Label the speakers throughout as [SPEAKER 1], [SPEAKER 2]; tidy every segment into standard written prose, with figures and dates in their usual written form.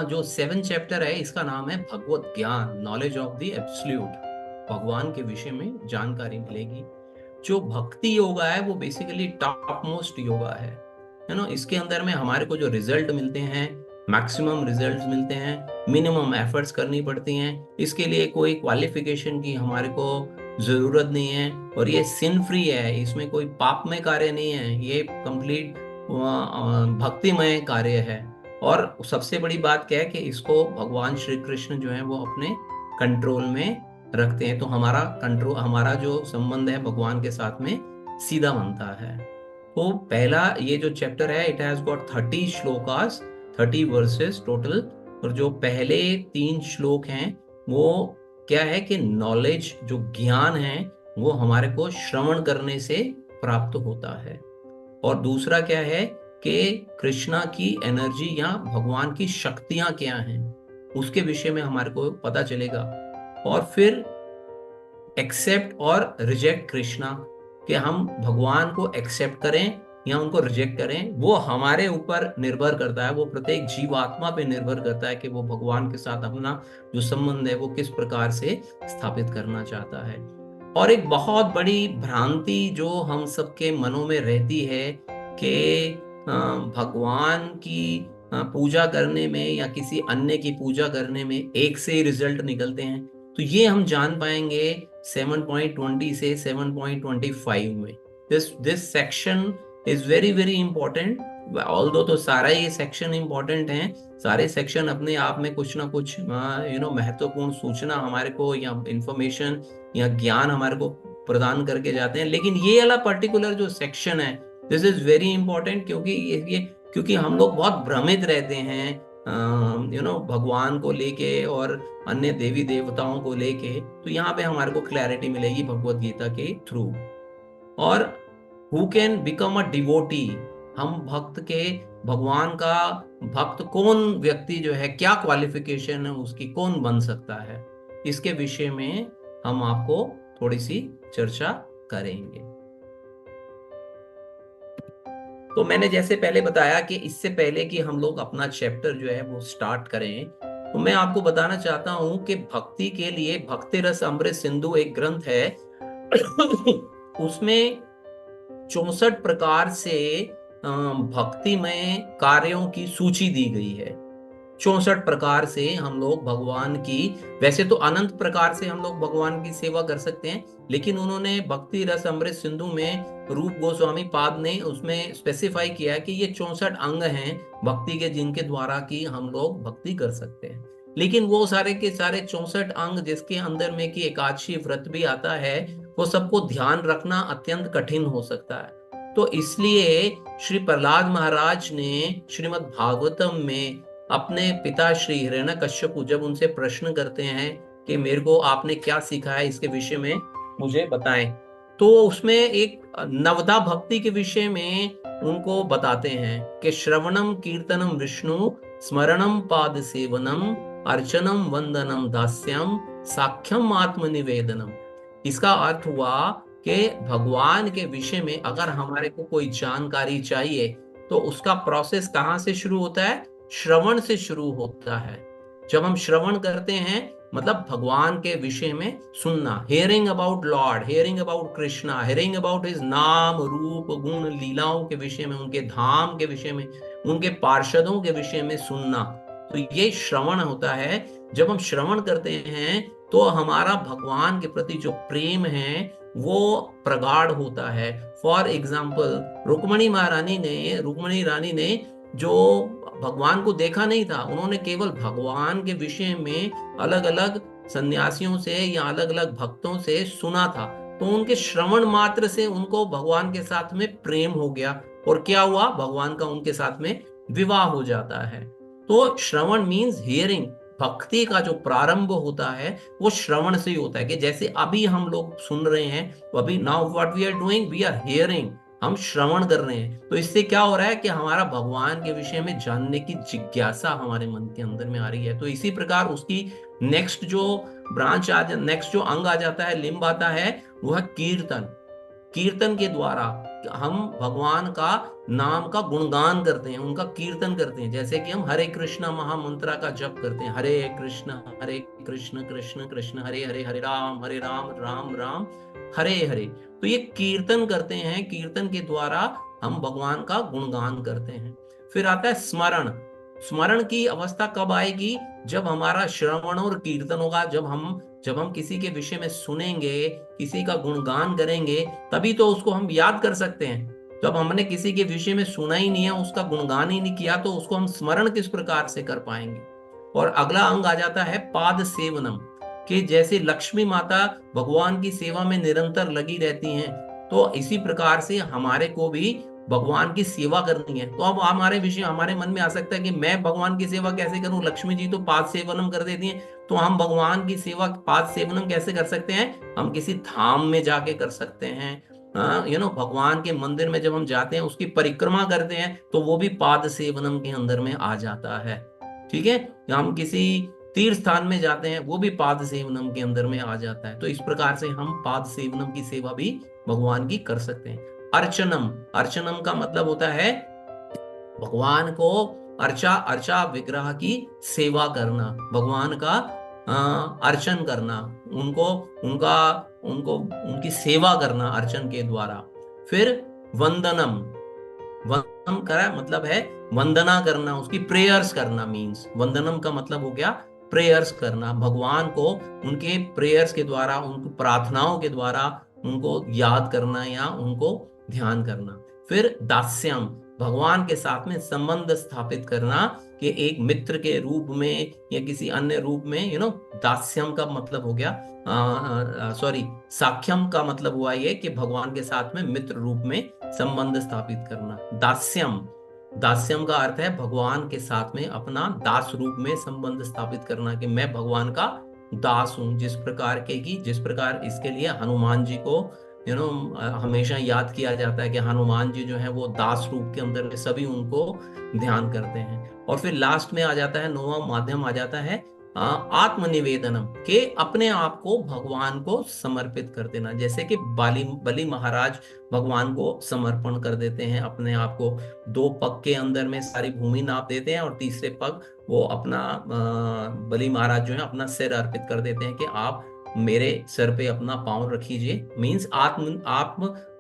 [SPEAKER 1] जो 7 चैप्टर है इसका नाम है भगवत ज्ञान, नॉलेज ऑफ द एब्सोल्यूट। भगवान के विषय में जानकारी मिलेगी। जो भक्ति योगा है वो बेसिकली टॉप मोस्ट योगा है ना। इसके अंदर में हमारे को जो रिजल्ट मिलते हैं, मैक्सिमम रिजल्ट्स मिलते हैं, मिनिमम एफर्ट्स करनी पड़ती हैं। इसके लिए कोई क्वालिफिकेशन की हमारे को जरूरत नहीं है, और ये सिन फ्री है, इसमें कोई पापमय कार्य नहीं है, ये कंप्लीट भक्तिमय कार्य है। और सबसे बड़ी बात क्या है कि इसको भगवान श्री कृष्ण जो है वो अपने कंट्रोल में रखते हैं, तो हमारा कंट्रोल, हमारा जो संबंध है भगवान के साथ में सीधा बनता है। तो पहला ये जो चैप्टर है, it has got 30 shlokas, 30 versus total. और जो पहले 3 श्लोक हैं वो क्या है कि नॉलेज, जो ज्ञान है वो हमारे को श्रवण करने से प्राप्त होता है। और दूसरा क्या है कि कृष्णा की एनर्जी या भगवान की शक्तियां क्या हैं उसके विषय में हमारे को पता चलेगा। और फिर एक्सेप्ट और रिजेक्ट कृष्णा, कि हम भगवान को एक्सेप्ट करें या उनको रिजेक्ट करें, वो हमारे ऊपर निर्भर करता है, वो प्रत्येक जीवात्मा पे निर्भर करता है कि वो भगवान के साथ अपना जो संबंध है वो किस प्रकार से स्थापित करना चाहता है। और एक बहुत बड़ी भ्रांति जो हम सबके मनों में रहती है कि भगवान की पूजा करने में या किसी अन्य की पूजा करने में एक से ही रिजल्ट निकलते हैं। तो ये हम जान पाएंगे 7.20 से 7.25 में। This section is very very important. Although तो सारा ये सेक्शन इंपॉर्टेंट है, सारे सेक्शन अपने आप में कुछ ना कुछ महत्वपूर्ण सूचना हमारे को या इंफॉर्मेशन या ज्ञान हमारे को प्रदान करके जाते हैं, लेकिन ये वाला पर्टिकुलर जो सेक्शन है दिस इज वेरी इंपॉर्टेंट, क्योंकि ये क्योंकि हम लोग बहुत भ्रमित रहते हैं भगवान को लेके और अन्य देवी देवताओं को लेके। तो यहाँ पे हमारे को क्लैरिटी मिलेगी भगवत गीता के थ्रू। और who can become a devotee, हम भक्त के, भगवान का भक्त कौन व्यक्ति जो है, क्या क्वालिफिकेशन है उसकी, कौन बन सकता है, इसके विषय में हम आपको थोड़ी सी चर्चा करेंगे। तो मैंने जैसे पहले बताया कि इससे पहले कि हम लोग अपना चैप्टर जो है वो स्टार्ट करें, तो मैं आपको बताना चाहता हूं कि भक्ति के लिए भक्ति रस अमृत सिंधु एक ग्रंथ है उसमें 64 प्रकार से भक्तिमय कार्यों की सूची दी गई है। 64 प्रकार से हम लोग भगवान की, वैसे तो अनंत प्रकार से हम लोग भगवान की सेवा कर सकते हैं, लेकिन उन्होंने भक्ति रस अमृत सिंधु में रूप गोस्वामी पाद ने उसमें स्पेसिफाई किया कि ये 64 अंग हैं भक्ति के, जिनके द्वारा की हम लोग भक्ति कर सकते हैं। लेकिन वो सारे के सारे 64 अंग जिसके अंदर में कि एकादशी व्रत भी आता है, वो सबको ध्यान रखना अत्यंत कठिन हो सकता है। तो इसलिए श्री प्रहलाद महाराज ने श्रीमद् भागवतम में अपने पिता श्री हिरण्यकश्यप जब उनसे प्रश्न करते हैं कि मेरे को आपने क्या सिखाया इसके विषय में मुझे बताएं, तो उसमें एक नवदा भक्ति के विषय में उनको बताते हैं कि श्रवणम कीर्तनम विष्णु स्मरणम पाद सेवनम अर्चनम वंदनम दास्यम साख्यम आत्मनिवेदनम। इसका अर्थ हुआ कि भगवान के विषय में अगर हमारे को कोई जानकारी चाहिए तो उसका प्रोसेस कहाँ से शुरू होता है? श्रवण से शुरू होता है। जब हम श्रवण करते हैं मतलब भगवान के विषय में सुनना, hearing about Lord, hearing about Krishna, hearing about his नाम रूप गुण लीलाओं के विषय में, उनके धाम के विषय में, उनके पार्षदों के विषय में सुनना, तो ये श्रवण होता है। जब हम श्रवण करते हैं तो हमारा भगवान के प्रति जो प्रेम है वो प्रगाढ़ होता है। फॉर एग्जाम्पल रुक्मणी रानी ने जो भगवान को देखा नहीं था, उन्होंने केवल भगवान के विषय में अलग अलग सन्यासियों से या अलग अलग भक्तों से सुना था, तो उनके श्रवण मात्र से उनको भगवान के साथ में प्रेम हो गया, और क्या हुआ, भगवान का उनके साथ में विवाह हो जाता है। तो श्रवण मीन्स हियरिंग। भक्ति का जो प्रारंभ होता है वो श्रवण से ही होता है, कि जैसे अभी हम लोग सुन रहे हैं, अभी now what we are doing, we are hearing, हम श्रवण कर रहे हैं। तो इससे क्या हो रहा है कि हमारा भगवान के विषय में जानने की जिज्ञासा हमारे मन के अंदर में आ रही है। तो इसी प्रकार उसकी नेक्स्ट जो ब्रांच नेक्स्ट जो अंग आ जाता है, लिंब आता है, वह कीर्तन। कीर्तन के द्वारा हम भगवान का नाम का गुणगान करते हैं, उनका कीर्तन करते हैं। जैसे कि हम हरे कृष्णा महामंत्रा का जप करते हैं, हरे कृष्ण कृष्ण कृष्ण हरे हरे, हरे राम राम राम हरे हरे। तो ये कीर्तन करते हैं, कीर्तन के द्वारा हम भगवान का गुणगान करते हैं। फिर आता है स्मरण। स्मरण की अवस्था कब आएगी? जब हमारा श्रवण और कीर्तन होगा, जब हम किसी के विषय में सुनेंगे, किसी का गुणगान करेंगे, तभी तो उसको हम याद कर सकते हैं। जब हमने किसी के विषय में सुना ही नहीं है, उसका गुणगान ही नहीं किया, तो उसको हम स्मरण किस प्रकार से कर पाएंगे? और अगला अंग आ जाता है पाद सेवनम, कि जैसे लक्ष्मी माता भगवान की सेवा में निरंतर लगी रहती हैं, तो इसी प्रकार से हमारे को भी भगवान की सेवा करनी है। तो अब हमारे मन में आ सकता है कि मैं भगवान की सेवा कैसे करूं? लक्ष्मी जी तो पाद सेवनम कर देती हैं, तो हम भगवान की सेवा पाद सेवनम कैसे कर सकते हैं? हम किसी धाम में जाके कर सकते हैं। भगवान के मंदिर में जब हम जाते हैं, उसकी परिक्रमा करते हैं, तो वो भी पाद सेवनम के अंदर में आ जाता है। ठीक है, हम किसी तीर्थ स्थान में जाते हैं, वो भी पाद सेवनम के अंदर में आ जाता है। तो इस प्रकार से हम पाद सेवनम की सेवा भी भगवान की कर सकते हैं। अर्चनम, अर्चनम का मतलब होता है भगवान को अर्चा अर्चा विग्रह की सेवा करना, भगवान का अर्चन करना, उनको उनका उनको उनकी सेवा करना अर्चन के द्वारा। फिर वंदनम, वंदनम करा मतलब है वंदना करना, उसकी प्रेयर्स करना। मींस वंदनम का मतलब हो गया प्रेयर्स करना, भगवान को उनके प्रेयर्स के द्वारा, उनको प्रार्थनाओं के द्वारा उनको याद करना या उनको ध्यान करना। फिर दास्यम, भगवान के साथ में संबंध स्थापित करना, कि एक मित्र के रूप में या किसी अन्य रूप में। दास्यम का मतलब हो गया सॉरी साख्यम का मतलब हुआ ये कि भगवान के साथ में मित्र रूप में संबंध स्थापित करना। दास्यम, दास्यम का अर्थ है भगवान के साथ में अपना दास रूप में संबंध स्थापित करना, कि मैं भगवान का दास हूं। जिस प्रकार इसके लिए हनुमान जी को हमेशा याद किया जाता है कि हनुमान जी जो है वो दास रूप के अंदर में सभी उनको ध्यान करते हैं। और फिर लास्ट में आ जाता है, नौवां माध्यम आ जाता है आत्मनिवेदनम, के अपने आप को भगवान को समर्पित कर देना। जैसे कि बलि महाराज भगवान को समर्पण कर देते हैं अपने आप को, 2 पग के अंदर में सारी भूमि नाप देते हैं, और तीसरे पग वो अपना बलि महाराज जो है अपना सिर अर्पित कर देते हैं कि आप मेरे सर पे अपना पांव रखिए। मीन्स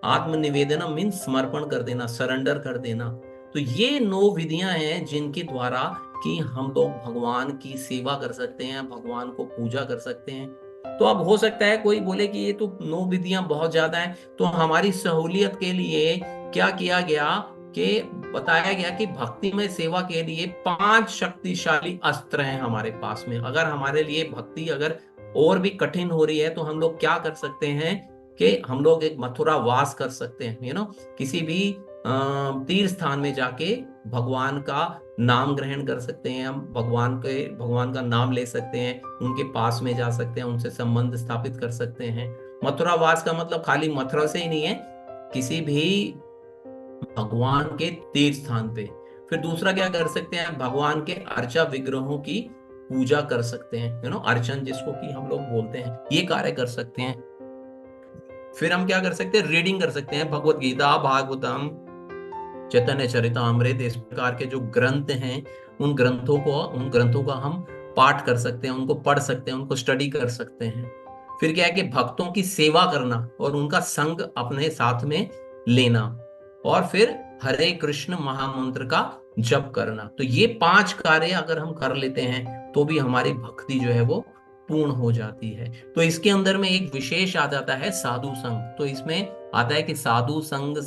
[SPEAKER 1] आत्मनिवेदनम मीन्स समर्पण कर देना, सरेंडर कर देना। तो ये 9 विधियां हैं जिनके द्वारा कि हम लोग भगवान की सेवा कर सकते हैं, भगवान को पूजा कर सकते हैं। तो अब हो सकता है कोई बोले कि ये तो 9 विधियां बहुत ज्यादा हैं, तो हमारी सहूलियत के लिए क्या किया गया कि बताया गया कि भक्ति में सेवा के लिए 5 शक्तिशाली अस्त्र हैं हमारे पास में। अगर हमारे लिए भक्ति अगर और भी कठिन हो रही है, तो हम लोग क्या कर सकते हैं कि हम लोग एक मथुरा वास कर सकते हैं। किसी भी तीर्थ स्थान में जाके भगवान का नाम ग्रहण कर सकते हैं, हम भगवान का नाम ले सकते हैं, उनके पास में जा सकते हैं, उनसे संबंध स्थापित कर सकते हैं। मथुरा वास का मतलब खाली मथुरा से ही नहीं है, किसी भी भगवान के तीर्थ स्थान पे। फिर दूसरा क्या कर सकते हैं, भगवान के अर्चा विग्रहों की पूजा कर सकते हैं, अर्चन जिसको कि हम लोग बोलते हैं, ये कार्य कर सकते हैं। फिर हम क्या कर सकते हैं, रीडिंग कर सकते हैं, भगवत गीता, भागवतम, चैतन्य चरितामृत, इस प्रकार के जो ग्रंथ हैं, उन ग्रंथों का हम पाठ कर सकते हैं, उनको पढ़ सकते हैं, उनको स्टडी कर सकते हैं। फिर क्या है कि भक्तों की सेवा करना और उनका संग अपने साथ में लेना, और फिर हरे कृष्ण महामंत्र का जप करना। तो ये 5 कार्य अगर हम कर लेते हैं, तो भी हमारी भक्ति जो है वो पूर्ण हो जाती है। तो इसके अंदर में एक विशेष आ जाता है साधु संग। तो इसमें आता है कि साधु संग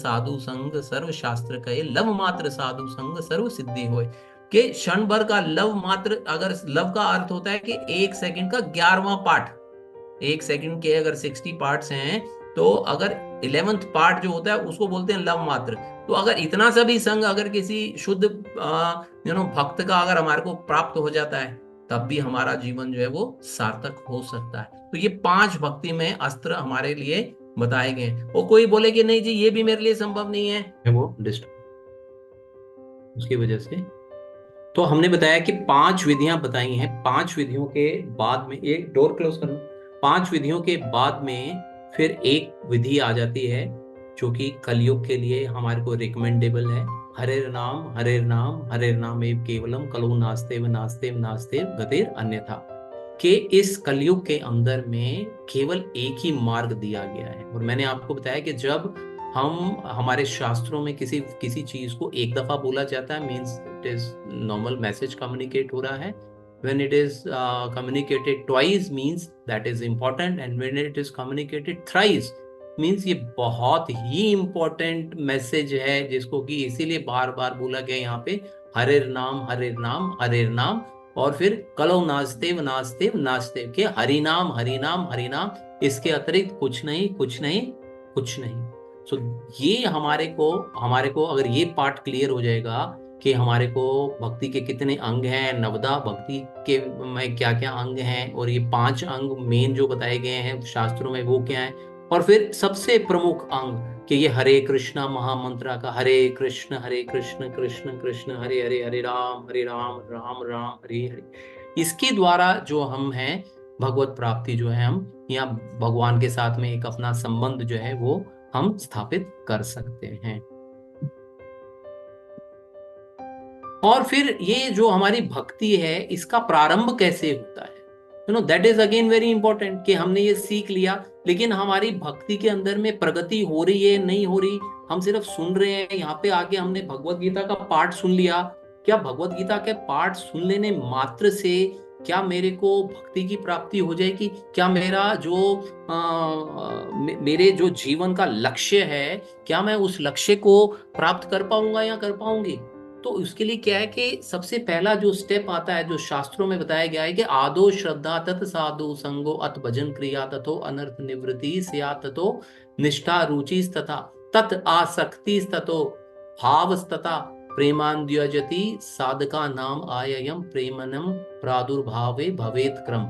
[SPEAKER 1] सर्व शास्त्र कहे, लव मात्र साधु संग सर्व सिद्धि होए। कि क्षण भर का लव मात्र, अगर लव का अर्थ होता है कि 1 सेकंड का 11वां पार्ट, 1 सेकंड के अगर 60 पार्ट्स हैं, तो अगर 11th पार्ट जो होता है उसको बोलते हैं लव मात्र। तो अगर इतना सा भी संग अगर किसी शुद्ध भक्त का अगर हमारे को प्राप्त हो जाता है, तब भी हमारा जीवन जो है वो सार्थक हो सकता है। तो ये 5 भक्ति में अस्त्र हमारे लिए बताए गए। और कोई बोले कि नहीं जी ये भी मेरे लिए संभव नहीं है, वो डिस्टर्ब उसकी वजह से। तो हमने बताया कि 5 विधियां बताई हैं। 5 विधियों के बाद में, एक डोर क्लोज करना, 5 विधियों के बाद में फिर एक विधि आ जाती है जो कि कलयुग के लिए हमारे को रिकमेंडेबल है। हरे नाम एव केवलम कलो नास्तेव नास्तेव नास्तेव गतिर अन्यथा, कि इस कलयुग के अंदर में केवल एक ही मार्ग दिया गया है। और मैंने आपको बताया कि जब हम हमारे शास्त्रों में किसी किसी चीज को एक दफा बोला जाता है, means it is normal message communicate हो रहा है। when it is communicated twice means that is important, and when it is communicated thrice means ये बहुत ही इंपॉर्टेंट मैसेज है, जिसको कि इसीलिए बार बार बोला गया यहाँ पे, हरे नाम हरे नाम, और फिर कलो नाचतेव नाचतेव नाचतेव, के हरि नाम हरि नाम हरि नाम, इसके अतिरिक्त कुछ नहीं कुछ नहीं कुछ नहीं। सो ये हमारे को अगर ये पार्ट क्लियर हो जाएगा कि हमारे को भक्ति के कितने अंग हैं, नवदा भक्ति के में क्या क्या अंग हैं, और ये 5 अंग मेन जो बताए गए हैं शास्त्रों में वो क्या है, और फिर सबसे प्रमुख अंग कि ये हरे कृष्णा महामंत्रा का, हरे कृष्ण कृष्ण कृष्ण हरे हरे, हरे राम राम राम हरे हरे, इसके द्वारा जो हम हैं भगवत प्राप्ति जो है, हम यहाँ भगवान के साथ में एक अपना संबंध जो है वो हम स्थापित कर सकते हैं। और फिर ये जो हमारी भक्ति है इसका प्रारंभ कैसे होता है, that is again very important, कि हमने ये सीख लिया, लेकिन हमारी भक्ति के अंदर में प्रगति हो रही है नहीं हो रही, हम सिर्फ सुन रहे हैं। यहाँ पे आके हमने भगवत गीता का पाठ सुन लिया, क्या भगवत गीता के पाठ सुन लेने मात्र से क्या मेरे को भक्ति की प्राप्ति हो जाएगी? क्या मेरा जो मेरे जो जीवन का लक्ष्य है, क्या मैं उस लक्ष्य को प्राप्त कर पाऊंगा या कर पाऊंगी? तो उसके लिए क्या है कि सबसे पहला जो स्टेप आता है, जो शास्त्रों में बताया गया है कि आदो श्रद्धा तत् साधु संगो अत भजन क्रिया तथो अनर्थ निवृत्ति स्या तथो निष्ठा रुचि तथा तत् आसक्ति तथो भाव तथा प्रेमान्द्यजति साधका नाम आययम प्रेमनम प्रादुर्भावे भवेत क्रम,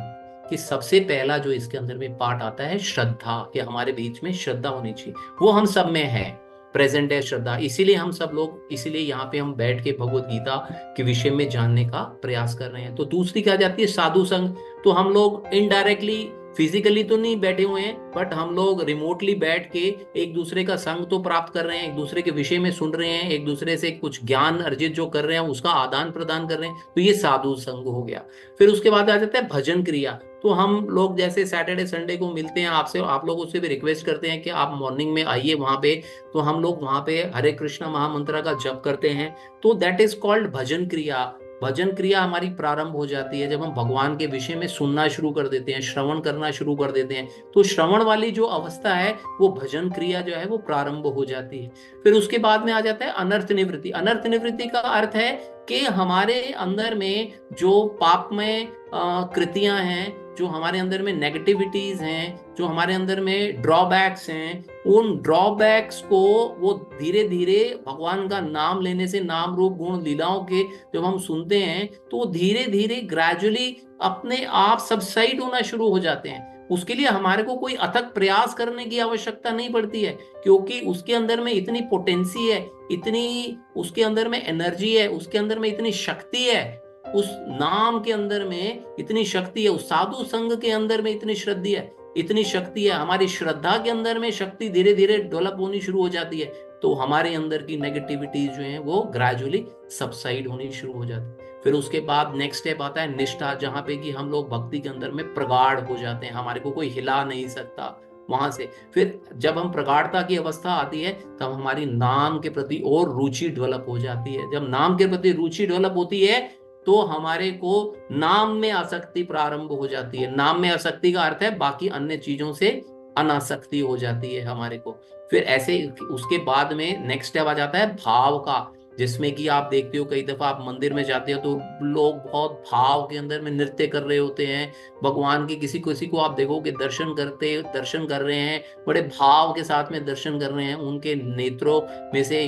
[SPEAKER 1] कि सबसे पहला जो इसके अंदर में पार्ट आता है श्रद्धा, कि हमारे बीच में श्रद्धा होनी चाहिए। वो हम सब में है, प्रेजेंट है श्रद्धा, इसीलिए हम सब लोग, इसीलिए यहाँ पे हम बैठ के भगवत गीता के विषय में जानने का प्रयास कर रहे हैं। तो दूसरी क्या जाती है साधु संग, तो हम लोग इनडायरेक्टली फिजिकली तो नहीं बैठे हुए हैं, बट हम लोग रिमोटली बैठ के एक दूसरे का संग तो प्राप्त कर रहे हैं, एक दूसरे के विषय में सुन रहे हैं, एक दूसरे से कुछ ज्ञान अर्जित जो कर रहे हैं उसका आदान प्रदान कर रहे हैं, तो ये साधु संग हो गया। फिर उसके बाद आ जाता है भजन क्रिया, तो हम लोग जैसे सैटरडे संडे को मिलते हैं आपसे, आप लोगों से भी रिक्वेस्ट करते हैं कि आप मॉर्निंग में आइए वहां पे, तो हम लोग वहां पे हरे कृष्ण महामंत्र का जप करते हैं, तो दैट इज कॉल्ड भजन क्रिया। भजन क्रिया हमारी प्रारंभ हो जाती है जब हम भगवान के विषय में सुनना शुरू कर देते हैं, श्रवण करना शुरू कर देते हैं, तो श्रवण वाली जो अवस्था है वो भजन क्रिया जो है वो प्रारंभ हो जाती है। फिर उसके बाद में आ जाता है अनर्थ निवृत्ति। अनर्थ निवृत्ति का अर्थ है कि हमारे अंदर में जो पापमय कृतियां हैं, जो हमारे अंदर में नेगेटिविटीज हैं, जो हमारे अंदर में ड्रॉबैक्स हैं, उन ड्रॉबैक्स को वो धीरे धीरे भगवान का नाम लेने से, नाम रूप गुण लीलाओं के जब हम सुनते हैं, तो धीरे धीरे ग्रेजुअली अपने आप सबसाइड होना शुरू हो जाते हैं। उसके लिए हमारे को कोई अथक प्रयास करने की आवश्यकता नहीं पड़ती है, क्योंकि उसके अंदर में इतनी पोटेंसी है, इतनी उसके अंदर में एनर्जी है, उसके अंदर में इतनी शक्ति है, उस नाम के अंदर में इतनी शक्ति है, उस साधु संघ के अंदर में इतनी शक्ति है, हमारी श्रद्धा के अंदर में शक्ति धीरे धीरे डेवलप होनी शुरू हो जाती है, तो हमारे अंदर की नेगेटिविटीज जो है वो ग्रेजुअली सबसाइड होनी शुरू हो जाती है। फिर उसके बाद नेक्स्ट स्टेप आता है निष्ठा, जहां पे कि हम लोग भक्ति के अंदर में प्रगाढ़ हो जाते हैं, हमारे को कोई हिला नहीं सकता वहां से। फिर जब हम प्रगाढ़ता की अवस्था आती है तब हमारी नाम के प्रति और रुचि डेवलप हो जाती है। जब नाम के प्रति रुचि डेवलप होती है तो हमारे को नाम में आसक्ति प्रारंभ हो जाती है। नाम में आसक्ति का अर्थ है बाकी अन्य चीजों से अनासक्ति हो जाती है हमारे को। फिर ऐसे उसके बाद में नेक्स्ट स्टेप आ जाता है भाव का, जिसमें कि आप देखते हो कई दफा आप मंदिर में जाते हो तो लोग बहुत भाव के अंदर में नृत्य कर रहे होते हैं भगवान के। किसी किसी को आप देखो कि दर्शन कर रहे हैं, बड़े भाव के साथ में दर्शन कर रहे हैं, उनके नेत्रों में से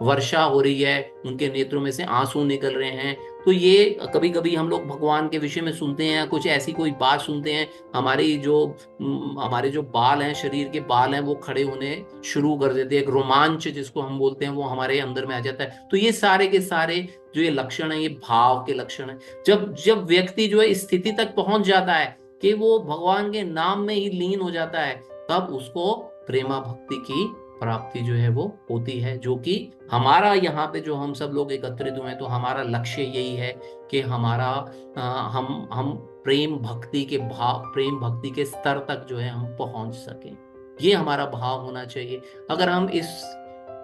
[SPEAKER 1] वर्षा हो रही है, उनके नेत्रों में से आंसू निकल रहे हैं। तो ये कभी कभी हम लोग भगवान के विषय में सुनते हैं, कुछ ऐसी कोई बात सुनते हैं, हमारे जो बाल हैं, शरीर के बाल हैं, वो खड़े होने शुरू कर देते हैं, एक रोमांच जिसको हम बोलते हैं वो हमारे अंदर में आ जाता है। तो ये सारे के सारे जो ये लक्षण है, ये भाव के लक्षण है। जब जब व्यक्ति जो है इस स्थिति तक पहुंच जाता है कि वो भगवान के नाम में ही लीन हो जाता है, तब उसको प्रेमा भक्ति की प्राप्ति जो है वो होती है, जो कि हमारा यहाँ पे जो हम सब लोग एकत्रित हुए हैं, तो हमारा लक्ष्य यही है कि हमारा हम प्रेम भक्ति के स्तर तक जो है हम पहुंच सकें। ये हमारा भाव होना चाहिए। अगर हम इस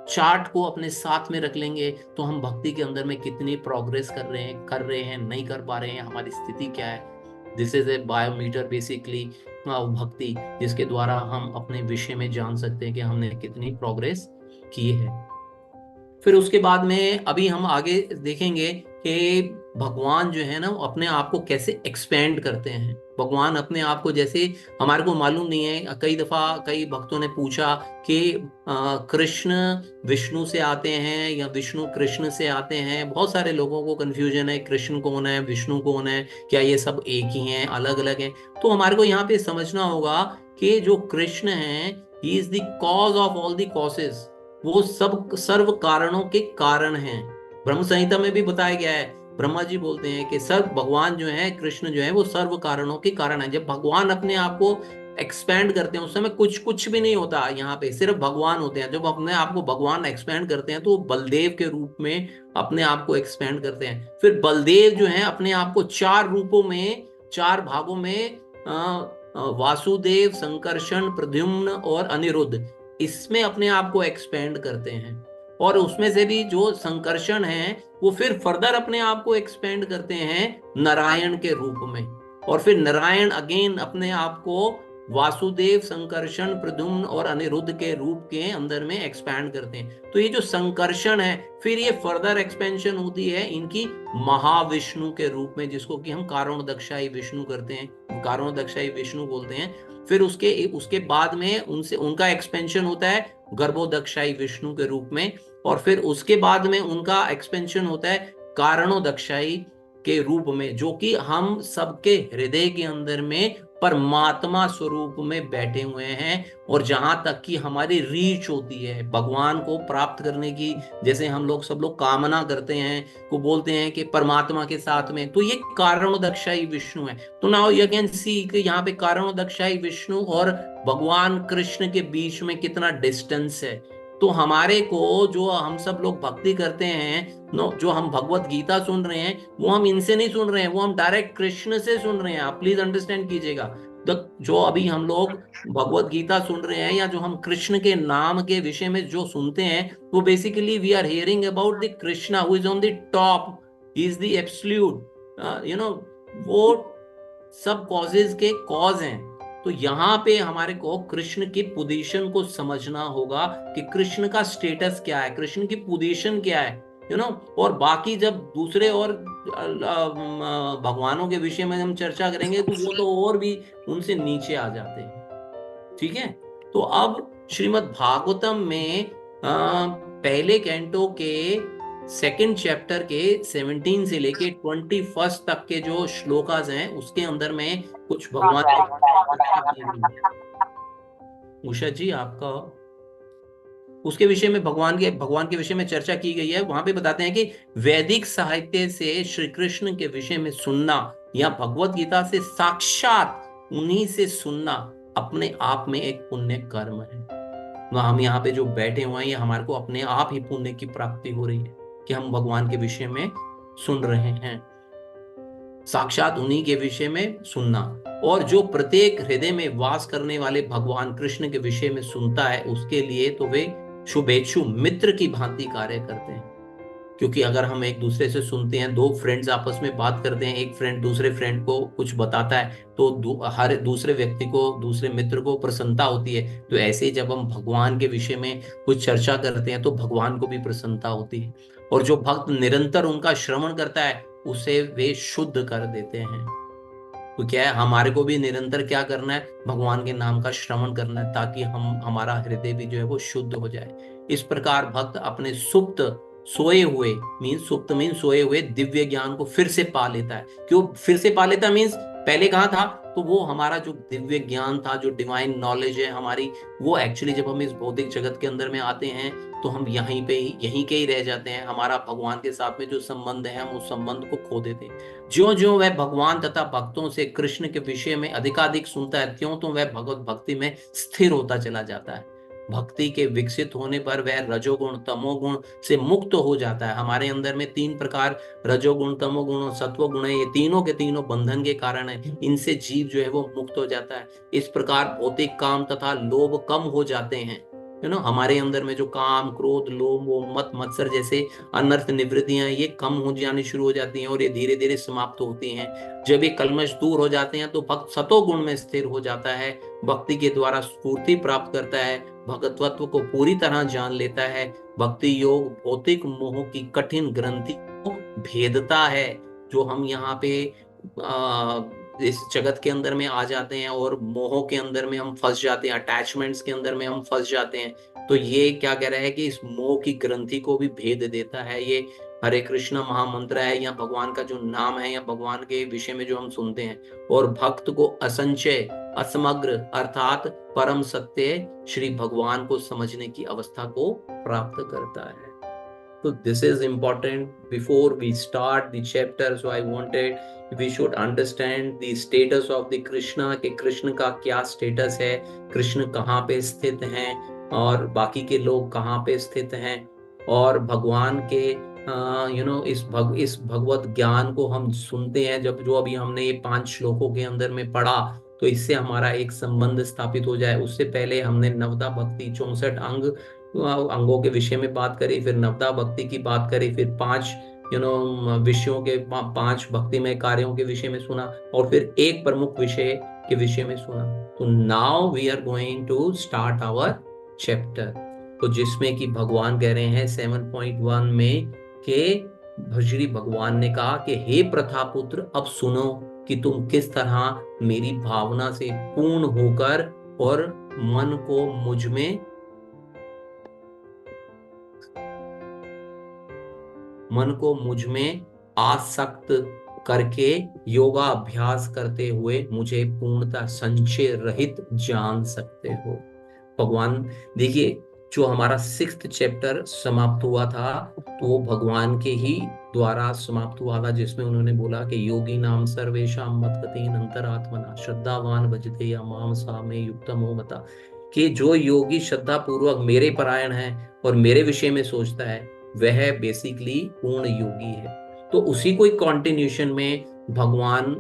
[SPEAKER 1] चार्ट को अपने साथ में रख लेंगे तो हम भक्ति के अंदर में कितनी प्रोग्रेस कर रहे हैं, नहीं कर पा रहे हैं, हमारी स्थिति क्या है। दिस इज ए बायोमीटर बेसिकली भक्ति, जिसके द्वारा हम अपने विषय में जान सकते हैं कि हमने कितनी प्रोग्रेस की है। फिर उसके बाद में अभी हम आगे देखेंगे कि भगवान जो है ना वो अपने आप को कैसे एक्सपेंड करते हैं। भगवान अपने आप को, जैसे हमारे को मालूम नहीं है, कई दफा कई भक्तों ने पूछा कि कृष्ण विष्णु से आते हैं या विष्णु कृष्ण से आते हैं। बहुत सारे लोगों को कंफ्यूजन है, कृष्ण कौन है, विष्णु कौन है, क्या ये सब एक ही हैं, अलग अलग हैं। तो हमारे को यहाँ पे समझना होगा कि जो कृष्ण है, he is the cause of all the causes. वो सब सर्व कारणों के कारण हैं। ब्रह्म संहिता में भी बताया गया है, ब्रह्मा जी बोलते हैं कि सर्व भगवान जो है, कृष्ण जो है, वो सर्व कारणों के कारण है। जब भगवान अपने आप को एक्सपेंड करते हैं उस समय कुछ कुछ भी नहीं होता, यहाँ पे सिर्फ भगवान होते हैं। जब अपने आप को भगवान एक्सपेंड करते हैं तो बलदेव के रूप में अपने आप को एक्सपेंड करते हैं। फिर बलदेव जो है अपने आप को चार रूपों में, चार भागों में, वासुदेव, संकर्षण, प्रद्युम्न और अनिरुद्ध, इसमें अपने आप को एक्सपेंड करते हैं। और उसमें से भी जो संकर्षण है वो फिर फर्दर अपने आप को एक्सपेंड करते हैं नारायण के रूप में। और फिर नारायण अगेन अपने आप को वासुदेव, संकर्षण, प्रद्युम्न और अनिरुद्ध के रूप के अंदर में एक्सपैंड करते हैं। तो ये जो संकर्षण है, फिर ये फर्दर एक्सपेंशन होती है इनकी महाविष्णु के रूप में, जिसको कि हम कारणोदक्षाई विष्णु करते हैं, कारणोदक्षाई विष्णु बोलते हैं। फिर उसके उसके बाद में उनसे उनका एक्सपेंशन होता है गर्भोदक्षाई विष्णु के रूप में। और फिर उसके बाद में उनका एक्सपेंशन होता है कारणोदक्षाई के रूप में, जो कि हम सबके हृदय के अंदर में परमात्मा स्वरूप में बैठे हुए हैं। और जहां तक कि हमारी रीच होती है भगवान को प्राप्त करने की, जैसे हम लोग सब लोग कामना करते हैं, को बोलते हैं कि परमात्मा के साथ में, तो ये कारणोदक्षाई विष्णु है। तो नाउ यू कैन सी कि यहाँ पे कारणोदक्षाई विष्णु और भगवान कृष्ण के बीच में कितना डिस्टेंस है। तो हमारे को, जो हम सब लोग भक्ति करते हैं, जो हम भगवत गीता सुन रहे हैं, वो हम इनसे नहीं सुन रहे हैं, वो हम डायरेक्ट कृष्ण से सुन रहे हैं। आप प्लीज अंडरस्टैंड कीजिएगा। तो जो अभी हम लोग भगवत गीता सुन रहे हैं, या जो हम कृष्ण के नाम के विषय में जो सुनते हैं, वो basically we are hearing about the Krishna who is on the top, he is the absolute, वो सब कॉजेज के कॉज हैं। तो यहाँ पे हमारे को कृष्ण की पोजीशन को समझना होगा कि कृष्ण का स्टेटस क्या है, कृष्ण की पोजीशन क्या है, और बाकी जब दूसरे और भगवानों के विषय में हम चर्चा करेंगे तो वो तो और भी उनसे नीचे आ जाते हैं। ठीक है। तो अब श्रीमद् भागवतम में पहले कैंटो के सेकंड चैप्टर के 17 से लेके 21 तक के जो श्लोकास हैं, उसके अंदर में कुछ भगवान, उषा जी आपका, उसके विषय में भगवान के विषय में चर्चा की गई है। वहां पे बताते हैं कि वैदिक साहित्य से श्री कृष्ण के विषय में सुनना या भगवत गीता से साक्षात उन्हीं से सुनना अपने आप में एक पुण्य कर्म है। हम यहाँ पे जो बैठे हुए हैं, ये हमारे को अपने आप ही पुण्य की प्राप्ति हो रही है कि हम भगवान के विषय में सुन रहे हैं, साक्षात उन्हीं के विषय में सुनना। और जो प्रत्येक हृदय में वास करने वाले भगवान कृष्ण के विषय में सुनता है, उसके लिए तो वे शुभेच्छु मित्र की भांति कार्य करते हैं। क्योंकि अगर हम एक दूसरे से सुनते हैं, दो फ्रेंड्स आपस में बात करते हैं, एक फ्रेंड दूसरे फ्रेंड को कुछ बताता है, तो हर दूसरे व्यक्ति को, दूसरे मित्र को प्रसन्नता होती है। तो ऐसे ही जब हम भगवान के विषय में कुछ चर्चा करते हैं तो भगवान को भी प्रसन्नता होती है। और जो भक्त निरंतर उनका श्रवण करता है, उसे वे शुद्ध कर देते हैं। तो क्या है, हमारे को भी निरंतर क्या करना है, भगवान के नाम का श्रवण करना है, ताकि हमारा हृदय भी जो है वो शुद्ध हो जाए। इस प्रकार भक्त अपने सुप्त सोए हुए, सुप्त मीन सोए हुए दिव्य ज्ञान को फिर से पा लेता है। क्यों फिर से पा लेता है मीन्स, पहले कहाँ था, तो वो हमारा जो दिव्य ज्ञान था, जो डिवाइन नॉलेज है हमारी, वो एक्चुअली जब हम इस भौतिक जगत के अंदर में आते हैं तो हम यहीं के ही रह जाते हैं। हमारा भगवान के साथ में जो संबंध है, हम उस संबंध को खो देते हैं। ज्यो ज्यो वह भगवान तथा भक्तों से कृष्ण के विषय में अधिकाधिक सुनता है, त्यों तो वह भगवत भक्ति में स्थिर होता चला जाता है। भक्ति के विकसित होने पर वह रजोगुण तमोगुण से मुक्त हो जाता है। हमारे अंदर में 3 प्रकार रजोगुण तमोगुण और सत्वगुण है, ये तीनों के तीनों बंधन के कारण है, इनसे जीव जो है वो मुक्त हो जाता है। इस प्रकार भौतिक काम तथा लोभ कम हो जाते हैं। हमारे अंदर में जो काम क्रोध लोभ वो मत मत्सर जैसे अनर्थ निवृत्तियां ये कम हो जानी शुरू हो जाती हैं और ये धीरे धीरे समाप्त होती हैं। जब ये कल्मश दूर हो जाते हैं तो भक्त सतोगुण में स्थिर हो जाता है, भक्ति के द्वारा स्फूर्ति प्राप्त करता है, भगवत्व को पूरी तरह जान लेता है। भक्ति योग भौतिक मोह की कठिन ग्रंथि को भेदता है। जो हम यहाँ पे इस जगत के अंदर में आ जाते हैं और मोह के अंदर में हम फंस जाते हैं, अटैचमेंट्स के अंदर में हम फंस जाते हैं, तो ये क्या कह रहा है कि इस मोह की ग्रंथि को भी भेद देता है। ये हरे कृष्ण महामंत्र है या भगवान का जो नाम है या भगवान के विषय में जो हम सुनते हैं, और भक्त को असंचय असमग्र अर्थात परम सत्य श्री भगवान को समझने की अवस्था को प्राप्त करता है। So this is important before we start the chapter. So I wanted we should understand the status of the Krishna, कि कृष्ण का क्या स्टेटस है, कृष्ण कहाँ पे स्थित हैं और बाकी के लोग कहाँ पे स्थित हैं, और भगवान के इस भगवत ज्ञान को हम सुनते हैं जब जो अभी हमने ये 5 श्लोकों के अंदर में पढ़ा, तो इससे हमारा एक संबंध स्थापित हो जाए। उससे पहले हमने नवदा भक्ति 64 अंगों के विषय में बात करी, फिर नवदा भक्ति की बात करी, फिर 5 विषयों के 5 भक्तिमय कार्यों के विषय में सुना, और फिर एक प्रमुख विषय के विषय में सुना। तो now we are going to start our chapter, तो जिसमें कि भगवान कह रहे हैं 7.1 में कि श्री भगवान ने कहा कि हे प्रथापुत्र अब सुनो कि तुम किस तरह मेरी भावना से पूर्ण होकर और मन को मुझ में आसक्त करके योगा अभ्यास करते हुए मुझे पूर्णतः संशय रहित जान सकते हो। भगवान देखिए, जो हमारा 6th चैप्टर समाप्त हुआ था तो वो भगवान के ही द्वारा समाप्त हुआ था, जिसमें उन्होंने बोला कि योगी नाम सर्वेशाम मत्कतेन अंतरात्मना श्रद्धावान भजते या माम सामे युक्तमो मता, कि जो योगी श्रद्धा पूर्वक मेरे परायण है और मेरे विषय में सोचता है वह बेसिकली पूर्ण योगी है। तो उसी कोई कॉन्टिन्यूशन में भगवान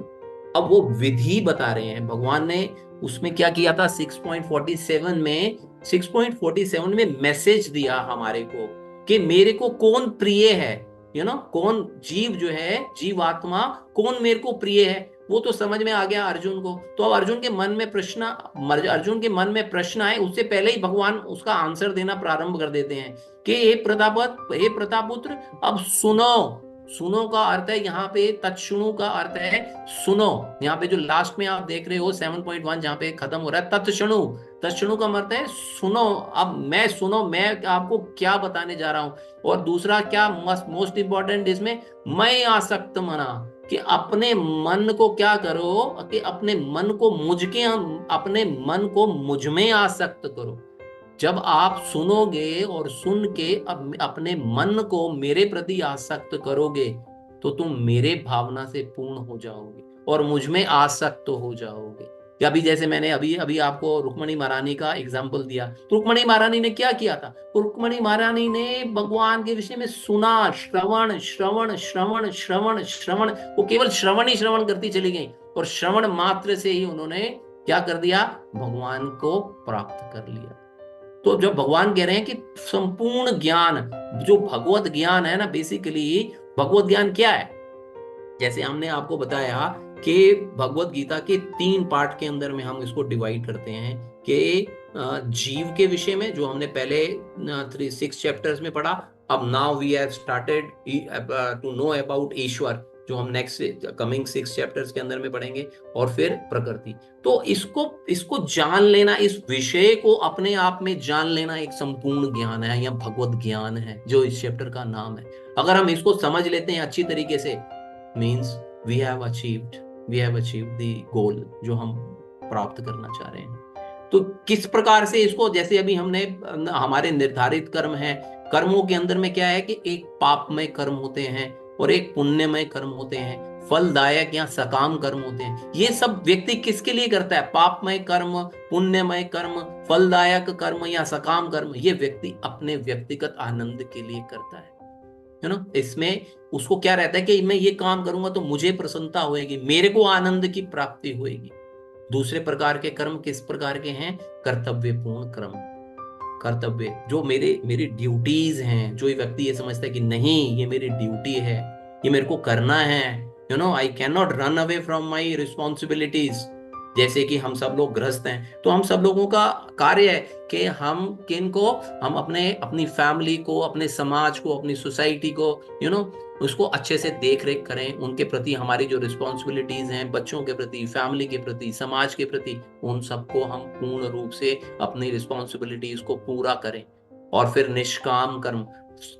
[SPEAKER 1] अब वो विधि बता रहे हैं। भगवान ने उसमें क्या किया था 6.47 में मैसेज दिया हमारे को कि मेरे को कौन प्रिय है, कौन जीव जो है जीवात्मा कौन मेरे को प्रिय है, वो तो समझ में आ गया अर्जुन को। तो अब अर्जुन के मन में प्रश्न आए, उससे पहले ही भगवान उसका आंसर देना प्रारंभ कर देते हैं कि हे प्रतापुत्र अब सुनो। सुनो का अर्थ है यहाँ पे तत्सुणु का अर्थ है सुनो। यहाँ पे जो लास्ट में आप देख रहे हो 7.1 जहाँ पे खत्म हो रहा है तत्सुणु, तत्सुणु का मतलब है सुनो। अब मैं आपको क्या बताने जा रहा हूँ। और दूसरा क्या मोस्ट इंपॉर्टेंट इसमें, मैं आसक्त मना, कि अपने मन को क्या करो कि अपने मन को मुझ में आसक्त करो। जब आप सुनोगे और सुन के अपने मन को मेरे प्रति आसक्त करोगे तो तुम मेरे भावना से पूर्ण हो जाओगे और मुझ में आसक्त हो जाओगे। या अभी जैसे मैंने अभी आपको रुक्मणी महारानी का एग्जाम्पल दिया, तो रुक्मणी महारानी ने क्या किया था, रुक्मणी महारानी ने भगवान के विषय में सुना, श्रवण श्रवण श्रवण श्रवण श्रवण, वो केवल श्रवण ही श्रवण करती चली गई और श्रवण मात्र से ही उन्होंने क्या कर दिया, भगवान को प्राप्त कर लिया। तो जब भगवान कह रहे हैं कि संपूर्ण ज्ञान जो भगवत ज्ञान है ना, बेसिकली भगवत ज्ञान क्या है, जैसे हमने आपको बताया कि भगवत गीता के 3 पार्ट के अंदर में हम इसको डिवाइड करते हैं कि जीव के विषय में जो हमने पहले 6 चैप्टर्स में पढ़ा। अब now we have started to know about ईश्वर, जो हम नेक्स्ट कमिंग 6 चैप्टर्स के अंदर में पढ़ेंगे, और फिर प्रकृति। तो इसको जान लेना, इस विषय को अपने आप में जान लेना एक संपूर्ण ज्ञान है या भगवत ज्ञान है, जो इस चैप्टर का नाम है। अगर हम इसको समझ लेते हैं अच्छी तरीके से, means we have achieved the goal जो हम प्राप्त करना चाह रहे हैं। तो किस प्रकार से इसको, जैसे अभी हमने हमारे निर्धारित कर्म है, कर्मों के अंदर में क्या है कि एक पापमय कर्म होते हैं और एक पुण्यमय कर्म होते हैं। फलदायक या सकाम कर्म होते हैं। ये सब व्यक्ति किसके लिए करता है? पापमय कर्म, पुण्यमय कर्म, फलदायक कर्म या सकाम कर्म, ये व्यक्ति अपने व्यक्तिगत आनंद के लिए करता है ना। इसमें उसको क्या रहता है कि मैं ये काम करूंगा तो मुझे प्रसन्नता होएगी, मेरे को आनंद की प्राप्ति होएगी। दूसरे प्रकार के कर्म किस प्रकार के हैं? कर्तव्यपूर्ण कर्म, कर्तव्य जो मेरे मेरी ड्यूटीज हैं, जो ये व्यक्ति ये समझता है कि नहीं ये मेरी ड्यूटी है, ये मेरे को करना है, I can not run away from my responsibilities. जैसे कि हम सब लोग गृहस्थ हैं, तो हम सब लोगों का कार्य है कि हम किन को, हम अपनी फैमिली को, अपने समाज को, अपनी सोसाइटी को उसको अच्छे से देख रेख करें, उनके प्रति हमारी जो रिस्पॉन्सिबिलिटीज हैं, बच्चों के प्रति, फैमिली के प्रति, समाज के प्रति, उन सबको हम पूर्ण रूप से अपनी रिस्पॉन्सिबिलिटीज को पूरा करें। और फिर निष्काम कर्म,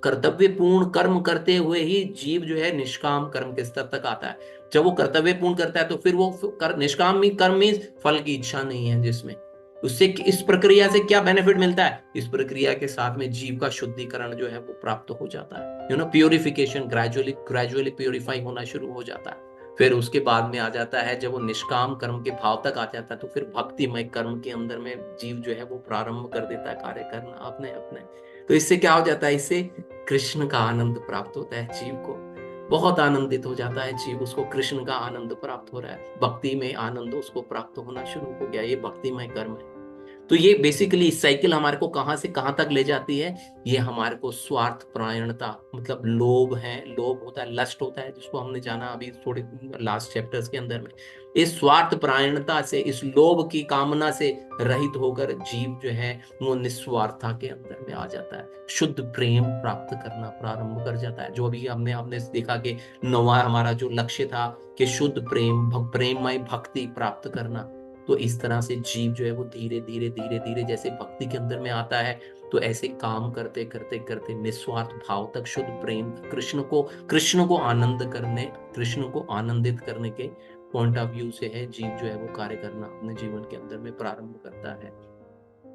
[SPEAKER 1] कर्तव्यपूर्ण कर्म करते हुए ही जीव जो है निष्काम कर्म के स्तर तक आता है। जब वो कर्तव्यपूर्ण करता है तो फिर वो निष्काम कर्म में फल की इच्छा नहीं है, जिसमें उससे इस प्रक्रिया से क्या बेनिफिट मिलता है? इस प्रक्रिया के साथ में जीव का शुद्धिकरण जो है वो प्राप्त हो जाता है, प्योरिफिकेशन, ग्रेजुअली ग्रेजुअली प्योरीफाई होना शुरू हो जाता है। फिर उसके बाद में आ जाता है, जब वो निष्काम कर्म के भाव तक आ जाता है तो फिर भक्तिमय कर्म के अंदर में जीव जो है वो प्रारंभ कर देता है कार्य करना अपने अपने। तो इससे क्या हो जाता है? इससे कृष्ण का आनंद प्राप्त होता है जीव को, बहुत आनंदित हो जाता है जीव, उसको कृष्ण का आनंद प्राप्त हो रहा है, भक्ति में आनंद उसको प्राप्त होना शुरू हो गया। ये भक्तिमय कर्म है। तो ये बेसिकली साइकिल हमारे को कहां से कहां तक ले जाती है? ये हमारे को स्वार्थ परायणता, मतलब लोभ है, लोभ होता है, लस्ट होता है, जिसको हमने जाना अभी थोड़े लास्ट चैप्टर्स के अंदर में। इस स्वार्थ परायणता से, इस लोभ की कामना से रहित होकर जीव जो है वो निस्वार्था के अंदर में आ जाता है, शुद्ध प्रेम प्राप्त करना प्रारंभ कर जाता है। जो अभी हमने देखा कि 9वां हमारा जो लक्ष्य था कि शुद्ध प्रेम, प्रेममय भक्ति प्राप्त करना। तो इस तरह से जीव जो है वो धीरे धीरे धीरे धीरे जैसे भक्ति के अंदर में आता है, तो ऐसे काम करते करते करते निस्वार्थ भाव तक, शुद्ध प्रेम, कृष्ण को आनंद करने, कृष्ण को आनंदित करने के पॉइंट ऑफ व्यू से है जीव जो है वो कार्य करना अपने जीवन के अंदर में प्रारंभ करता है।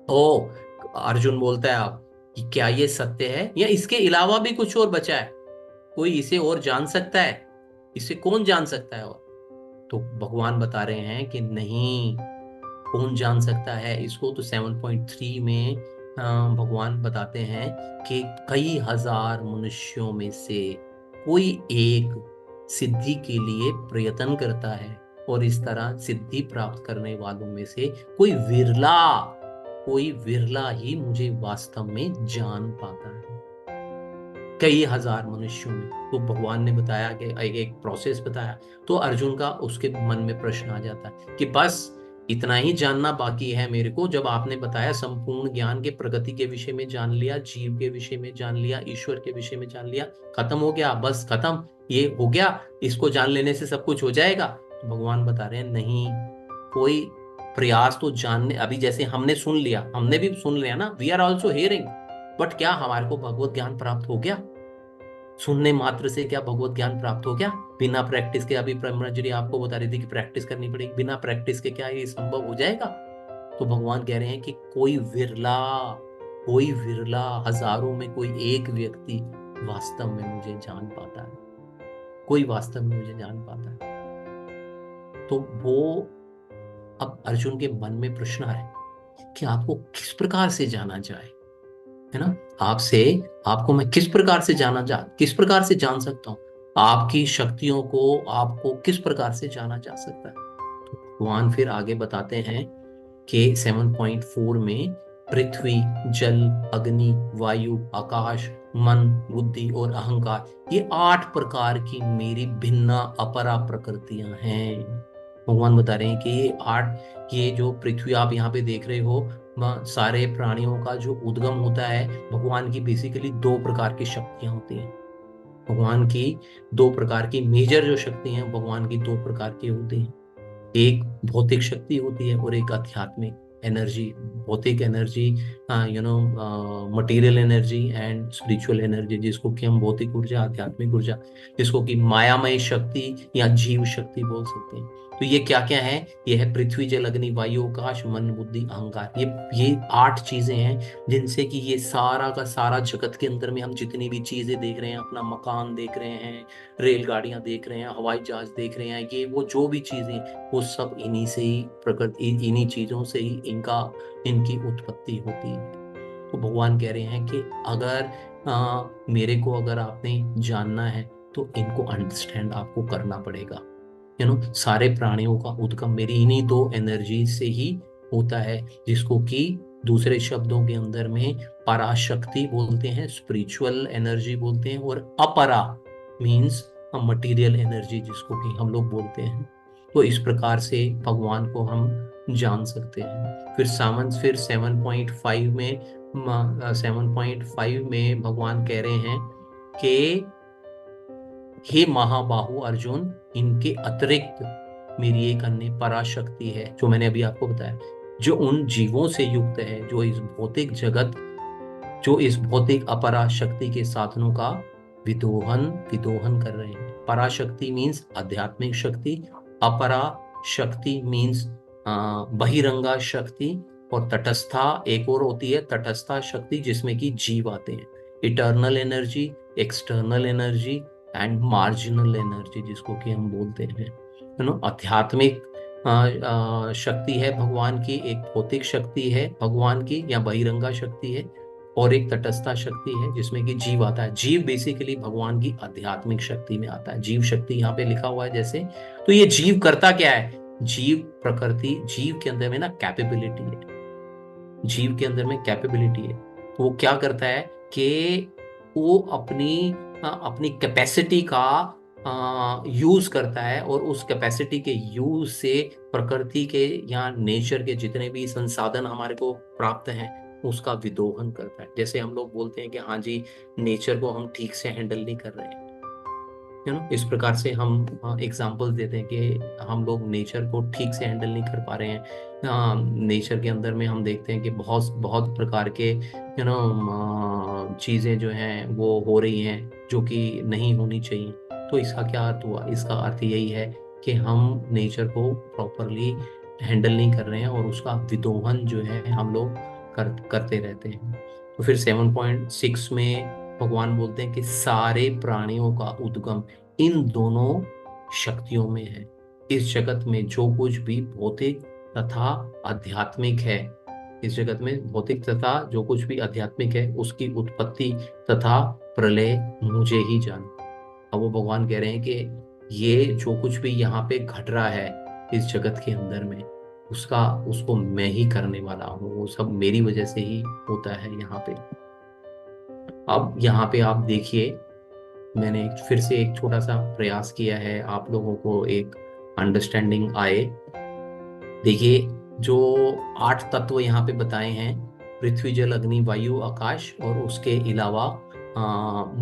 [SPEAKER 1] ओ, अर्जुन बोलता है आप कि क्या ये सत्य है या इसके अलावा भी कुछ और बचा है? कोई इसे और जान सकता है? इसे कौन जान सकता है? और तो भगवान बता रहे हैं कि नहीं, कौन जान सकता है इसको? तो 7.3 में भगवान बताते हैं कि कई हजार मनुष्यों में से कोई एक सिद्धि के लिए प्रयत्न करता है, और इस तरह सिद्धि प्राप्त करने वालों में से कोई विरला ही मुझे वास्तव में जान पाता है। कई हजार मनुष्यों में। तो भगवान ने बताया कि एक प्रोसेस बताया, तो अर्जुन का उसके मन में प्रश्न आ जाता है कि बस इतना ही जानना बाकी है मेरे को। जब आपने बताया संपूर्ण ज्ञान के प्रगति के विषय में जान लिया, जीव के विषय में जान लिया, ईश्वर के विषय में जान लिया, खत्म हो गया, बस खत्म, ये हो गया, इसको जान लेने से सब कुछ हो जाएगा? तो भगवान बता रहे हैं नहीं, कोई प्रयास तो जानने, अभी जैसे हमने सुन लिया, हमने भी सुन लिया ना, we are also hearing, but क्या हमारे को भगवत ज्ञान प्राप्त हो गया? सुनने मात्र से क्या भगवत ज्ञान प्राप्त हो गया? बिना प्रैक्टिस के, अभी ब्रह्मचर्य आपको बता रही थी कि प्रैक्टिस करनी पड़ेगी, बिना प्रैक्टिस के क्या ये संभव हो जाएगा? तो भगवान कह रहे हैं कि कोई विरला हजारों में कोई एक व्यक्ति वास्तव में मुझे जान पाता है, कोई वास्तव में मुझे जान पाता है। तो वो, अब अर्जुन के मन में प्रश्न है कि आपको किस प्रकार से जाना जाए, है ना? आपको मैं किस प्रकार से जान सकता हूं? आपकी शक्तियों को आपको किस प्रकार से जाना जा सकता है? तो भगवान फिर आगे बताते हैं कि 7.4 में पृथ्वी, जल, अग्नि, वायु, आकाश, मन, बुद्धि और अहंकार, ये 8 प्रकार की मेरी भिन्न अपरा प्रकृतियां हैं। भगवान बता रहे हैं कि ये जो पृथ्वी आप यहाँ पे देख रहे हो, सारे प्राणियों का जो उद्गम होता है, भगवान की बेसिकली 2 प्रकार की शक्तियां होती हैं। भगवान की 2 प्रकार की मेजर जो शक्ति हैं, भगवान की 2 प्रकार की होती हैं। एक भौतिक शक्ति होती है और एक आध्यात्मिक एनर्जी। भौतिक energy, material energy and spiritual energy, जिसको कि हम भौतिक ऊर्जा, आध्यात्मिक ऊर्जा, जिसको कि मायामय शक्ति या जीव शक्ति बोल सकते हैं। तो ये क्या क्या है? ये है पृथ्वी जल अग्नि वायु आकाश मन बुद्धि अहंकार। ये 8 चीजें हैं जिनसे कि ये सारा का सारा जगत के अंदर में हम जितनी भी चीजें देख रहे हैं, अपना मकान देख रहे हैं, रेलगाड़ियां देख रहे हैं, हवाई जहाज देख रहे हैं, ये वो जो भी चीजें, वो सब इन्हीं से ही प्रकृति, इन्हीं चीजों से ही इनकी उत्पत्ति होती है। तो भगवान कह रहे हैं कि अगर मेरे को अगर आपने जानना है तो इनको अंडरस्टैंड आपको करना पड़ेगा। सारे प्राणियों का उद्गम मेरी इन्हीं 2 एनर्जी से ही होता है, जिसको कि दूसरे शब्दों के अंदर में पराशक्ति बोलते हैं, स्पिरिचुअल एनर्जी बोलते हैं, और अपरा मीन्स मटेरियल एनर्जी जिसको कि हम लोग बोलते हैं। तो इस प्रकार से भगवान को हम जान सकते हैं। फिर 7.5 में भगवान कह रहे हैं कि हे महाबाहु अर्जुन, इनके अतिरिक्त मेरी एक अन्य पराशक्ति है, जो मैंने अभी आपको बताया, जो उन जीवों से युक्त है जो इस भौतिक अपरा शक्ति के साधनों का विदोहन कर रहे हैं। पराशक्ति मीन्स आध्यात्मिक शक्ति, अपरा शक्ति मीन्स बहिरंगा शक्ति, और तटस्था एक और होती है, तटस्था शक्ति, जिसमें कि जीव आते हैं। Eternal energy, external energy and marginal energy जिसको कि हम बोलते हैं। आध्यात्मिक शक्ति है भगवान की, एक भौतिक शक्ति है भगवान की या बहिरंगा शक्ति है, और एक तटस्था शक्ति है जिसमें कि जीव आता है। जीव बेसिकली भगवान की आध्यात्मिक शक्ति में आता है। जीव शक्ति यहाँ पे लिखा हुआ है जैसे। तो ये जीव करता क्या है? जीव के अंदर में ना कैपेबिलिटी है, जीव के अंदर में कैपेबिलिटी है। तो वो क्या करता है कि वो अपनी कैपेसिटी का यूज करता है, और उस कैपेसिटी के यूज से प्रकृति के या नेचर के जितने भी संसाधन हमारे को प्राप्त हैं उसका विदोहन करता है। जैसे हम लोग बोलते हैं कि हाँ जी, नेचर को हम ठीक से हैंडल नहीं कर रहे हैं, इस प्रकार से हम एग्जांपल्स देते हैं कि हम लोग नेचर को ठीक से हैंडल नहीं कर पा रहे हैं। नेचर के अंदर में हम देखते हैं कि बहुत बहुत प्रकार के चीज़ें जो हैं वो हो रही हैं जो कि नहीं होनी चाहिए। तो इसका क्या अर्थ हुआ? इसका अर्थ यही है कि हम नेचर को प्रॉपरली हैंडल नहीं कर रहे हैं, और उसका विदोहन जो है हम लोग करते रहते हैं। तो फिर 7.6 में भगवान बोलते हैं कि सारे प्राणियों का उद्गम इन दोनों शक्तियों में है। इस जगत में जो कुछ भी भौतिक तथा आध्यात्मिक है, इस जगत में भौतिक तथा जो कुछ भी आध्यात्मिक है, उसकी उत्पत्ति तथा प्रलय मुझे ही जान। अब वो भगवान कह रहे हैं कि ये जो कुछ भी यहाँ पे घट रहा है इस जगत के अंदर में, उसको मैं ही करने वाला हूँ, वो सब मेरी वजह से ही होता है यहाँ पे। अब यहाँ पे आप देखिए, मैंने फिर से एक छोटा सा प्रयास किया है आप लोगों को एक अंडरस्टैंडिंग आए। देखिए, जो 8 तत्व यहाँ पे बताए हैं, पृथ्वी जल अग्नि वायु आकाश, और उसके अलावा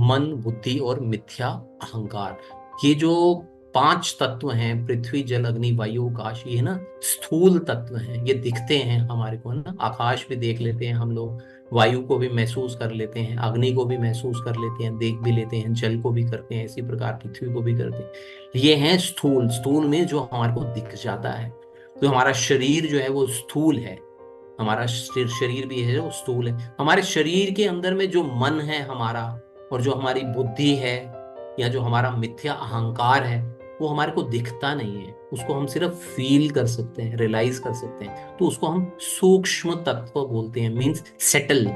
[SPEAKER 1] मन बुद्धि और मिथ्या अहंकार, ये जो 5 तत्व हैं, पृथ्वी जल अग्नि वायु आकाश, ये ना स्थूल तत्व हैं, ये दिखते हैं हमारे को ना। आकाश भी देख लेते हैं हम लोग, वायु को भी महसूस कर लेते हैं, अग्नि को भी महसूस कर लेते हैं, देख भी लेते हैं, जल को भी करते हैं, इसी प्रकार पृथ्वी को भी करते हैं। ये हैं स्थूल में जो हमारे को दिख जाता है। तो हमारा शरीर जो है वो स्थूल है, हमारा शरीर भी है वो स्थूल है। हमारे शरीर के अंदर में जो मन है हमारा, और जो हमारी बुद्धि है, या जो हमारा मिथ्या अहंकार है, वो हमारे को दिखता नहीं है, उसको हम सिर्फ फील कर सकते हैं, रियलाइज कर सकते हैं। तो उसको हम सूक्ष्म तत्व बोलते हैं, मीन्स सेटल।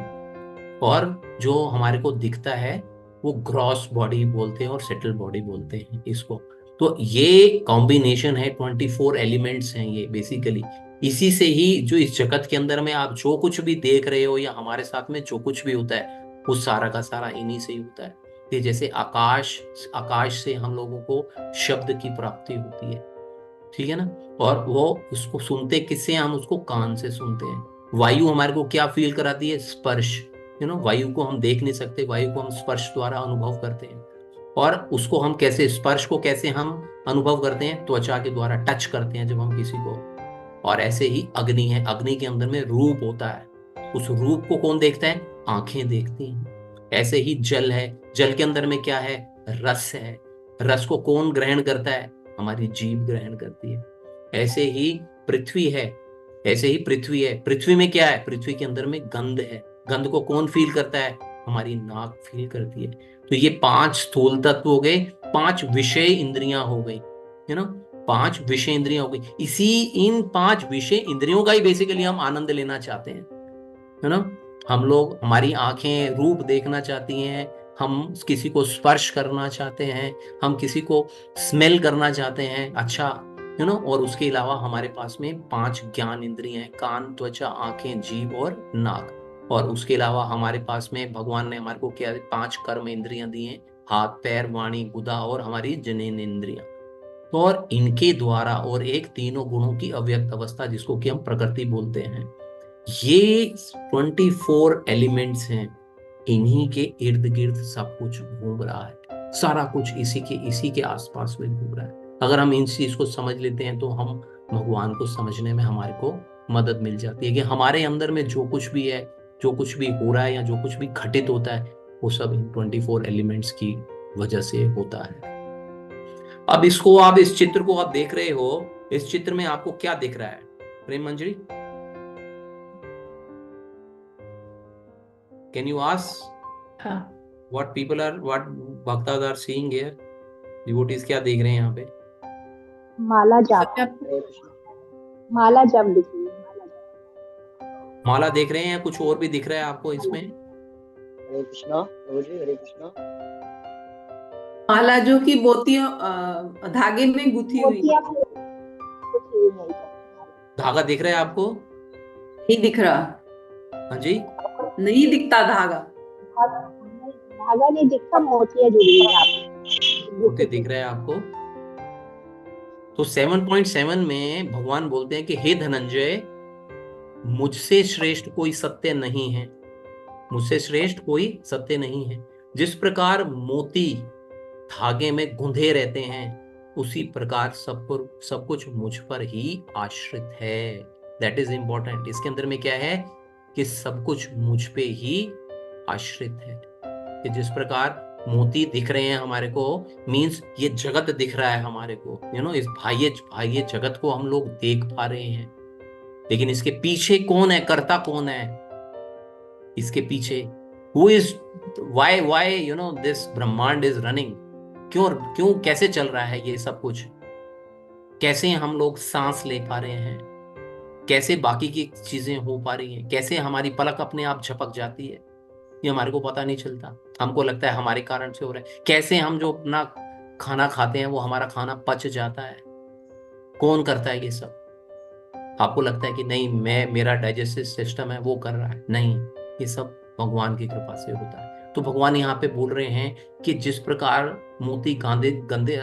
[SPEAKER 1] और जो हमारे को दिखता है वो ग्रॉस बॉडी बोलते हैं और सेटल बॉडी बोलते हैं इसको। तो ये कॉम्बिनेशन है, 24 एलिमेंट्स हैं ये बेसिकली। इसी से ही जो इस जगत के अंदर में आप जो कुछ भी देख रहे हो, या हमारे साथ में जो कुछ भी होता है, वो सारा का सारा इन्हीं से ही होता है। ये जैसे आकाश से हम लोगों को शब्द की प्राप्ति होती है, ठीक है ना। और वो उसको सुनते किससे? हम उसको कान से सुनते हैं। वायु हमारे को क्या फील कराती है? स्पर्श। वायु को हम देख नहीं सकते, वायु को हम स्पर्श द्वारा अनुभव करते हैं। और उसको हम कैसे, स्पर्श को कैसे हम अनुभव करते हैं? त्वचा के द्वारा टच करते हैं जब हम किसी को। और ऐसे ही अग्नि है, अग्नि के अंदर में रूप होता है, उस रूप को कौन देखता है? आंखें देखती हैं। ऐसे ही जल है, जल के अंदर में क्या है? रस है, रस को कौन ग्रहण करता है? हमारी जीभ ग्रहण करती है। ऐसे ही पृथ्वी है, ऐसे ही पृथ्वी है। पृथ्वी में क्या है? पृथ्वी के अंदर में गंध है। गंध को कौन फील करता है? हमारी नाक फील करती है। तो ये 5 स्थूल तत्व हो गए, 5 विषय इंद्रियां हो गई, है ना, 5 विषय इंद्रियां हो गई। इसी इन 5 विषय इंद्रियों का ही बेसिकली हम आनंद लेना चाहते हैं, है ना। हम लोग, हमारी आंखें रूप देखना चाहती हैं, हम किसी को स्पर्श करना चाहते हैं, हम किसी को स्मेल करना चाहते हैं, अच्छा, यू नो। और उसके अलावा हमारे पास में 5 ज्ञान इंद्रियां हैं, कान, त्वचा, आंखें, जीभ और नाक। और उसके अलावा हमारे पास में भगवान ने हमारे को क्या 5 कर्म इंद्रियां दी हैं, हाथ, पैर, वाणी, गुदा और हमारी जनन इंद्रियां। तो और इनके द्वारा और एक तीनों गुणों की अव्यक्त अवस्था, जिसको कि हम प्रकृति बोलते हैं, ये 24 एलिमेंट्स हैं। इन्हीं के इर्द गिर्द सब कुछ घूम रहा है, सारा कुछ इसी के आसपास में घूम रहा है। अगर हम इन चीज को समझ लेते हैं तो हम भगवान को समझने में हमारे को मदद मिल जाती है, कि हमारे अंदर में जो कुछ भी है, जो कुछ भी हो रहा है या जो कुछ भी घटित होता है, वो सब इन 24 एलिमेंट्स की वजह से होता है। अब इसको, आप इस चित्र को आप देख रहे हो, इस चित्र में आपको क्या दिख रहा है प्रेम मंजरी? कैन यू आस्क
[SPEAKER 2] हाँ,
[SPEAKER 1] what bhaktas are seeing here? Devotees क्या देख रहे हैं यहाँ पे?
[SPEAKER 3] माला जाप।
[SPEAKER 2] सत्या।
[SPEAKER 3] हरे कृष्ण। माला जाप दिख रही है, माला जाप।
[SPEAKER 1] माला देख रहे हैं या कुछ और भी दिख रहा है आपको इसमें?
[SPEAKER 3] हरे कृष्णा प्रभु जी, हरे कृष्णा।
[SPEAKER 2] माला जो कि मोतियों धागे में गुथी हुई
[SPEAKER 3] मोतियां कुछ नहीं करती।
[SPEAKER 1] धागा दिख रहा है आपको?
[SPEAKER 2] नहीं दिख रहा,
[SPEAKER 1] हाँ जी,
[SPEAKER 2] नहीं दिखता धागा।
[SPEAKER 3] धागा नहीं दिखता, मोतियां जुड़ी हुई हैं
[SPEAKER 1] होते
[SPEAKER 3] आप।
[SPEAKER 1] दिख रहा है आपको? तो 7.7 में भगवान बोलते हैं कि हे धनंजय, मुझसे श्रेष्ठ कोई सत्य नहीं है, मुझसे श्रेष्ठ कोई सत्य नहीं है। जिस प्रकार मोती धागे में गुंधे रहते हैं, उसी प्रकार सब कुछ मुझ पर ही आश्रित है। That is important. इसके अंदर में क्या है कि सब कुछ मुझ पे ही आश्रित है। कि जिस प्रकार मोती दिख रहे हैं हमारे को, मींस ये जगत दिख रहा है हमारे को, यू नो, इस बाह्य जगत को हम लोग देख पा रहे हैं, लेकिन इसके पीछे कौन है, कर्ता कौन है इसके पीछे? Who is, why you know this ब्रह्मांड इज रनिंग? क्यों क्यों कैसे चल रहा है ये सब कुछ? कैसे हम लोग सांस ले पा रहे हैं? कैसे बाकी की चीजें हो पा रही हैं? कैसे हमारी पलक अपने आप झपक जाती है? ये हमारे को पता नहीं चलता। हमको लगता है हमारे कारण से हो रहा है। कैसे हम जो अपना खाना खाते हैं वो हमारा खाना पच जाता है? कौन करता है ये सब? आपको लगता है कि नहीं, मेरा डाइजेस्टिव सिस्टम है वो कर रहा है, नहीं, ये सब भगवान की कृपा से होता है। तो भगवान यहाँ पे बोल रहे हैं कि जिस प्रकार मोती गांधे गंदे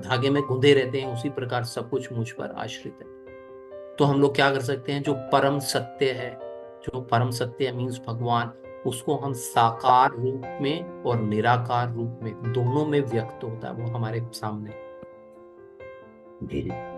[SPEAKER 1] धागे में गुंदे रहते हैं, उसी प्रकार सब कुछ मुझ पर आश्रित है। तो हम लोग क्या कर सकते हैं? जो परम सत्य है, जो परम सत्य मीन्स भगवान, उसको हम साकार रूप में और निराकार रूप में, दोनों में व्यक्त होता है वो हमारे सामने।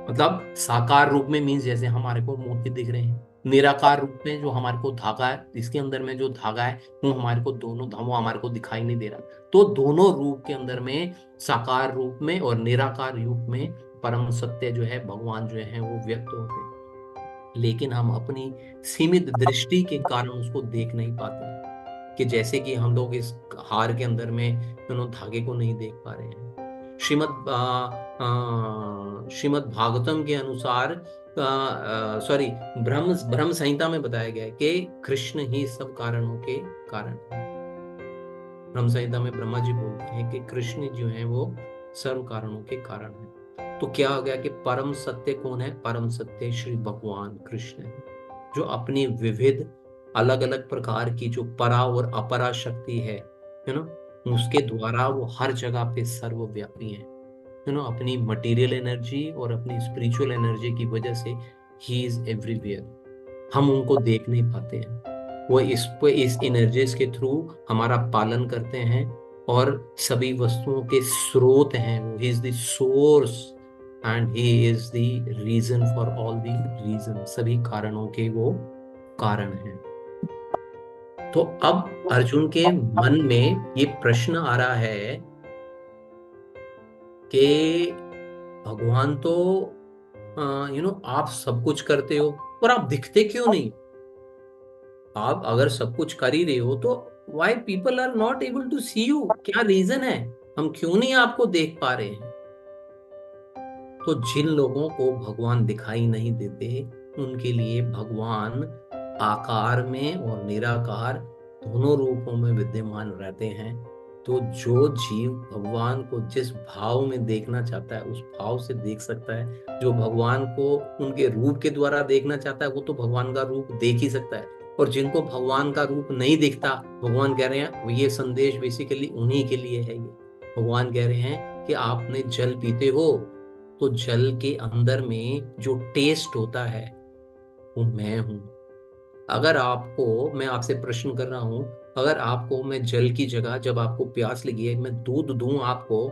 [SPEAKER 1] मतलब साकार रूप में मीन्स जैसे हमारे को मोती दिख रहे हैं, निराकार रूप में जो हमारे को धागा है, इसके अंदर में जो धागा है वो हमारे को वो हमारे को दिखाई नहीं दे रहा। तो दोनों रूप के अंदर में, साकार रूप में और निराकार रूप में, परम सत्य जो है भगवान जो है वो व्यक्त होते हैं, लेकिन हम अपनी सीमित दृष्टि के कारण उसको देख नहीं पाते। कि जैसे कि हम लोग इस हार के अंदर में दोनों धागे को नहीं देख पा रहे हैं। श्रीमद् भागवतम के अनुसार, सॉरी, ब्रह्म ब्रह्म संहिता में बताया गया है कि कृष्ण ही सब कारणों के कारण है। ब्रह्म संहिता में ब्रह्मा जी बोलते हैं कि कृष्ण जो है वो सर्व कारणों के कारण है। तो क्या हो गया कि परम सत्य कौन है? परम सत्य श्री भगवान कृष्ण है, जो अपनी विविध अलग अलग प्रकार की जो परा और अपरा शक्ति है, यू नो, उसके द्वारा वो हर जगह पे सर्वव्यापी है, यू नो, अपनी मटेरियल एनर्जी और अपनी स्पिरिचुअल एनर्जी की वजह से ही इज एवरीवेयर। हम उनको देख नहीं पाते हैं, वो इस एनर्जीज के थ्रू हमारा पालन करते हैं और सभी वस्तुओं के स्रोत हैं। वो he is the source and he is the reason for all the reason. सभी कारणों के वो कारण हैं। तो अब अर्जुन के मन में ये प्रश्न आ रहा है कि भगवान तो आप सब कुछ करते हो और आप दिखते क्यों नहीं? आप अगर सब कुछ कर ही रहे हो तो why people are not able to see you? क्या रीजन है? हम क्यों नहीं आपको देख पा रहे हैं? तो जिन लोगों को भगवान दिखाई नहीं देते, उनके लिए भगवान आकार में और निराकार दोनों रूपों में विद्यमान रहते हैं। तो जो जीव भगवान को जिस भाव में देखना चाहता है उस भाव से देख सकता है। जो भगवान को उनके रूप के द्वारा देखना चाहता है वो तो भगवान का रूप देख ही सकता है। और जिनको भगवान का रूप नहीं दिखता, भगवान कह रहे हैं ये संदेश बेसिकली उन्हीं के लिए है। ये भगवान कह रहे हैं कि आपने जल पीते हो तो जल के अंदर में जो टेस्ट होता है वो मैं हूं। अगर आपको, मैं आपसे प्रश्न कर रहा हूं, अगर आपको मैं जल की जगह, जब आपको प्यास लगी है, मैं दूध दूं आपको,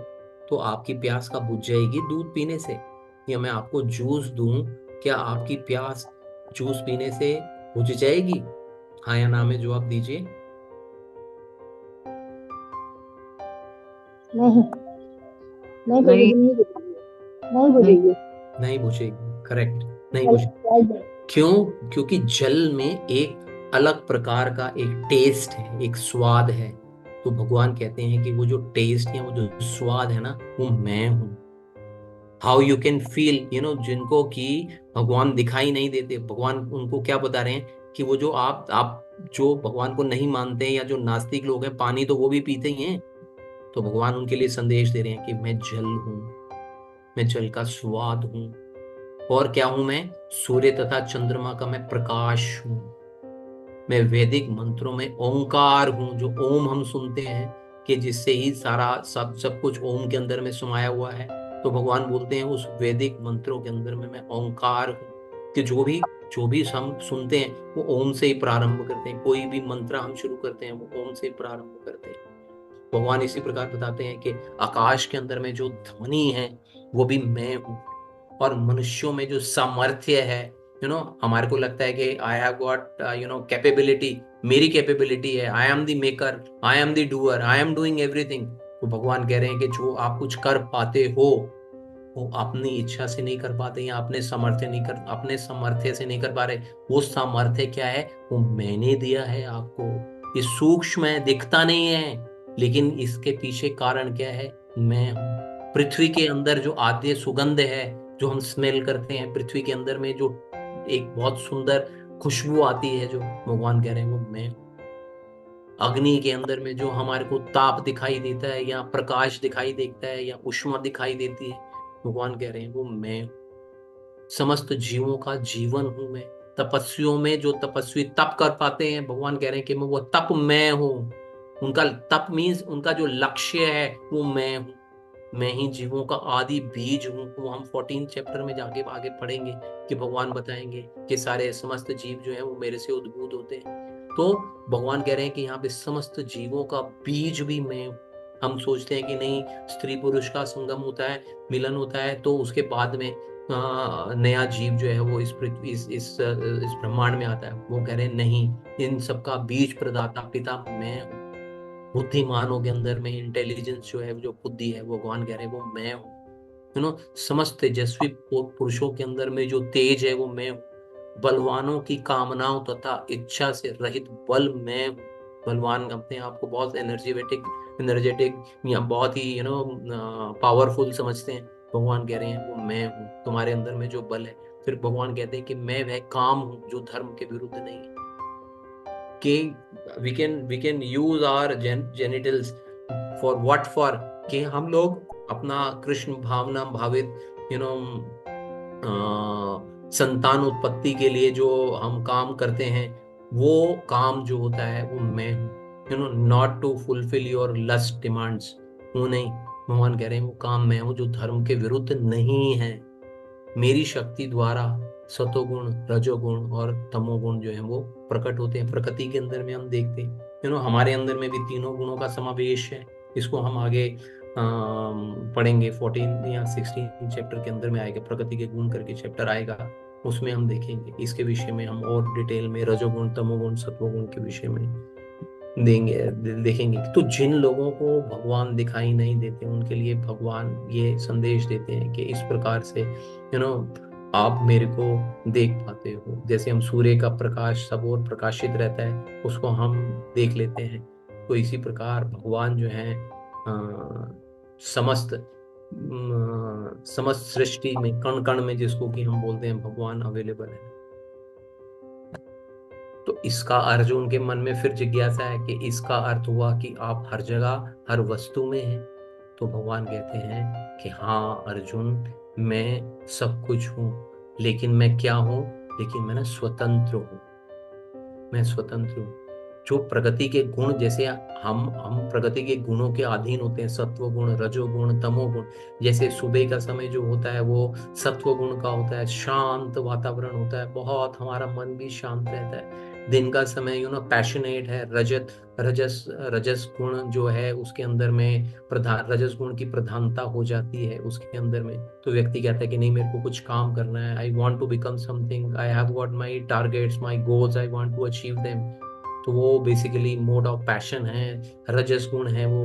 [SPEAKER 1] तो आपकी प्यास का बुझ जाएगी दूध पीने से? या मैं आपको जूस दूं, क्या आपकी प्यास जूस पीने से बुझ जाएगी? हाँ या ना में जवाब दीजिए।
[SPEAKER 3] नहीं, नहीं
[SPEAKER 2] नहीं।
[SPEAKER 3] बुझेगी, नहीं बुझेगी, नहीं
[SPEAKER 1] नहीं,
[SPEAKER 3] बुझेगी।
[SPEAKER 1] नहीं बुझेगी, करेक्ट, नहीं
[SPEAKER 3] जल
[SPEAKER 1] बुझेगी।
[SPEAKER 3] जल
[SPEAKER 1] क्यों? क्योंकि जल में एक अलग प्रकार का एक टेस्ट है, एक स्वाद है। तो भगवान कहते हैं कि वो जो टेस्ट है, वो जो स्वाद है ना, वो मैं हूं। हाउ यू कैन फील, जिनको कि भगवान दिखाई नहीं देते, भगवान उनको क्या बता रहे हैं कि वो जो आप जो भगवान को नहीं मानते हैं या जो नास्तिक लोग हैं, पानी तो वो भी पीते ही हैं। तो भगवान उनके लिए संदेश दे रहे हैं कि मैं जल हूं, मैं जल का स्वाद हूं। और क्या हूं मैं? सूर्य तथा चंद्रमा का मैं प्रकाश हूं। मैं वैदिक मंत्रों में ओंकार हूं। जो ओम हम सुनते हैं कि जिससे ही सारा सब सब कुछ ओम के अंदर में समाया हुआ है, तो भगवान बोलते हैं उस वैदिक मंत्रों के अंदर में मैं ओंकार हूं। कि जो भी हम सुनते हैं वो ओम से ही प्रारंभ करते हैं। कोई भी मंत्र हम शुरू करते हैं वो ओम से ही प्रारंभ करते हैं। भगवान इसी प्रकार बताते हैं कि आकाश के अंदर में जो ध्वनि है वो भी मैं हूं। और मनुष्यों में जो सामर्थ्य है, हमारे को लगता है कि आई हैव गॉट कैपेबिलिटी, मेरी कैपेबिलिटी है, I am the maker, I am the doer, I am doing everything. तो भगवान कह रहे हैं कि जो आप कुछ कर पाते हो वो अपनी इच्छा से नहीं कर पाते, या अपने सामर्थ्य से नहीं कर पा रहे। वो सामर्थ्य क्या है? वो मैंने दिया है आपको। ये सूक्ष्म है, दिखता नहीं है, लेकिन इसके पीछे कारण क्या है? मैं हूं। पृथ्वी के अंदर जो आद्य सुगंध है, जो हम स्मेल करते हैं, पृथ्वी के अंदर में जो एक बहुत सुंदर खुशबू आती है, जो भगवान कह रहे हैं वो मैं हूं। अग्नि के अंदर में जो हमारे को ताप दिखाई देता है या प्रकाश दिखाई देता है या उष्मा दिखाई देती है, भगवान कह रहे हैं वो मैं हूं। समस्त जीवों का जीवन हूं मैं। तपस्वियों में जो तपस्वी तप कर पाते हैं, भगवान कह रहे हैं कि मैं वो तप मैं हूं। उनका तप मीन्स उनका जो लक्ष्य है वो मैं हूं। मैं ही जीवों का आदि बीज हूँ। वो हम 14 चैप्टर में जाके आगे पढ़ेंगे कि भगवान बताएंगे कि सारे समस्त जीव जो है वो मेरे से उद्भूत होते हैं। तो भगवान कह रहे हैं कि यहाँ पे समस्त जीवों का बीज भी मैं हूँ। हम सोचते हैं कि नहीं, स्त्री पुरुष का संगम होता है, मिलन होता है, तो उसके बाद में नया जीव जो है वो इस पृथ्वी इस ब्रह्मांड में आता है। वो कह रहे हैं नहीं, इन सबका बीज प्रदाता पिता मैं हूँ। बुद्धिमानों के अंदर में इंटेलिजेंस जो है, जो बुद्धि है, वो भगवान कह रहे हैं वो मैं हूँ। समस्त तेजस्वी पुरुषों के अंदर में जो तेज है वो मैं हूँ। बलवानों की कामनाओं तथा इच्छा से रहित बल मैं हूँ। बलवान अपने आप को बहुत एनर्जेटिक या बहुत ही पावरफुल समझते हैं। भगवान कह रहे हैं वो मैं हूँ, तुम्हारे अंदर में जो बल है। फिर भगवान कहते हैं कि मैं वह काम हूँ जो धर्म के विरुद्ध नहीं है। कि we can use our genitals for what, for कि हम लोग अपना कृष्ण भावना भावित संतान उत्पत्ति के लिए जो हम काम करते हैं, वो काम जो होता है वो मैं हूँ। Not to fulfil your lust demands, वो नहीं। भगवान कह रहे हैं वो काम मैं हूँ जो धर्म के विरुद्ध नहीं है। मेरी शक्ति द्वारा सतोगुण, रजोगुण और तमोगुण जो है वो प्रकट होते हैं। प्रकृति के अंदर में हम देखते हैं, हमारे अंदर में भी तीनों गुणों का समावेश है। इसको हम आगे पढ़ेंगे, 14 या 16 चैप्टर के अंदर में आएगा, प्रकृति के गुण करके चैप्टर आएगा, उसमें हम देखेंगे इसके विषय में। हम और डिटेल में रजोगुण, तमोगुण, सत्वगुण के विषय में देखेंगे। तो जिन लोगों को भगवान दिखाई नहीं देते, उनके लिए भगवान ये संदेश देते हैं कि इस प्रकार से आप मेरे को देख पाते हो। जैसे हम सूर्य का प्रकाश सब ओर प्रकाशित रहता है, उसको हम देख लेते हैं। तो इसी प्रकार भगवान जो है समस्त समस्त सृष्टि में कण कण में, जिसको कि हम बोलते हैं, भगवान अवेलेबल है। तो इसका अर्थ उनके मन में फिर जिज्ञासा है कि इसका अर्थ हुआ कि आप हर जगह हर वस्तु में हैं। तो भगवान कहते हैं कि हाँ अर्जुन, मैं सब कुछ हूँ, लेकिन मैं क्या हूँ? लेकिन मैं ना स्वतंत्र हूँ, मैं स्वतंत्र हूँ। जो प्रगति के गुण, जैसे हम प्रगति के गुणों के अधीन होते हैं, सत्व गुण, रजोगुण, तमोगुण। जैसे सुबह का समय जो होता है वो सत्व गुण का होता है, शांत वातावरण होता है, बहुत हमारा मन भी शांत रहता है। दिन का समय पैशनेट है, रजस गुण जो है उसके अंदर में प्रधान, रजस गुण की प्रधानता हो जाती है उसके अंदर में। तो व्यक्ति कहता है कि नहीं, मेरे को कुछ काम करना है, I want to become something, I have got my targets, my goals, I want to achieve them. तो वो बेसिकली मोड ऑफ पैशन है, रजस गुण है वो,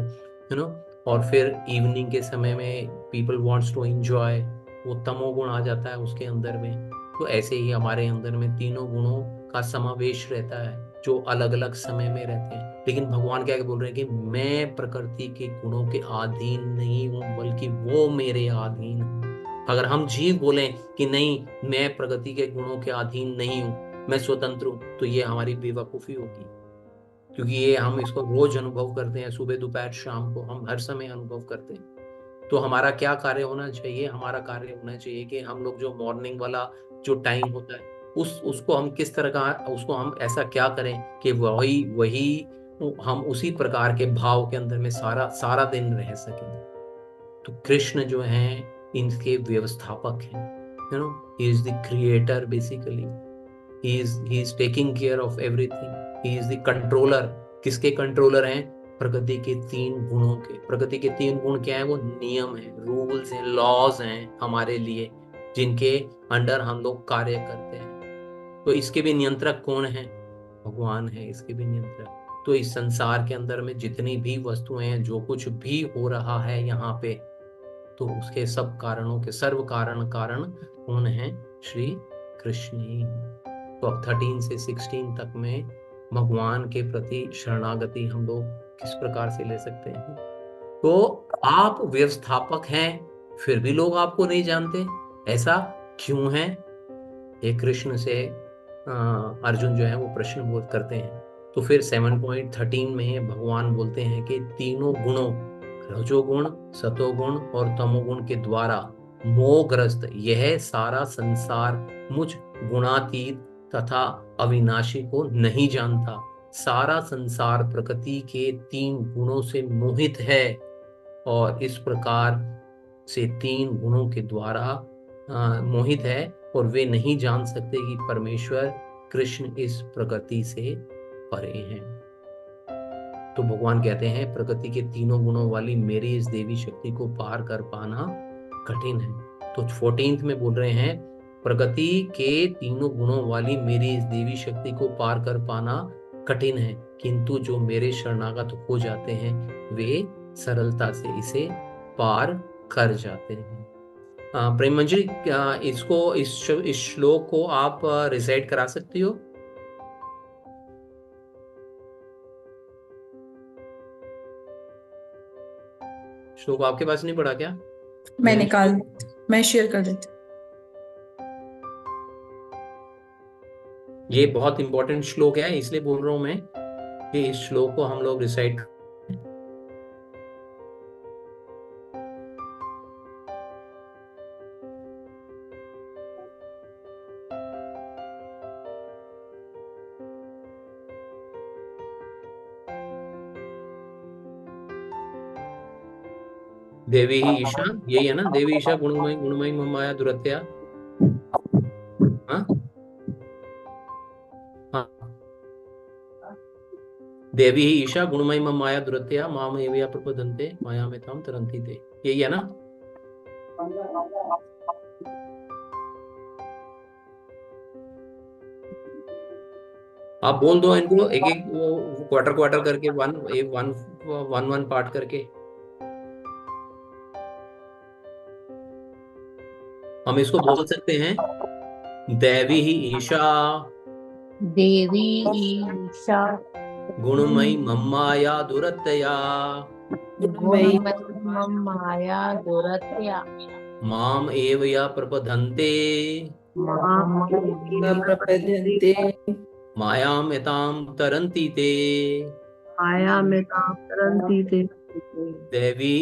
[SPEAKER 1] और फिर इवनिंग के समय में पीपल वांट्स टू एंजॉय, वो तमोगुण आ जाता है उसके अंदर में। तो ऐसे ही हमारे अंदर में तीनों गुणों का समावेश रहता है, जो अलग अलग समय में रहते हैं। लेकिन भगवान क्या बोल रहे हैं कि मैं प्रकृति के गुणों के अधीन नहीं हूं, बल्कि वो मेरे अधीन है। अगर हम जीव बोलें कि नहीं, मैं प्रकृति के गुणों के अधीन नहीं हूं, मैं स्वतंत्र हूं, तो ये हमारी बेवकूफी होगी। क्योंकि ये हम इसको रोज अनुभव करते हैं, सुबह दोपहर शाम को हम हर समय अनुभव करते हैं। तो हमारा क्या कार्य होना चाहिए? हमारा कार्य होना चाहिए कि हम लोग जो मॉर्निंग वाला जो टाइम होता है, उसको हम किस तरह का, उसको हम ऐसा क्या करें कि वही वही हम उसी प्रकार के भाव के अंदर में सारा सारा दिन रह सकें। तो कृष्ण जो है इनके व्यवस्थापक हैं, ही is the creator basically. he is taking care of everything, he is the controller। किसके कंट्रोलर हैं? प्रकृति के तीन गुणों के। प्रकृति के तीन गुण क्या है? वो नियम है, रूल्स हैं, लॉज हैं हमारे लिए, जिनके अंडर हम लोग कार्य करते हैं। तो इसके भी नियंत्रक कौन है? भगवान है इसके भी नियंत्रक। तो इस संसार के अंदर में जितनी भी वस्तुएं हैं, जो कुछ भी हो रहा है यहाँ पे, तो उसके सब कारणों के सर्व कारण कौन है? श्री कृष्ण ही। तो अब 13 से 16 तक में भगवान के प्रति शरणागति हम लोग किस प्रकार से ले सकते हैं? तो आप व्यवस्थापक हैं, फिर भी लोग आपको नहीं जानते, ऐसा क्यों है? ये कृष्ण से अर्जुन जो है वो प्रश्न बोध करते हैं। तो फिर 7.13 में भगवान बोलते हैं कि तीनों गुणों, रजोगुण, सतोगुण और तमोगुण के द्वारा मोहग्रस्त यह सारा संसार मुझ गुणातीत तथा अविनाशी को नहीं जानता। सारा संसार प्रकृति के तीन गुणों से मोहित है, और इस प्रकार से तीन गुणों के द्वारा मोहित है, और वे नहीं जान सकते कि परमेश्वर कृष्ण इस प्रकृति से परे हैं। तो भगवान कहते हैं प्रकृति के तीनों गुणों वाली मेरी इस देवी शक्ति को पार कर पाना कठिन है। तो 14th में बोल रहे हैं प्रकृति के तीनों गुणों वाली मेरी इस देवी शक्ति को पार कर पाना कठिन है, किंतु जो मेरे शरणागत हो जाते हैं वे सरलता से इसे पार कर जाते हैं। प्रेम मंजरी, इसको इस श्लोक को आप रिसाइट करा सकती हो? श्लोक आपके पास नहीं पढ़ा क्या?
[SPEAKER 4] मैं शेयर कर देती।
[SPEAKER 1] ये बहुत इंपॉर्टेंट श्लोक है, इसलिए बोल रहा हूं मैं कि इस श्लोक को हम लोग रिसाइट। देवी ही ईशा, यही है ना? देवी ईशा गुणमयी गुणमयी ममाया दुरत्या। हाँ हाँ, देवी ही ईशा गुणमयी ममाया दुरत्या माम एवया प्रपदन्ते माया में ताम तरंती ते, यही है ना? आप बोल दो इनको एक एक क्वार्टर क्वार्टर करके, वन पार्ट करके। हम इसको बोल सकते हैं दैवी ही ईशा
[SPEAKER 5] देवी ईशा
[SPEAKER 1] गुणमयी मम्माया दुरतया
[SPEAKER 5] गुणमयी माया दुरत्या
[SPEAKER 1] माम एव या प्रपद्यन्ते
[SPEAKER 2] प्रपद्यन्ते
[SPEAKER 1] मायाम यताम तरन्ति ते दैवी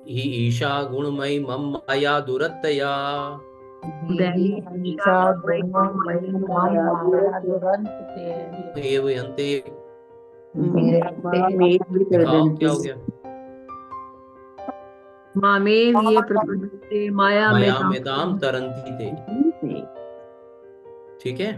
[SPEAKER 1] ही ईशा गुणमयी मम्माया दुरतया
[SPEAKER 5] देवी ईशा गुणमयी माया दुरत्या
[SPEAKER 1] एव यन्ते।
[SPEAKER 5] धीरते
[SPEAKER 1] दिखाओ क्या हो गया।
[SPEAKER 6] मामेव ये प्रपद्यन्ते माया
[SPEAKER 1] मायाम यताम तरन्ति ते। ठीक है।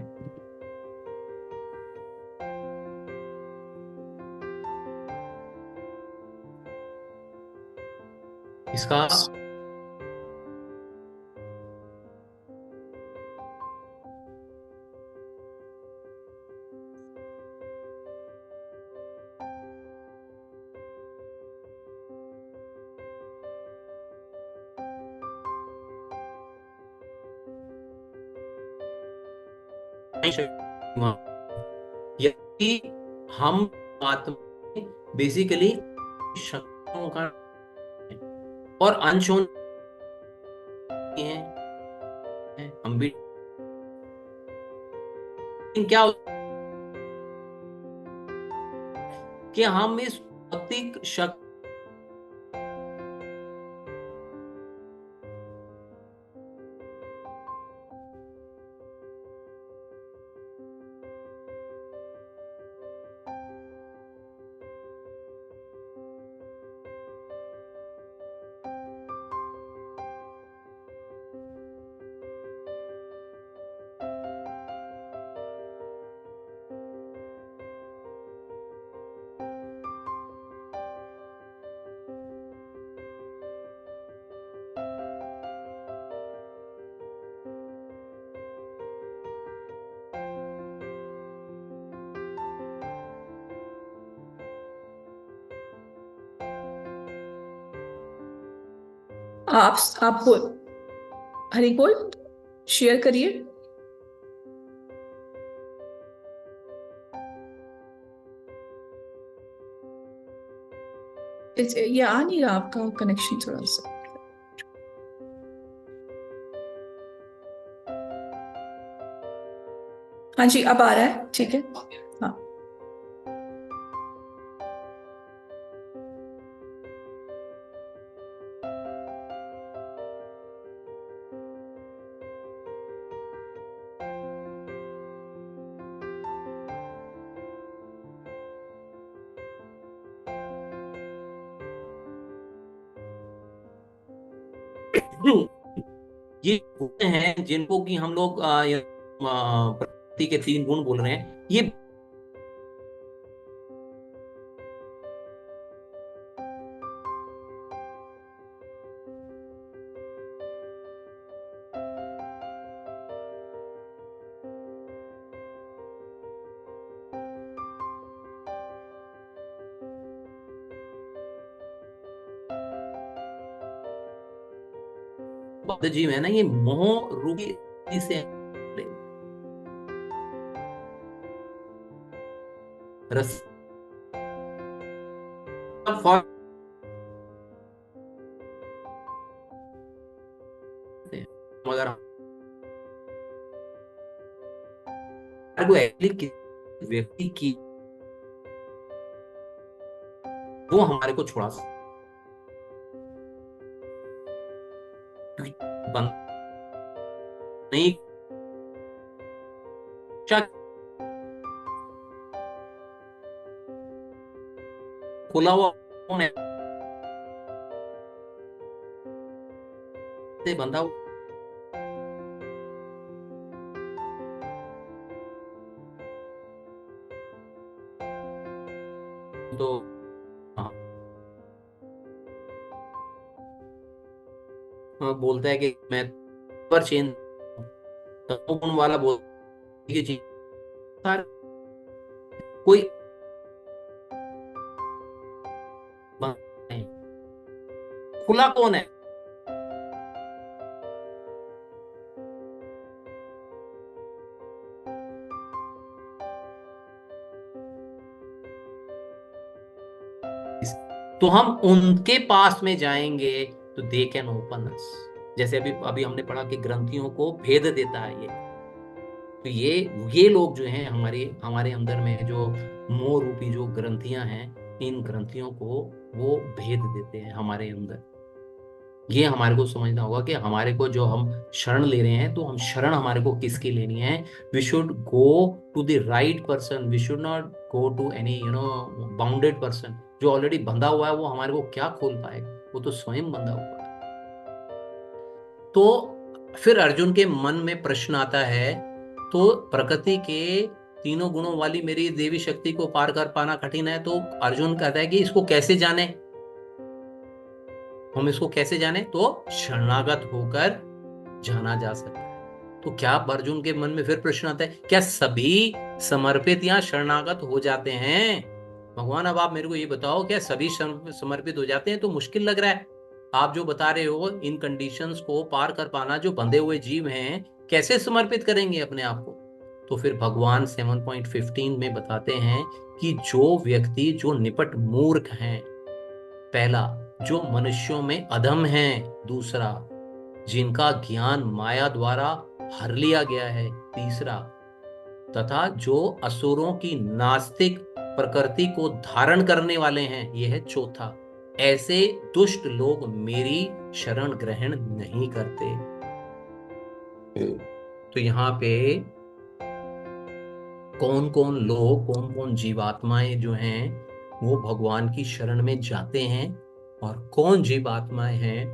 [SPEAKER 1] इसका यदि हम आत्मा बेसिकली शक्तियों का और अनशोन हैं, हम भी क्या कि हम इस भौतिक शक्ति
[SPEAKER 4] आप बोल, हरी बोल, शेयर करिए। ये आ नहीं रहा आपका कनेक्शन थोड़ा सा। हाँ जी, अब आ रहा है, ठीक है। हाँ,
[SPEAKER 1] ये गुण हैं जिनको कि हम लोग प्रकृति के 3 गुण बोल रहे हैं। ये बद्ध जीव है ना, ये मोह रूपी से रस मगर को एक्चुअली व्यक्ति की वो हमारे को छुड़ा बंद नहीं खुला हुआ कौन है से बंधा हुआ तो बोलता है कि मैं पर चेंज गुण वाला बोल चीज कोई खुला कौन है तो हम उनके पास में जाएंगे तो दे कैन ओपन अस। जैसे अभी अभी हमने पढ़ा कि ग्रंथियों को भेद देता है ये। तो ये लोग जो हैं हमारे हमारे अंदर में जो मोह रूपी जो ग्रंथियां हैं, इन ग्रंथियों को वो भेद देते हैं हमारे अंदर। ये हमारे को समझना होगा कि हमारे को जो हम शरण ले रहे हैं, तो हम शरण हमारे को किसकी लेनी है। We should go to the right person, we should not go to any bounded person. जो ऑलरेडी बंधा हुआ है वो हमारे को क्या खोल पाएगा, वो तो स्वयं बंधा हुआ है। तो फिर अर्जुन के मन में प्रश्न आता है, तो प्रकृति के तीनों गुणों वाली मेरी देवी शक्ति को पार कर पाना कठिन है, तो अर्जुन कहता है कि इसको कैसे जाने, हम इसको कैसे जाने। तो शरणागत होकर जाना जा सकता है। तो क्या अर्जुन के मन में फिर प्रश्न आता है, क्या सभी समर्पित या शरणागत हो जाते हैं। भगवान अब आप मेरे को ये बताओ, क्या सभी समर्पित हो जाते हैं। तो मुश्किल लग रहा है आप जो बता रहे हो, इन कंडीशंस को पार कर पाना जो बंधे हुए जीव हैं कैसे समर्पित करेंगे अपने आप को। तो फिर भगवान 7.15 में बताते हैं कि जो व्यक्ति जो निपट मूर्ख हैं, पहला जो मनुष्यों में अधम हैं, दूसरा जिनका ज्ञान माया द्वारा हर लिया गया है, तीसरा तथा जो असुरों की नास्तिक प्रकृति को धारण करने वाले हैं, यह है चौथा। ऐसे दुष्ट लोग मेरी शरण ग्रहण नहीं करते। तो यहाँ पे कौन कौन लोग, कौन कौन जीवात्माएं जो हैं वो भगवान की शरण में जाते हैं, और कौन जीवात्माएं हैं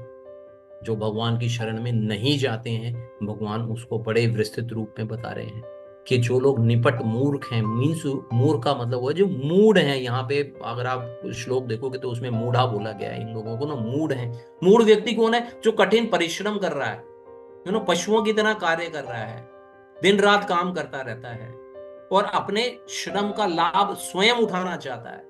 [SPEAKER 1] जो भगवान की शरण में नहीं जाते हैं, भगवान उसको बड़े विस्तृत रूप में बता रहे हैं कि जो लोग निपट मूर्ख हैं, मीन्स मूर्ख का मतलब वो जो मूड है। यहाँ पे अगर आप श्लोक देखोगे तो उसमें मूढ़ा बोला गया है, इन लोगों को ना मूड है। मूड व्यक्ति कौन है, जो कठिन परिश्रम कर रहा है, पशुओं की तरह कार्य कर रहा है, दिन रात काम करता रहता है और अपने श्रम का लाभ स्वयं उठाना चाहता है,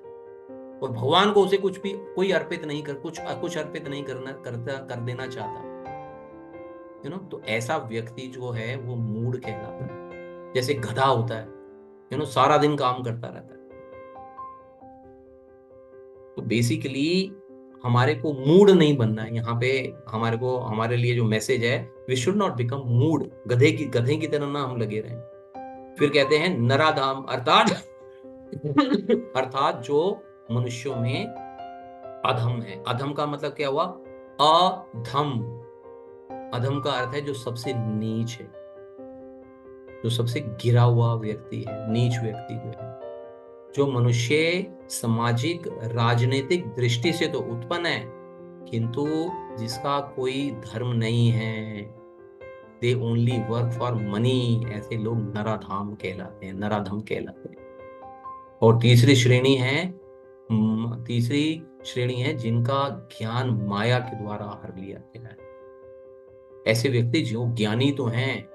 [SPEAKER 1] और भगवान को उसे कुछ भी कोई अर्पित नहीं कर कुछ अर्पित नहीं कर देना चाहता। तो ऐसा व्यक्ति जो है वो मूड कहलाता है। जैसे गधा होता है, सारा दिन काम करता रहता है। तो बेसिकली हमारे को मूड नहीं बनना है। यहाँ पे हमारे लिए जो मैसेज है, वी शुड नॉट बिकम मूड। गधे की तरह ना हम लगे रहें। फिर कहते हैं नराधाम, अर्थात जो मनुष्यों में अधम है। अधम का मतलब क्या हुआ, अधम। अधम का अर्थ है जो सबसे नीच है, जो सबसे गिरा हुआ व्यक्ति है, नीच व्यक्ति जो है। जो मनुष्य सामाजिक राजनीतिक दृष्टि से तो उत्पन्न है, किंतु जिसका कोई धर्म नहीं है, they only work for money, ऐसे लोग नराधाम कहलाते हैं, नराधम कहलाते हैं। और तीसरी श्रेणी है जिनका ज्ञान माया के द्वारा हर लिया गया है। ऐसे व्यक्ति जो ज्ञानी तो हैं,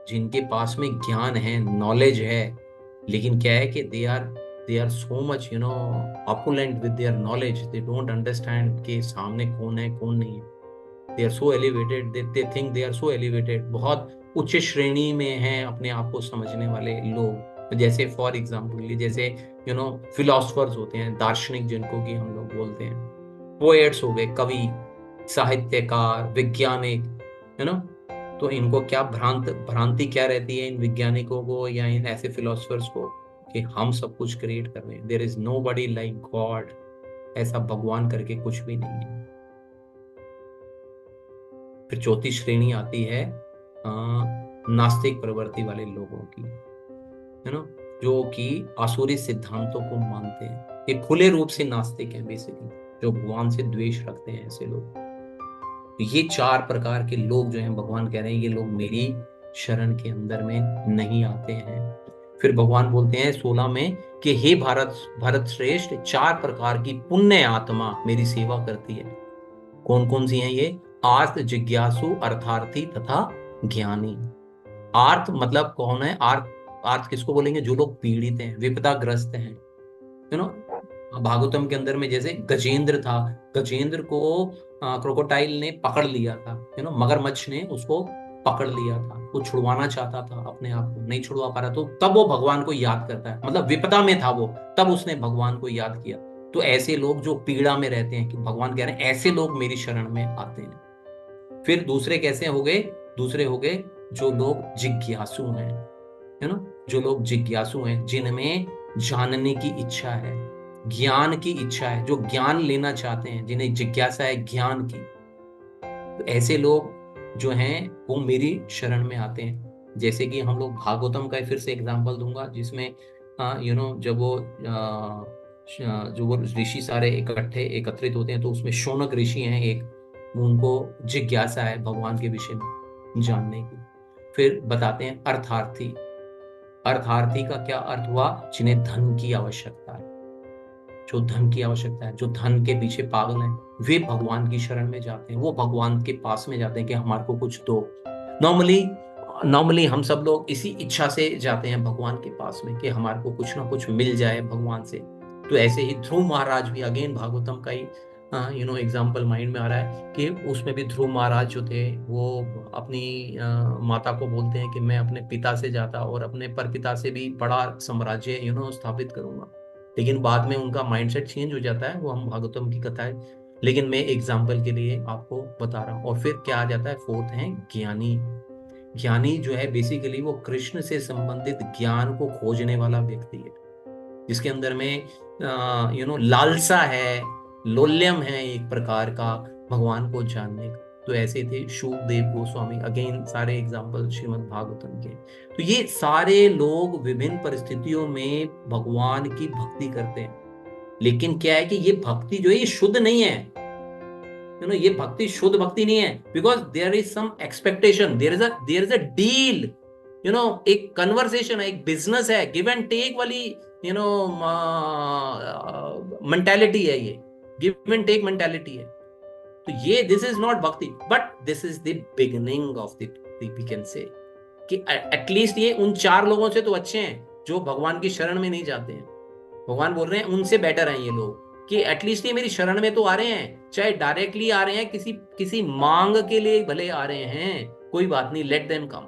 [SPEAKER 1] जिनके पास में ज्ञान है, नॉलेज है, लेकिन क्या है कि they are so much opulent with their knowledge, they don't understand कि सामने कौन है कौन नहीं है। they are so elevated, they think they are so elevated, बहुत उच्च श्रेणी में हैं अपने आप को समझने वाले लोग। जैसे फॉर एग्जाम्पल, जैसे फिलोसफर्स होते हैं, दार्शनिक जिनको कि हम लोग बोलते हैं, पोएट्स हो गए, कवि, साहित्यकार, वैज्ञानिक, तो इनको क्या भ्रांति क्या रहती है इन वैज्ञानिकों को या इन ऐसे फिलोसफर्स को, कि हम सब कुछ क्रिएट कर रहे हैं। There is nobody like God, ऐसा भगवान करके कुछ भी नहीं है। फिर चौथी श्रेणी आती है नास्तिक प्रवृत्ति वाले लोगों की, जो कि आसुरी सिद्धांतों को मानते हैं। ये खुले रूप से नास्तिक हैं बेसिकली, जो भगवान से द्वेष रखते हैं ऐसे लोग। ये 4 प्रकार के लोग जो हैं, भगवान कह रहे हैं ये लोग मेरी शरण के अंदर में नहीं आते हैं। फिर भगवान बोलते हैं 16 में कि हे भारत श्रेष्ठ, 4 प्रकार की पुण्य आत्मा मेरी सेवा करती है। कौन कौन सी हैं ये? आर्त, जिज्ञासु, अर्थार्थी तथा ज्ञानी। आर्त मतलब कौन है? आर्त किसको बोलेंगे? जो लोग पीड़ित हैं, विपदाग्रस्त हैं। भागवतम के अंदर में जैसे गजेंद्र था, गजेंद्र को क्रोकोडाइल ने पकड़ लिया था, मगरमच्छ ने उसको पकड़ लिया था, वो छुड़वाना चाहता था अपने आप को, नहीं छुड़वा पा रहा, तो तब वो भगवान को याद करता है, मतलब विपदा में था वो, तब उसने भगवान को याद किया। तो ऐसे लोग जो पीड़ा में रहते हैं, कि भगवान कह रहे हैं ऐसे लोग मेरी शरण में आते हैं। फिर दूसरे कैसे हो गए? दूसरे हो गए जो लोग जिज्ञासु हैं, है ना, जो लोग जिज्ञासु हैं, जिनमें जानने की इच्छा है, ज्ञान की इच्छा है, जो ज्ञान लेना चाहते हैं, जिन्हें जिज्ञासा है ज्ञान की। तो ऐसे लोग जो हैं वो मेरी शरण में आते हैं। जैसे कि हम लोग भागवतम का फिर से एग्जांपल दूंगा, जिसमें जब वो जो वो ऋषि सारे एकत्रित होते हैं, तो उसमें शौनक ऋषि हैं एक, उनको जिज्ञासा है भगवान के विषय में जानने की। फिर बताते हैं अर्थार्थी। अर्थार्थी का क्या अर्थ हुआ? जिन्हें धन की आवश्यकता है, जो धन की आवश्यकता है, जो धन के पीछे पागल हैं, वे भगवान की शरण में जाते हैं, वो भगवान के पास में जाते हैं कि हमारे को कुछ दो। नॉर्मली हम सब लोग इसी इच्छा से जाते हैं भगवान के पास में कि हमारे को कुछ ना कुछ मिल जाए भगवान से। तो ऐसे ही ध्रुव महाराज भी, अगेन भागवतम का ही एग्जाम्पल माइंड में आ रहा है कि उसमें भी ध्रुव महाराज जो थे वो अपनी माता को बोलते हैं कि मैं अपने पिता से जाता और अपने परपिता से भी बड़ा साम्राज्य स्थापित करूंगा। लेकिन बाद में उनका माइंडसेट चेंज हो जाता है, वो हम भागवतम की कथा है, लेकिन मैं एग्जाम्पल के लिए आपको बता रहा हूँ। और फिर क्या आ जाता है? फोर्थ है ज्ञानी। ज्ञानी जो है बेसिकली वो कृष्ण से संबंधित ज्ञान को खोजने वाला व्यक्ति है, जिसके अंदर में लालसा है, लोल्यम है एक प्रकार का भगवान को जानने का। तो ऐसे थे शुकदेव गोस्वामी, अगेन सारे एग्जाम्पल श्रीमद् भागवतम के। तो ये सारे लोग विभिन्न परिस्थितियों में भगवान की भक्ति करते हैं, लेकिन क्या है कि ये भक्ति जो है ये शुद्ध नहीं है, ये भक्ति शुद्ध भक्ति नहीं है, because there is some expectation, there is a deal, एक कन्वर्सेशन है, एक बिजनेस है, गिव एंड टेक वाली मेंटालिटी है, ये गिव एंड टेक मेंटालिटी है। तो ये this is not bhakti, but this is the beginning of the we can say कि एटलीस्ट ये उन 4 लोगों से तो अच्छे हैं जो भगवान की शरण में नहीं जाते हैं। भगवान बोल रहे हैं उनसे बेटर हैं ये लोग, कि एटलीस्ट ये मेरी शरण में तो आ रहे हैं, चाहे डायरेक्टली आ रहे हैं, किसी मांग के लिए भले आ रहे हैं, कोई बात नहीं, लेट देम कम।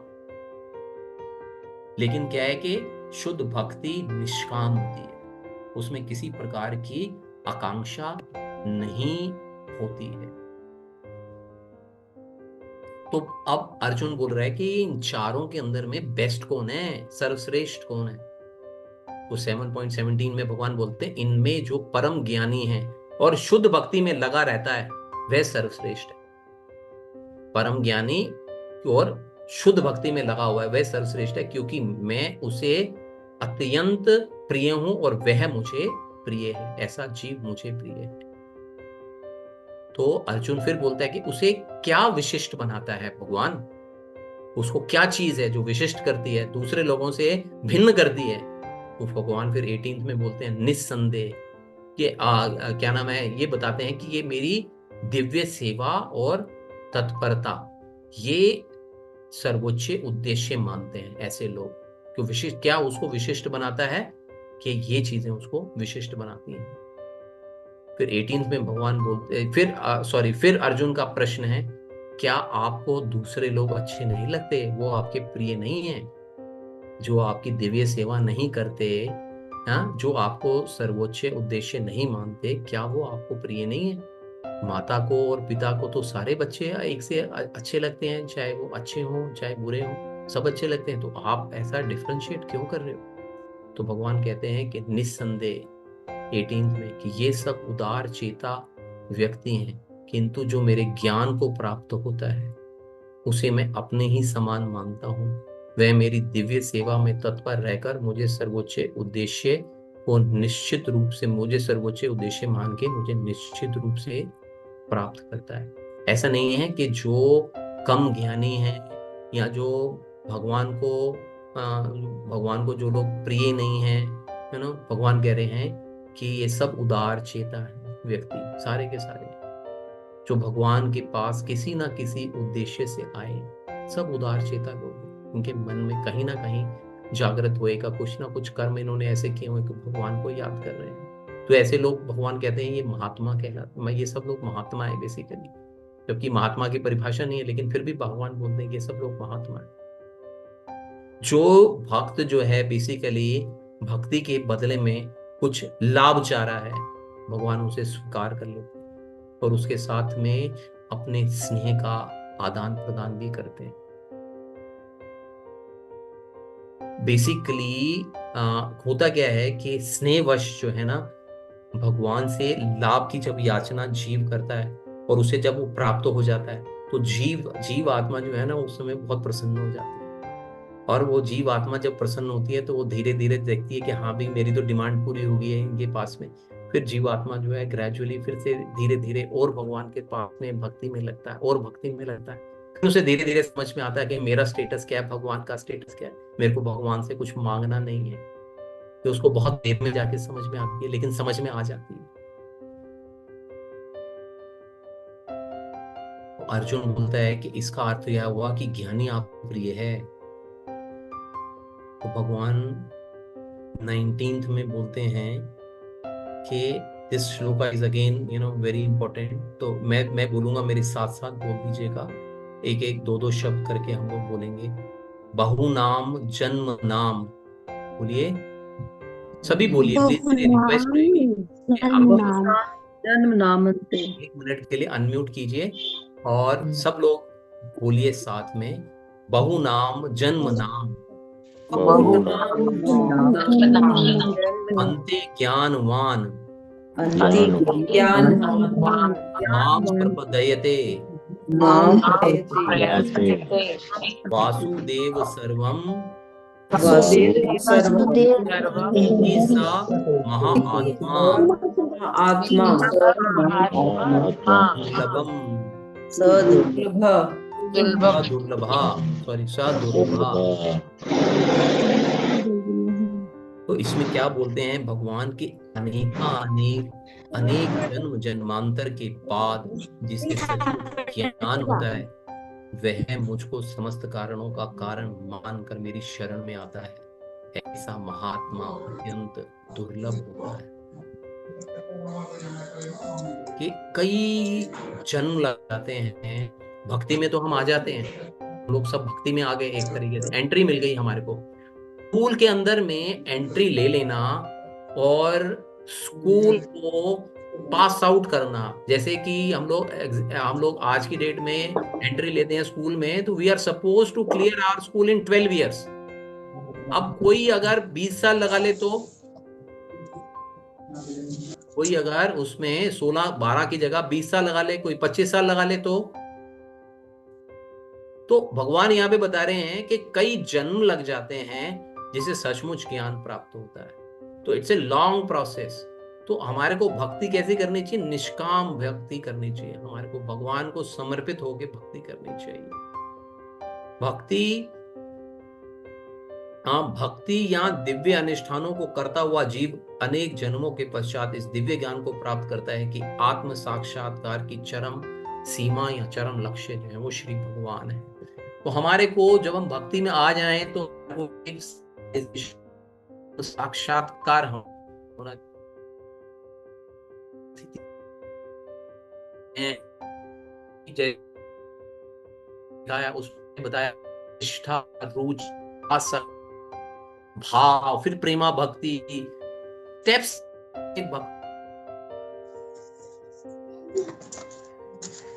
[SPEAKER 1] लेकिन क्या है कि शुद्ध भक्ति निष्काम होती है, उसमें किसी प्रकार की आकांक्षा नहीं होती है। तो अब अर्जुन बोल रहा है कि इन चारों के अंदर में बेस्ट कौन है, सर्वश्रेष्ठ कौन है? तो 7.17 में भगवान बोलते हैं इनमें जो परम ज्ञानी है और शुद्ध भक्ति में लगा रहता है वह सर्वश्रेष्ठ है। परम ज्ञानी और शुद्ध भक्ति में लगा हुआ है वह सर्वश्रेष्ठ है, क्योंकि मैं उसे अत्यंत प्रिय हूं और वह मुझे प्रिय है, ऐसा जीव मुझे प्रिय है। तो अर्जुन फिर बोलता है कि उसे क्या विशिष्ट बनाता है भगवान, उसको क्या चीज है जो विशिष्ट करती है, दूसरे लोगों से भिन्न करती है। तो भगवान फिर 18 में बोलते हैं निस्संदेह, कि क्या नाम है, ये बताते हैं कि ये मेरी दिव्य सेवा और तत्परता, ये सर्वोच्च उद्देश्य मानते हैं ऐसे लोग। क्यों विशिष्ट, क्या उसको विशिष्ट बनाता है? कि ये चीजें उसको विशिष्ट बनाती हैं। फिर 18 में भगवान बोलते, फिर अर्जुन का प्रश्न है, क्या आपको दूसरे लोग अच्छे नहीं लगते, वो आपके प्रिय नहीं है, जो आपकी दिव्य सेवा नहीं करते, जो आपको सर्वोच्च उद्देश्य नहीं मानते, क्या वो आपको प्रिय नहीं है? माता को और पिता को तो सारे बच्चे एक से अच्छे लगते हैं, चाहे वो अच्छे हों चाहे बुरे हों, सब अच्छे लगते हैं, तो आप ऐसा डिफरेंशिएट क्यों कर रहे हो? तो भगवान कहते हैं कि निस्संदेह 18 में कि ये सब उदार चेता व्यक्ति हैं, किंतु जो मेरे ज्ञान को प्राप्त होता है उसे मैं अपने ही समान मानता हूँ, वह मेरी दिव्य सेवा में तत्पर रहकर मुझे सर्वोच्च उद्देश्य को निश्चित रूप से, मुझे सर्वोच्च उद्देश्य मान के मुझे निश्चित रूप से प्राप्त करता है। ऐसा नहीं है कि जो कम ज्ञानी है या जो भगवान को जो लोग प्रिय नहीं है, भगवान कह रहे हैं कि ये सब उदार चेता है व्यक्ति, सारे के सारे जो भगवान के पास किसी ना किसी उद्देश्य से आए, सब उदार चेता लोग, इनके मन में कहीं ना कहीं जागृत होएगा, कुछ ना कुछ कर्म इन्होंने ऐसे किए हुए कि भगवान को याद कर रहे हैं। तो ऐसे लोग भगवान कहते हैं ये महात्मा कहलाते, ये सब लोग महात्मा है बेसिकली, जबकि महात्मा की परिभाषा नहीं है, लेकिन फिर भी भगवान बोलते हैं कि ये सब लोग महात्मा है। जो भक्त जो है बेसिकली भक्ति के बदले में कुछ लाभ चाह रहा है, भगवान उसे स्वीकार कर लेते हैं और उसके साथ में अपने स्नेह का आदान प्रदान भी करते हैं। बेसिकली होता क्या है कि स्नेहवश जो है ना, भगवान से लाभ की जब याचना जीव करता है और उसे जब वो प्राप्त हो जाता है तो जीव आत्मा जो है ना उस समय बहुत प्रसन्न हो जाती है। और वो जीव आत्मा जब प्रसन्न होती है तो वो धीरे धीरे देखती है कि हाँ भाई मेरी तो डिमांड पूरी हो गई है इनके पास में। फिर जीव आत्मा जो है ग्रेजुअली फिर से धीरे धीरे और भगवान के पास में भक्ति में लगता है और भक्ति में लगता है। फिर उसे धीरे धीरे समझ में आता है कि मेरा स्टेटस क्या है, भगवान का स्टेटस क्या है, मेरे को भगवान से कुछ मांगना नहीं है। तो उसको बहुत देर में जाके समझ में आती है, लेकिन समझ में आ जाती है। तो अर्जुन बोलता है कि इसका अर्थ यह हुआ कि ज्ञानी आपको प्रिय है। तो भगवान 19th में बोलते हैं कि this shloka is again very important. तो मैं बोलूंगा, मेरे साथ साथ बोल दीजिएगा, एक एक दो दो शब्द करके हम लोग बोलेंगे। बहु नाम जन्म नाम, बोलिए सभी बोलिए प्लीज, मेरी रिक्वेस्ट रहेगी कि आप लोग
[SPEAKER 6] जन्म नामन्ते।
[SPEAKER 1] 1 मिनट के लिए अनम्यूट कीजिए और सब लोग बोलिए साथ में, बहु नाम जन्म नाम अंते ज्ञानवान माम प्रपद्यते वासुदेव सर्वम इति सा महाआत्मा
[SPEAKER 2] आत्मा
[SPEAKER 1] दुर्लभा तो इसमें क्या बोलते हैं, भगवान के अनेक जन्म जन्मांतर के बाद जिसके सचमुच ज्ञान होता है वह मुझको समस्त कारणों का कारण मानकर मेरी शरण में आता है। ऐसा महात्मा अत्यंत दुर्लभ होता है कि कई जन्म लग जाते हैं। भक्ति में तो हम आ जाते हैं, हम लोग सब भक्ति में आ गए, एक तरीके से एंट्री मिल गई हमारे को। स्कूल के अंदर में एंट्री ले लेना और स्कूल को पास आउट करना, जैसे कि हम लोग आज की डेट में एंट्री लेते हैं स्कूल में, तो we are suppose to clear our school in 12 years. अब कोई अगर 20 साल लगा ले तो, कोई अगर उसमें 16-12 की जगह 20 साल लगा ले, कोई 25 साल लगा ले तो भगवान यहाँ पे बता रहे हैं कि कई जन्म लग जाते हैं जिसे सचमुच ज्ञान प्राप्त होता है। तो इट्स ए लॉन्ग प्रोसेस। तो हमारे को भक्ति कैसे करनी चाहिए, निष्काम भक्ति करनी चाहिए, हमारे को भगवान को समर्पित होकर भक्ति करनी चाहिए। भक्ति या दिव्य अनुष्ठानों को करता हुआ जीव अनेक जन्मों के पश्चात इस दिव्य ज्ञान को प्राप्त करता है कि आत्म साक्षात्कार की चरम सीमा या चरम लक्ष्य जो है वो श्री भगवान है। तो हमारे को जब हम भक्ति में आ जाएं तो वो एक साक्षात्कार होना उसने बताया निष्ठा, रुचि, आसक्ति, भाव, फिर प्रेमा भक्ति, स्टेप्स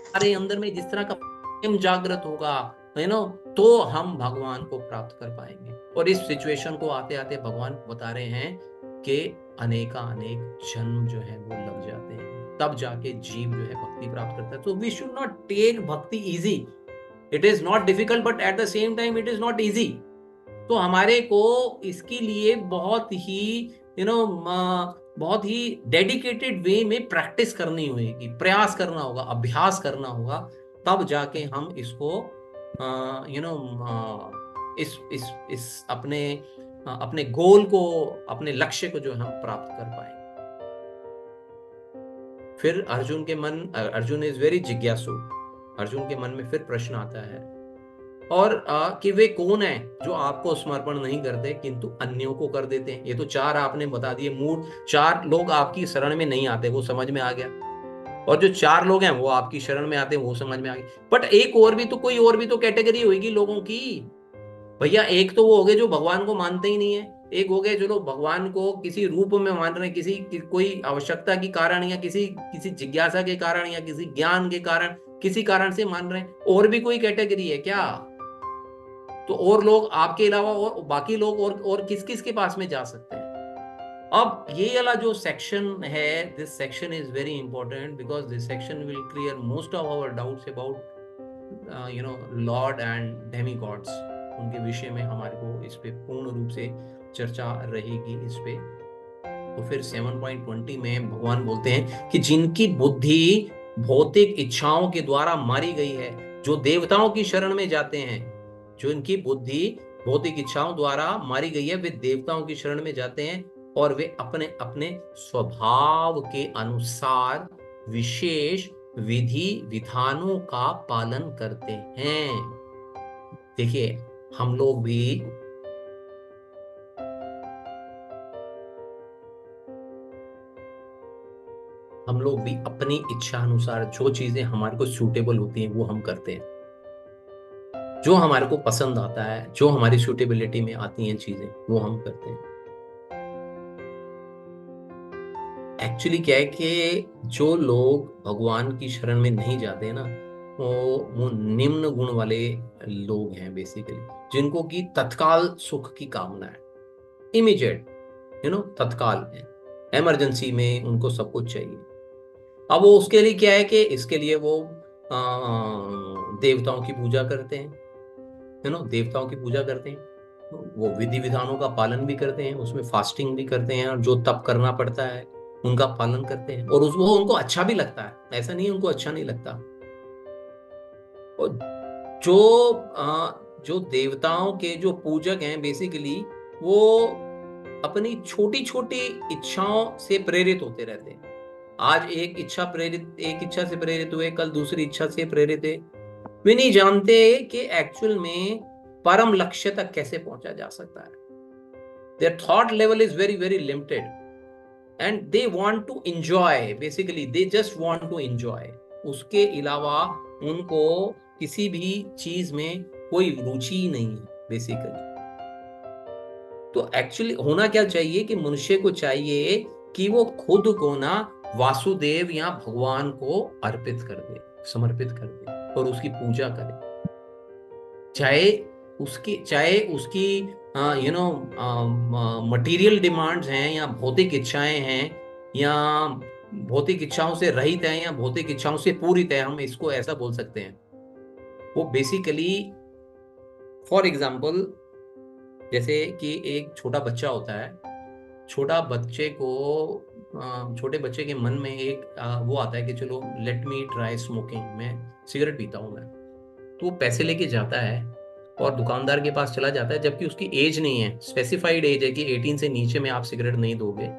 [SPEAKER 1] हमारे अंदर में जिस तरह का प्रेम जागृत होगा तो हम भगवान को प्राप्त कर पाएंगे। और इस सिचुएशन को आते आते भगवान बता रहे हैं कि अनेक जन्म जो है वो लग जाते हैं, तब जाके जीव जो है भक्ति प्राप्त करता है। तो वी शुड नॉट टेक भक्ति easy, it is not difficult but at the same time it is not easy. तो हमारे को इसके लिए बहुत ही डेडिकेटेड वे में प्रैक्टिस करनी होगी, प्रयास करना होगा, अभ्यास करना होगा, तब जाके हम इसको इस अपने गोल को, अपने लक्ष्य को जो हम प्राप्त कर पाएंगे। फिर अर्जुन इज वेरी जिज्ञासु। अर्जुन के मन में फिर प्रश्न आता है और कि वे कौन है जो आपको समर्पण नहीं करते किंतु अन्यों को कर देते हैं। ये तो 4 आपने बता दिए, 4 लोग आपकी शरण में नहीं आते, वो समझ में आ गया, और जो 4 लोग हैं वो आपकी शरण में आते हैं, वो समझ में आ गया। बट एक कोई और भी तो कैटेगरी होगी लोगों की भैया। एक तो वो हो गए जो भगवान को मानते ही नहीं है, एक हो गए जो लोग भगवान को किसी रूप में मान रहे हैं, कोई आवश्यकता के कारण या किसी जिज्ञासा के कारण या किसी ज्ञान के कारण, किसी कारण से मान रहे हैं। और भी कोई कैटेगरी है क्या? तो और लोग आपके अलावा और बाकी लोग और किस किस के पास में जा सकते हैं? अब ये वाला जो सेक्शन है, this section is very important because this section will clear most of our doubts about lord and demigods. उनके विषय में हमारे को इस पे पूर्ण रूप से चर्चा रहेगी इस पे। तो फिर 7.20 में भगवान बोलते हैं कि जिनकी बुद्धि भौतिक इच्छाओं के द्वारा मारी गई है, जो देवताओं की शरण में जाते हैं, जो इनकी बुद्धि भौतिक इच्छाओं द्वारा मारी गई है, वे देवताओं की शरण में जाते हैं और वे अपने अपने स्वभाव के अनुसार विशेष विधि विधानों का पालन करते हैं। देखिए, हम लोग भी अपनी इच्छा अनुसार जो चीजें हमारे को सूटेबल होती हैं वो हम करते हैं, जो हमारे को पसंद आता है, जो हमारी सूटेबिलिटी में आती हैं चीजें वो हम करते हैं। एक्चुअली क्या है कि जो लोग भगवान की शरण में नहीं जाते ना, वो निम्न गुण वाले लोग हैं बेसिकली, जिनको की तत्काल सुख की कामना है, इमीडिएट, तत्काल इमरजेंसी में उनको सब कुछ चाहिए। अब वो उसके लिए क्या है कि इसके लिए वो देवताओं की पूजा करते हैं, देवताओं की पूजा करते हैं, वो विधि विधानों का पालन भी करते हैं, उसमें फास्टिंग भी करते हैं और जो तप करना पड़ता है उनका पालन करते हैं, और वो उनको अच्छा भी लगता है, ऐसा नहीं उनको अच्छा नहीं लगता। और जो देवताओं के जो पूजक हैं बेसिकली, वो अपनी छोटी छोटी इच्छाओं से प्रेरित होते रहते हैं। आज एक इच्छा से प्रेरित हुए, कल दूसरी इच्छा से प्रेरित है। वे नहीं जानते कि एक्चुअल में परम लक्ष्य तक कैसे पहुंचा जा सकता है। Their thought level is very very limited and they want to enjoy, basically they just want to enjoy। उसके अलावा उनको किसी भी चीज में कोई रुचि नहीं है बेसिकली। तो एक्चुअली होना क्या चाहिए कि मनुष्य को चाहिए कि वो खुद को ना वासुदेव या भगवान को अर्पित कर दे, समर्पित कर दे और उसकी पूजा करे। चाहे उसकी मटेरियल डिमांड्स हैं या भौतिक इच्छाएं हैं, या भौतिक इच्छाओं से रहित है या भौतिक इच्छाओं से पूरित है, हम इसको ऐसा बोल सकते हैं। वो बेसिकली फॉर एग्जाम्पल, जैसे कि एक छोटा बच्चा होता है, छोटे बच्चे के मन में एक वो आता है कि चलो लेट मी ट्राई स्मोकिंग, मैं सिगरेट पीता हूँ मैं। तो वो पैसे लेके जाता है और दुकानदार के पास चला जाता है, जबकि उसकी एज नहीं है, स्पेसिफाइड एज है कि 18 से नीचे में आप सिगरेट नहीं दोगे।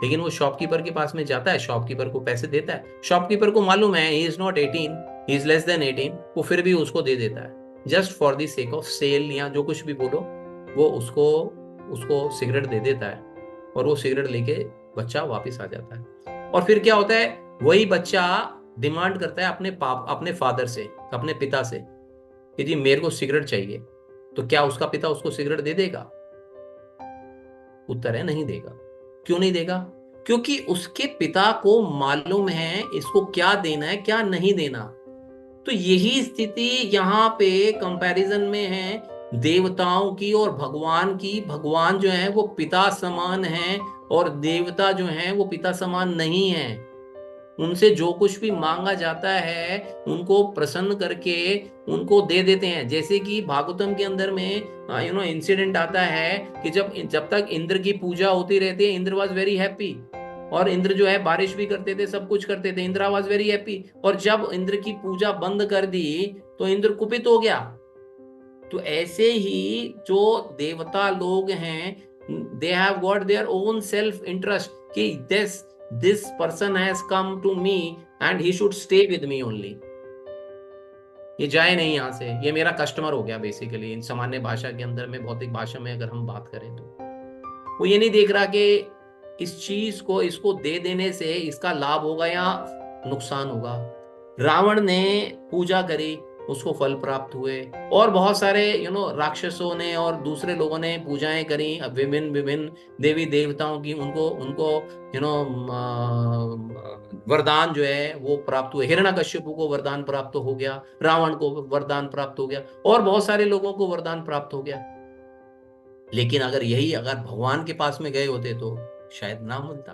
[SPEAKER 1] लेकिन वो शॉपकीपर के पास में जाता है, शॉपकीपर को पैसे देता है। शॉपकीपर को मालूम है he is not 18, he is less than 18, वो फिर भी उसको दे देता है just for the sake of sale या जो कुछ भी बोलो, वो उसको सिगरेट दे देता है और वो सिगरेट लेके बच्चा वापस आ जाता है। और फिर क्या होता है, वही बच्चा डिमांड करता है अपने फादर से, अपने पिता से कि जी मेरे को सिगरेट चाहिए। तो क्या उसका पिता उसको सिगरेट दे देगा? उत्तर है नहीं देगा। क्यों नहीं देगा? क्योंकि उसके पिता को मालूम है इसको क्या देना है क्या नहीं देना। तो यही स्थिति यहाँ पे कंपैरिजन में है देवताओं की और भगवान की। भगवान जो है वो पिता समान है और देवता जो है वो पिता समान नहीं है। उनसे जो कुछ भी मांगा जाता है उनको प्रसन्न करके उनको दे देते हैं। जैसे कि भागवतम के अंदर में इंसिडेंट आता है कि जब तक इंद्र की पूजा होती रहती है, इंद्र वाज वेरी हैप्पी, और इंद्र जो है बारिश भी करते थे, सब कुछ करते थे, इंद्र वाज वेरी हैप्पी। और जब इंद्र की पूजा बंद कर दी तो इंद्र कुपित हो गया। तो ऐसे ही जो देवता लोग हैं, they have got their own self interest कि this person has come to me and he should stay with me only, ये जाए नहीं यहाँ से, ये मेरा कस्टमर हो गया बेसिकली। इन सामान्य भाषा के अंदर में, भौतिक भाषा में अगर हम बात करें तो वो ये नहीं देख रहा कि इस चीज को इसको दे देने से इसका लाभ होगा या नुकसान होगा। रावण ने पूजा करी, उसको फल प्राप्त हुए। और बहुत सारे राक्षसों ने और दूसरे लोगों ने पूजाएं करी विभिन्न विभिन्न देवी देवताओं की, उनको उनको वरदान जो है वो प्राप्त हुए। हिरण्यकश्यप को वरदान प्राप्त हो गया, रावण को वरदान प्राप्त हो गया, और बहुत सारे लोगों को वरदान प्राप्त हो गया। लेकिन अगर भगवान के पास में गए होते तो शायद ना मिलता।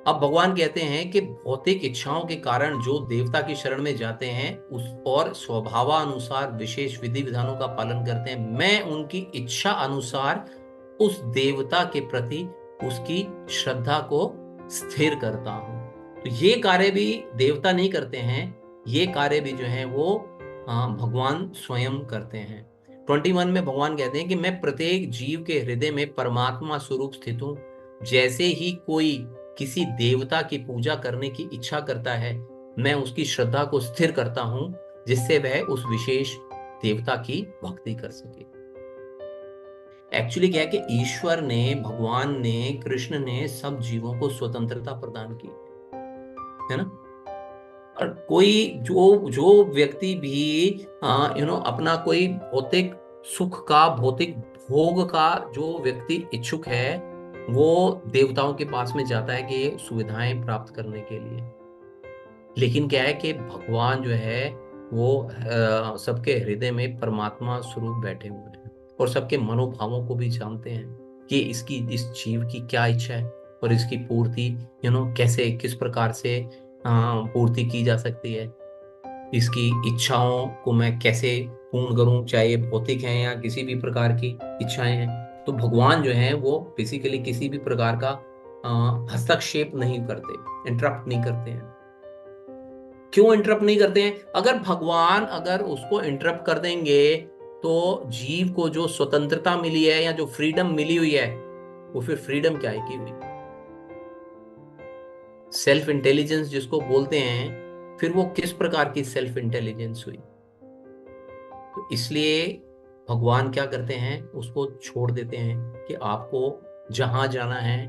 [SPEAKER 1] अब भगवान कहते हैं कि भौतिक इच्छाओं के कारण जो देवता की शरण में जाते हैं उस और स्वभावानुसार विशेष विधि विधानों का पालन करते हैं, मैं उनकी इच्छा अनुसार उस देवता के प्रति उसकी श्रद्धा को स्थिर करता हूं। तो ये कार्य भी देवता नहीं करते हैं, ये कार्य भी जो है वो भगवान स्वयं करते हैं। 21 में भगवान कहते हैं कि मैं प्रत्येक जीव के हृदय में परमात्मा स्वरूप स्थित हूं। जैसे ही कोई किसी देवता की पूजा करने की इच्छा करता है, मैं उसकी श्रद्धा को स्थिर करता हूं, जिससे वह उस विशेष देवता की भक्ति कर सके। एक्चुअली क्या है कि ईश्वर ने, भगवान ने, कृष्ण ने सब जीवों को स्वतंत्रता प्रदान की है ना। और कोई जो व्यक्ति भी अपना कोई भौतिक सुख का, भौतिक भोग का जो व्यक्ति इच्छुक है, वो देवताओं के पास में जाता है कि सुविधाएं प्राप्त करने के लिए। लेकिन क्या है कि भगवान जो है वो सबके हृदय में परमात्मा स्वरूप बैठे हुए हैं और सबके मनोभावों को भी जानते हैं कि इस जीव की क्या इच्छा है और इसकी पूर्ति कैसे, किस प्रकार से पूर्ति की जा सकती है। इसकी इच्छाओं को मैं कैसे पूर्ण करूं, चाहे भौतिक हैं या किसी भी प्रकार की इच्छाएं हैं। तो भगवान जो है वो बेसिकली किसी भी प्रकार का हस्तक्षेप नहीं करते, इंटरप्ट नहीं करते हैं। क्यों इंटरप्ट नहीं करते हैं? अगर उसको इंटरप्ट कर देंगे तो जीव को जो स्वतंत्रता मिली है या जो फ्रीडम मिली हुई है, वो फिर फ्रीडम क्या है की हुई, सेल्फ इंटेलिजेंस जिसको बोलते हैं, फिर वो किस प्रकार की सेल्फ इंटेलिजेंस हुई। तो इसलिए भगवान क्या करते हैं, उसको छोड़ देते हैं कि आपको जहां जाना है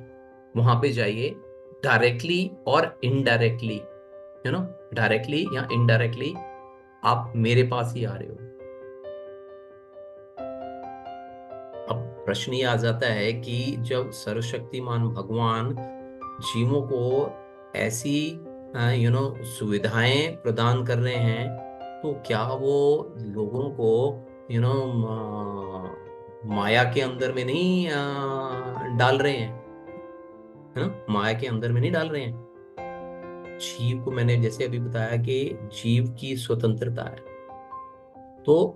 [SPEAKER 1] वहां पे जाइए, डायरेक्टली और इनडायरेक्टली, डायरेक्टली या इनडायरेक्टली आप मेरे पास ही आ रहे हो। अब प्रश्न ये आ जाता है कि जब सर्वशक्तिमान भगवान जीवों को ऐसी सुविधाएं प्रदान कर रहे हैं, तो क्या वो लोगों को माया के अंदर में नहीं डाल रहे हैं, है ना? माया के अंदर में नहीं डाल रहे हैं। जीव को मैंने जैसे अभी बताया कि जीव की स्वतंत्रता है, तो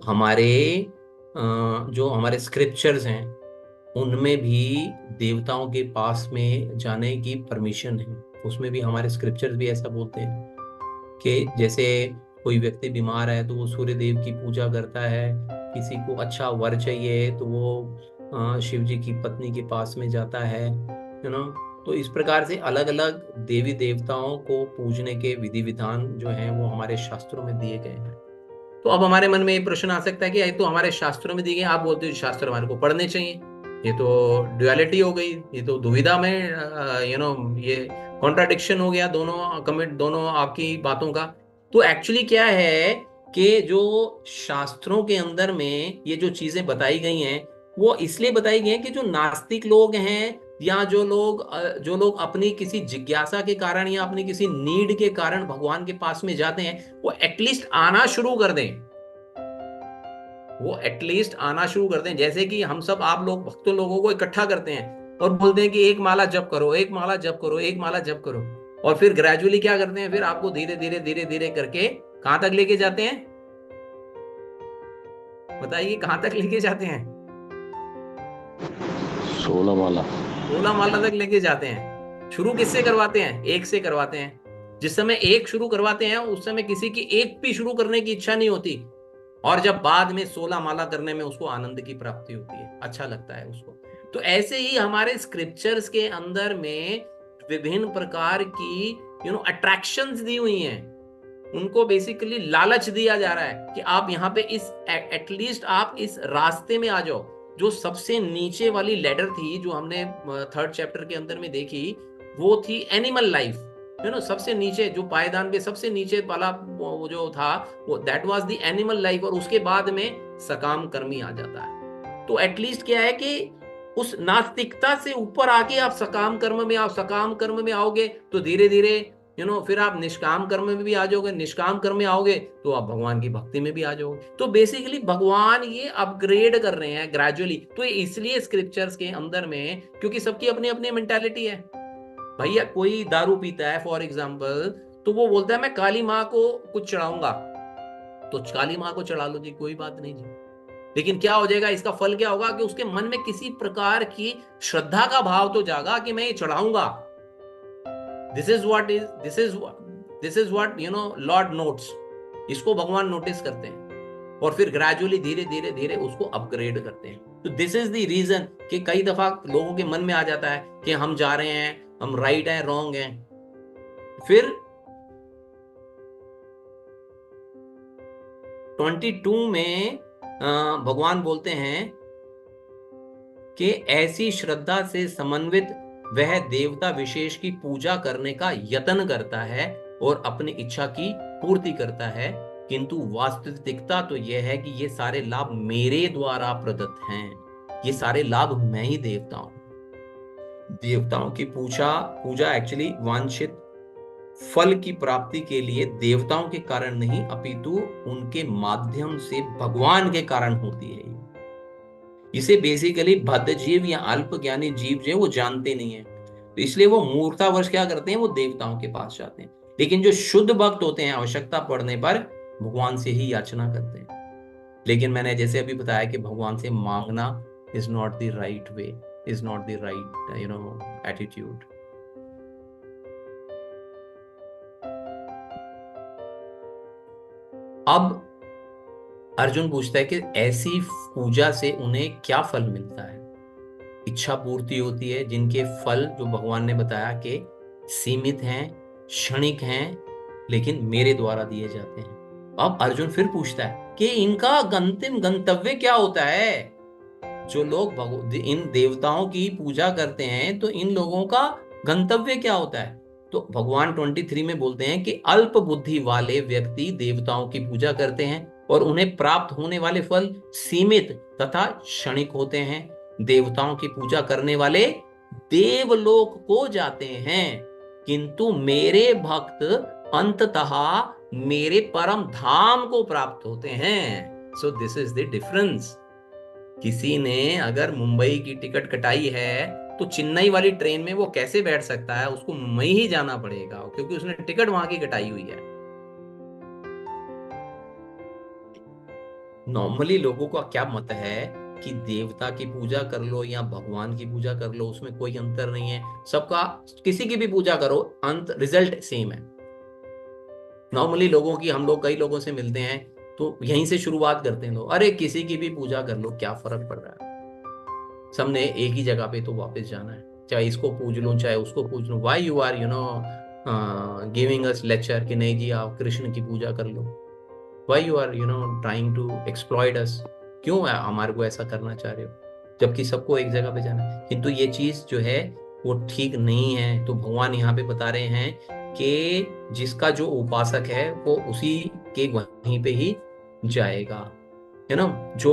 [SPEAKER 1] जो हमारे स्क्रिप्चर्स हैं उनमें भी देवताओं के पास में जाने की परमिशन है। उसमें भी हमारे स्क्रिप्चर्स भी ऐसा बोलते हैं कि जैसे कोई व्यक्ति बीमार है तो वो सूर्य देव की पूजा करता है, किसी को अच्छा वर चाहिए तो वो शिव जी की पत्नी के पास में जाता है, तो इस प्रकार से अलग अलग देवी देवताओं को पूजने के विधि विधान जो हैं वो हमारे शास्त्रों में दिए गए हैं। तो अब हमारे मन में ये प्रश्न आ सकता है कि ये तो हमारे शास्त्रों में दिए गए, आप बोलते हो शास्त्र हमारे को पढ़ने चाहिए, ये तो ड्युअलिटी हो गई, ये तो दुविधा में ये कॉन्ट्राडिक्शन हो गया दोनों आपकी बातों का। तो एक्चुअली क्या है कि जो शास्त्रों के अंदर में ये जो चीजें बताई गई हैं वो इसलिए बताई गई हैं कि जो नास्तिक लोग हैं या जो लोग अपनी किसी जिज्ञासा के कारण या अपनी किसी नीड के कारण भगवान के पास में जाते हैं, वो एटलीस्ट आना शुरू कर दें। जैसे कि हम सब, आप लोग भक्त लोगों को इकट्ठा करते हैं और बोलते हैं कि एक माला जप करो, एक माला जप करो, एक माला जप करो, और फिर ग्रेजुअली क्या करते हैं, फिर आपको धीरे धीरे धीरे धीरे करके कहां तक लेके जाते हैं? बताइए कहां तक लेके जाते हैं?
[SPEAKER 7] 16 माला
[SPEAKER 1] तक लेके जाते हैं। शुरू किससे करवाते हैं? एक से करवाते हैं। जिस समय एक शुरू करवाते हैं उस समय किसी की एक भी शुरू करने की इच्छा नहीं होती, और जब बाद में 16 माला करने में उसको आनंद की प्राप्ति होती है, अच्छा लगता है उसको। तो ऐसे ही हमारे स्क्रिप्चर्स के अंदर में विभिन्न प्रकार की अट्रैक्शंस दी हुई हैं, उनको बेसिकली लालच दिया जा रहा है कि आप यहाँ पे एटलीस्ट आप इस रास्ते में आ जाओ, जो सबसे नीचे वाली लेडर थी जो हमने 3rd चैप्टर के अंदर में देखी, वो थी एनिमल लाइफ, सबसे नीचे जो पायदान पे सबसे नीचे वाला वो जो था, वो that was the animal life. और उसके बाद में सकाम कर्मी आ जाता है। तो एटलीस्ट क्या है कि उस नास्तिकता से ऊपर आके आप सकाम कर्म में आओ, सकाम कर्म में आओगे तो धीरे धीरे फिर आप निष्काम कर्म में भी आ जाओगे, निष्काम कर्म में आओगे तो आप भगवान की भक्ति में भी आ जाओगे। तो बेसिकली भगवान ये अपग्रेड कर रहे हैं ग्रेजुअली। तो इसलिए स्क्रिप्चर्स के अंदर में, क्योंकि सबकी अपनी अपनी मेंटालिटी है। भैया कोई दारू पीता है फॉर एग्जाम्पल, तो वो बोलता है मैं काली माँ को कुछ चढ़ाऊंगा, तो काली माँ को चढ़ा लो जी, कोई बात नहीं जी। लेकिन क्या हो जाएगा, इसका फल क्या होगा कि उसके मन में किसी प्रकार की श्रद्धा का भाव तो जागा कि मैं ये चढ़ाऊंगा। This is what Lord notes. इसको भगवान नोटिस करते हैं और फिर ग्रेजुअली धीरे धीरे धीरे उसको अपग्रेड करते हैं। तो दिस इज द रीजन कि कई दफा लोगों के मन में आ जाता है कि हम जा रहे हैं, हम राइट हैं, रॉन्ग हैं। फिर 22 में भगवान बोलते हैं कि ऐसी श्रद्धा से समन्वित वह देवता विशेष की पूजा करने का यत्न करता है और अपनी इच्छा की पूर्ति करता है, किंतु वास्तविकता तो यह है कि ये सारे लाभ मेरे द्वारा प्रदत्त हैं। ये सारे लाभ मैं ही देता हूं। देवताओं की पूजा एक्चुअली वांछित फल की प्राप्ति के लिए देवताओं के कारण नहीं, अपितु उनके माध्यम से भगवान के कारण होती है। इसे बेसिकली बद्ध जीव या अल्प ज्ञानी जीव जो है वो जानते नहीं है, तो इसलिए वो मूर्खतावश क्या करते हैं, वो देवताओं के पास जाते हैं। लेकिन जो शुद्ध भक्त होते हैं आवश्यकता पड़ने पर भगवान से ही याचना करते हैं। लेकिन मैंने जैसे अभी बताया कि भगवान से मांगना is not the right way, is not the right attitude. अब अर्जुन पूछता है कि ऐसी पूजा से उन्हें क्या फल मिलता है। इच्छा पूर्ति होती है, जिनके फल जो भगवान ने बताया कि सीमित हैं, क्षणिक हैं, लेकिन मेरे द्वारा दिए जाते हैं। अब अर्जुन फिर पूछता है कि इनका अंतिम गंतव्य क्या होता है। जो लोग इन देवताओं की पूजा करते हैं तो इन लोगों का गंतव्य क्या होता है। तो भगवान 23 में बोलते हैं कि अल्प बुद्धि वाले व्यक्ति देवताओं की पूजा करते हैं और उन्हें प्राप्त होने वाले फल सीमित तथा क्षणिक होते हैं। देवताओं की पूजा करने वाले देवलोक को जाते हैं, किंतु मेरे भक्त अंततः मेरे परम धाम को प्राप्त होते हैं। So this is the difference. किसी ने अगर मुंबई की टिकट कटाई है तो चेन्नई वाली ट्रेन में वो कैसे बैठ सकता है, उसको मुंबई ही जाना पड़ेगा क्योंकि उसने टिकट वहां की कटाई हुई है। नॉर्मली लोगों का क्या मत है कि देवता की पूजा कर लो या भगवान की पूजा कर लो, उसमें कोई अंतर नहीं है। सबका किसी की भी पूजा करो, अंत रिजल्ट सेम है। नॉर्मली लोगों की, हम लोग कई लोगों से मिलते हैं तो यहीं से शुरुआत करते हैं लोग, अरे किसी की भी पूजा कर लो, क्या फर्क पड़ रहा है, सबने एक ही जगह पे तो वापस जाना है। चाहे इसको पूज लूं चाहे उसको पूज लूं। Why you are giving us lecture कि नहीं जी आप कृष्ण की पूजा कर लो। Why you are trying to exploit us. क्यों हमारे को ऐसा करना चाह रहे हो, जबकि सबको एक जगह पे जाना है। किंतु ये चीज जो है वो ठीक नहीं है। तो भगवान यहाँ पे बता रहे हैं कि जिसका जो उपासक है वो उसी के वहीं पे ही जाएगा, है ना। जो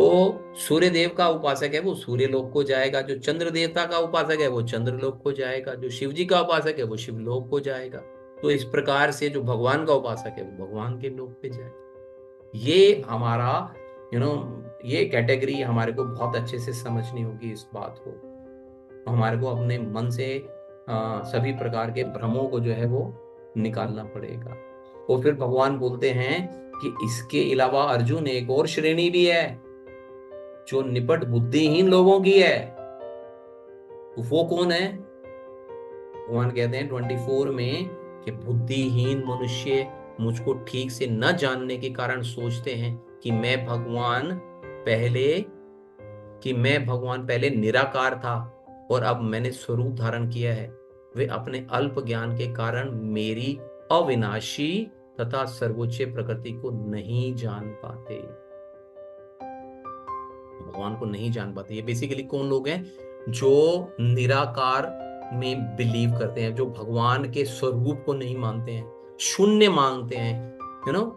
[SPEAKER 1] सूर्य देव का उपासक है वो सूर्य लोक को जाएगा, जो चंद्र देवता का उपासक है वो चंद्र लोक को जाएगा, जो शिव जी का उपासक है वो शिव लोक को जाएगा। तो इस प्रकार से जो भगवान का उपासक है वो भगवान के लोक पे जाएगा। ये हमारा ये कैटेगरी हमारे को बहुत अच्छे से समझनी होगी इस बात को। हमारे को अपने मन से सभी प्रकार के भ्रमों को जो है वो निकालना पड़ेगा। और फिर भगवान बोलते हैं कि इसके अलावा अर्जुन एक और श्रेणी भी है जो निपट बुद्धिहीन लोगों की है। तो वो कौन है? भगवान कहते हैं 24 में कि बुद्धिहीन मनुष्य मुझको ठीक से न जानने के कारण सोचते हैं कि मैं भगवान पहले निराकार था और अब मैंने स्वरूप धारण किया है। वे अपने अल्प ज्ञान के कारण मेरी अविनाशी तथा सर्वोच्च प्रकृति को नहीं जान पाते। भगवान को नहीं जान पाते। ये बेसिकली कौन लोग हैं? जो निराकार में बिलीव करते हैं, जो भगवान के स्वरूप को नहीं मानते हैं, शून्य मानते हैं,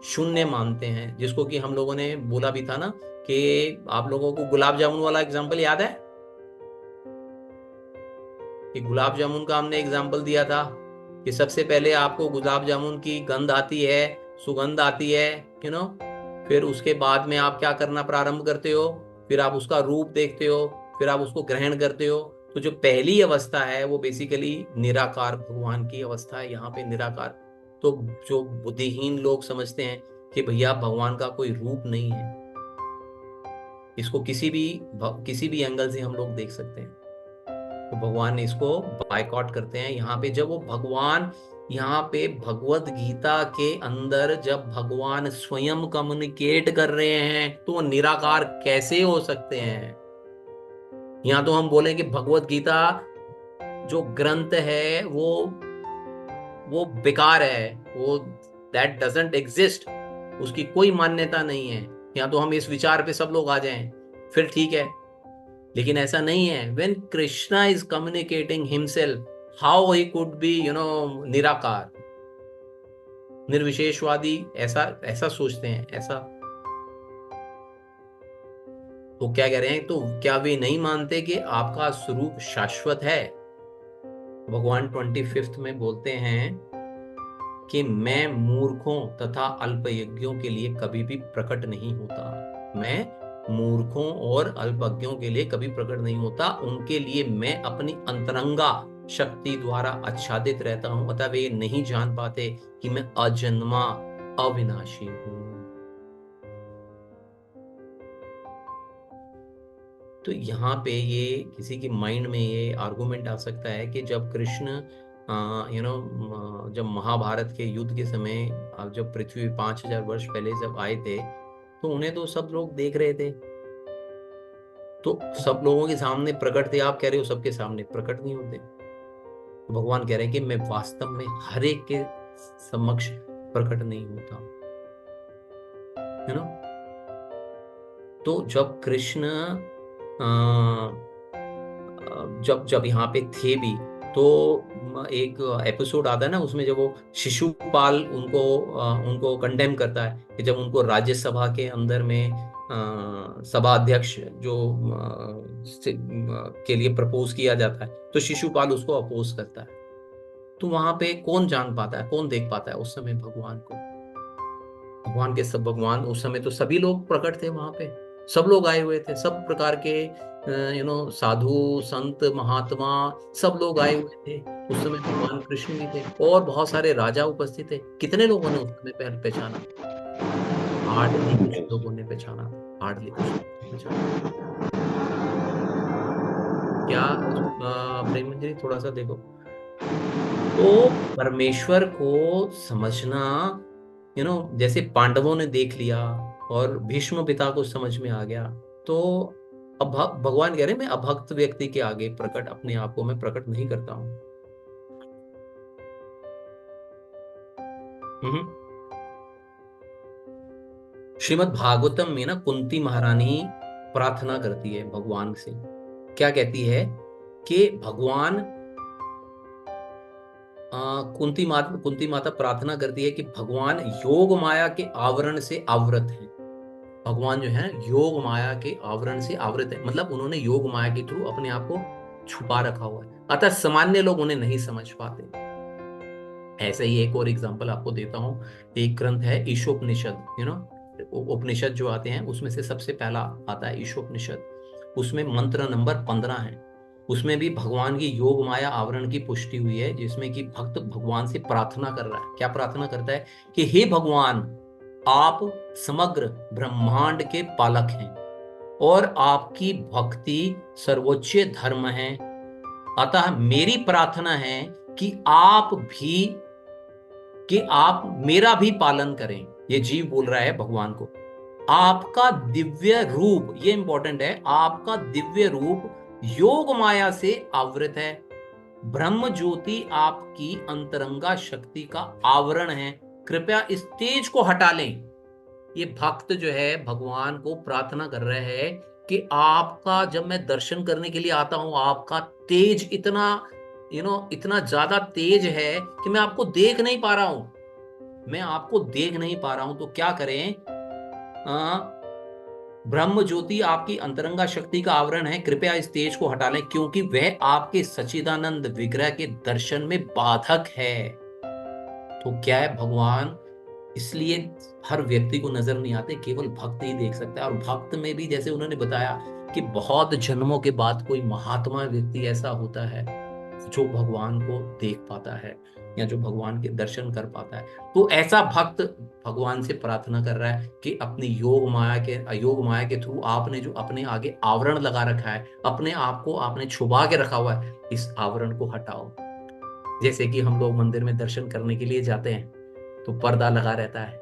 [SPEAKER 1] शून्य मानते हैं, जिसको कि हम लोगों ने बोला भी था ना कि आप लोगों को गुलाब जामुन वाला एग्जाम्पल याद है कि गुलाब जामुन का हमने एग्जाम्पल दिया था कि सबसे पहले आपको गुलाब जामुन की गंध आती है, सुगंध आती है, फिर उसके बाद में आप क्या करना प्रारंभ करते हो, फिर आप उसका रूप देखते हो, फिर आप उसको ग्रहण करते हो। तो जो पहली अवस्था है वो बेसिकली निराकार भगवान की अवस्था है, यहाँ पे निराकार। तो जो बुद्धिहीन लोग समझते हैं कि भैया भगवान का कोई रूप नहीं है, इसको किसी भी एंगल से हम लोग देख सकते हैं, तो भगवान ने इसको बायकॉट करते हैं। यहाँ पे जब वो भगवान, यहाँ पे भगवत गीता के अंदर जब भगवान स्वयं कम्युनिकेट कर रहे हैं तो वो निराकार कैसे हो सकते हैं? यहाँ तो हम बोले कि भगवत गीता जो ग्रंथ है वो बेकार है, वो दैट डजंट एग्जिस्ट, उसकी कोई मान्यता नहीं है। यहाँ तो हम इस विचार पे सब लोग आ जाएं, फिर ठीक है। लेकिन ऐसा नहीं है। When Krishna is communicating himself, how he could be, निराकार, निर्विशेषवादी, ऐसा सोचते हैं, ऐसा। तो क्या कह रहे हैं? तो क्या वे नहीं मानते कि आपका स्वरूप शाश्वत है? भगवान 25th में बोलते हैं कि मैं मूर्खों तथा अल्पयज्ञों के लिए कभी भी प्रकट नहीं होता। मैं मूर्खों और अल्पज्ञों के लिए कभी प्रकट नहीं होता, उनके लिए मैं अपनी अंतरंगा शक्ति द्वारा आच्छादित रहता हूं, अतः वे नहीं जान पाते कि मैं अजन्मा अविनाशी हूं। तो यहाँ पे ये किसी की माइंड में ये आर्गुमेंट आ सकता है कि जब कृष्ण जब महाभारत के युद्ध के समय, जब पृथ्वी 5000 वर्ष पहले जब आए थे, तो उन्हें तो सब लोग देख रहे थे, तो सब लोगों के सामने प्रकट थे। आप कह रहे हो सबके सामने प्रकट नहीं होते, तो भगवान कह रहे हैं कि मैं वास्तव में हर एक के समक्ष प्रकट नहीं होता, है ना। तो जब कृष्ण जब यहाँ पे थे भी, तो एक एपिसोड आता है ना, उसमें जब वो शिशुपाल उनको कंडेम करता है कि जब उनको राज्यसभा के अंदर में सभा अध्यक्ष जो के लिए प्रपोज किया जाता है, तो शिशुपाल उसको अपोज करता है। तो वहां पे कौन जान पाता है, कौन देख पाता है उस समय भगवान को? भगवान उस समय तो सभी लोग प्रकट थे, वहां पे सब लोग आए हुए थे, सब प्रकार के साधु संत महात्मा सब लोग आए हुए थे। उस समय भगवान कृष्ण भी थे और बहुत सारे राजा उपस्थित थे। कितने लोगों ने उस समय पहचाना? हार्डली कुछ लोगों ने पहचाना, हार्डली कुछ पहचाना। क्या प्रेम मंजरी थोड़ा सा देखो। तो परमेश्वर को समझना, जैसे पांडवों ने देख लिया और भीष्म पिता को समझ में आ गया, तो अब भगवान कह रहे हैं मैं अभक्त व्यक्ति के आगे प्रकट अपने आप को मैं प्रकट नहीं करता हूं। श्रीमद् भागवतम में ना कुंती महारानी प्रार्थना करती है भगवान से। क्या कहती है कि भगवान कुंती माता प्रार्थना करती है कि भगवान योग माया के आवरण से आवृत है। भगवान जो है योग माया के आवरण से आवृत है, मतलब उन्होंने योग माया के थ्रू अपने आप को छुपा रखा हुआ है, अतः सामान्य लोग उन्हें नहीं समझ पाते। ऐसे ही एक और एग्जांपल आपको देता हूं। एक ग्रंथ है ईशोपनिषद, उपनिषद जो आते हैं उसमें से सबसे पहला आता है ईशोपनिषद। उसमें मंत्र नंबर 15 है। उसमें भी भगवान की योग माया आवरण की पुष्टि हुई है, जिसमें कि भक्त भगवान से प्रार्थना कर रहा है। क्या प्रार्थना करता है कि हे भगवान, आप समग्र ब्रह्मांड के पालक हैं और आपकी भक्ति सर्वोच्च धर्म है, अतः मेरी प्रार्थना है कि आप मेरा भी पालन करें। ये जीव बोल रहा है भगवान को। आपका दिव्य रूप, ये इंपॉर्टेंट है, आपका दिव्य रूप योग माया से आवृत है, ब्रह्म ज्योति आपकी अंतरंगा शक्ति का आवरण है, कृपया इस तेज को हटा लें। ये भक्त जो है भगवान को प्रार्थना कर रहे हैं कि आपका जब मैं दर्शन करने के लिए आता हूं, आपका तेज इतना इतना ज्यादा तेज है कि मैं आपको देख नहीं पा रहा हूं। मैं आपको देख नहीं पा रहा हूं, तो क्या करें? ब्रह्म ज्योति आपकी अंतरंगा शक्ति का आवरण है, कृपया इस तेज को हटा लें, क्योंकि वह आपके सच्चिदानंद विग्रह के दर्शन में बाधक है। तो क्या है, भगवान इसलिए हर व्यक्ति को नजर नहीं आते, केवल भक्त ही देख सकता है। और भक्त में भी जैसे उन्होंने बताया कि बहुत जन्मों के बाद कोई महात्मा व्यक्ति ऐसा होता है जो भगवान को देख पाता है या जो भगवान के दर्शन कर पाता है। तो ऐसा भक्त भगवान से प्रार्थना कर रहा है कि अपनी योग माया के अयोग माया के थ्रू आपने जो अपने आगे आवरण लगा रखा है, अपने आप को आपने छुपा के रखा हुआ है, इस आवरण को हटाओ। जैसे कि हम लोग मंदिर में दर्शन करने के लिए जाते हैं तो पर्दा लगा रहता है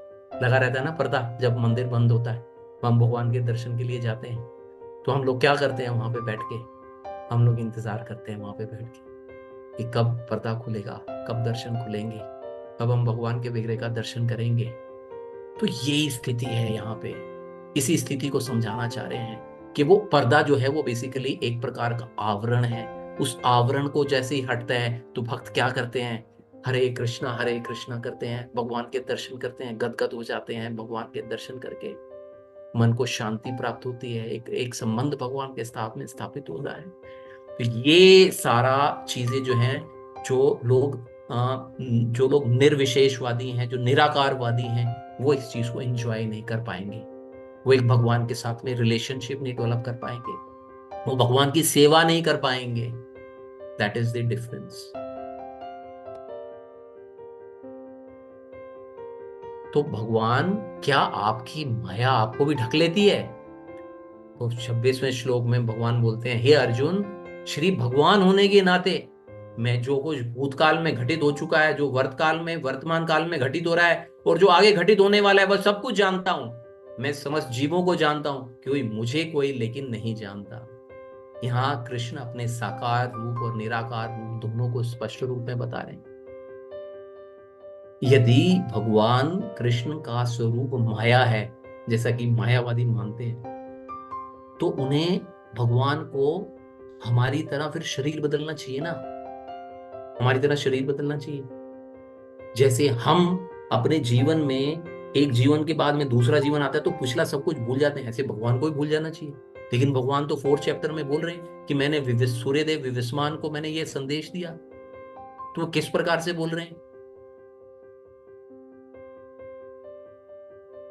[SPEAKER 1] ना पर्दा, जब मंदिर बंद होता है, हम भगवान के दर्शन के लिए जाते हैं तो हम लोग क्या करते हैं, वहां पे बैठ के हम लोग इंतजार करते हैं वहां पे बैठ के कि कब पर्दा खुलेगा, कब दर्शन खुलेंगे, कब हम भगवान के विग्रह का दर्शन करेंगे। तो यही स्थिति है यहाँ पे। इसी स्थिति को समझाना चाह रहे हैं कि वो पर्दा जो है वो बेसिकली एक प्रकार का आवरण है। उस आवरण को जैसे ही हटता है तो भक्त क्या करते हैं, हरे कृष्णा करते हैं, भगवान के दर्शन करते हैं, गदगद हो जाते हैं भगवान के दर्शन करके, मन को शांति प्राप्त होती है, एक संबंध भगवान के साथ में स्थापित होता है। तो ये सारा चीजें जो हैं, जो लोग निर्विशेषवादी हैं, जो निराकारवादी हैं, वो इस चीज को एंजॉय नहीं कर पाएंगे। वो एक भगवान के साथ में रिलेशनशिप नहीं डेवलप कर पाएंगे, वो भगवान की सेवा नहीं कर पाएंगे। That is the difference. तो भगवान, क्या आपकी माया आपको भी ढक लेती है? तो 26वें श्लोक में भगवान बोलते हैं, हे अर्जुन, श्री भगवान होने के नाते मैं जो कुछ भूतकाल में घटित हो चुका है, जो वर्तमान काल में घटित हो रहा है और जो आगे घटित होने वाला है, वह सब कुछ जानता हूं। मैं समस्त जीवों को जानता हूं, कोई लेकिन नहीं जानता। यहाँ कृष्ण अपने साकार रूप और निराकार रूप दोनों को स्पष्ट रूप में बता रहे हैं। यदि भगवान कृष्ण का स्वरूप माया है, जैसा कि मायावादी मानते हैं, तो उन्हें भगवान को हमारी तरह फिर शरीर बदलना चाहिए ना, हमारी तरह शरीर बदलना चाहिए। जैसे हम अपने जीवन में एक जीवन के बाद में दूसरा जीवन आता है तो पिछला सब कुछ भूल जाते हैं, ऐसे भगवान को भी भूल जाना चाहिए। लेकिन भगवान तो 4th चैप्टर में बोल रहे हैं कि मैंने सूर्यदेव विवस्वान को मैंने ये संदेश दिया। तो वो किस प्रकार से बोल रहे हैं?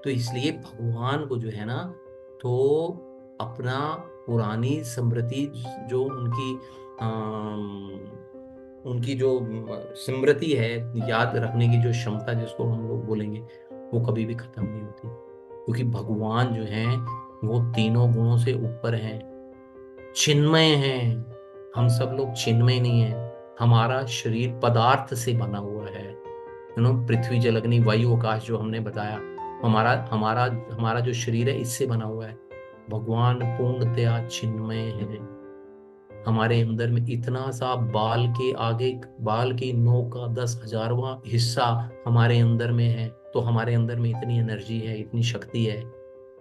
[SPEAKER 1] तो इसलिए भगवान को जो है ना, तो अपना पुरानी स्मृति जो उनकी जो स्मृति है, याद रखने की जो क्षमता जिसको हम लोग बोलेंगे, वो कभी भी खत्म नहीं होती। क्योंकि भगवान जो है वो तीनों गुणों से ऊपर हैं, चिन्मय हैं। हम सब लोग चिन्मय नहीं है। हमारा शरीर पदार्थ से बना हुआ है, पृथ्वी जल अग्नि वायु आकाश जो हमने बताया, हमारा जो शरीर है इससे बना हुआ है। भगवान पूर्णतया चिन्मय है। हमारे अंदर में इतना सा बाल की नोक का 10,000वां हिस्सा हमारे अंदर में है, तो हमारे अंदर में इतनी एनर्जी है, इतनी शक्ति है।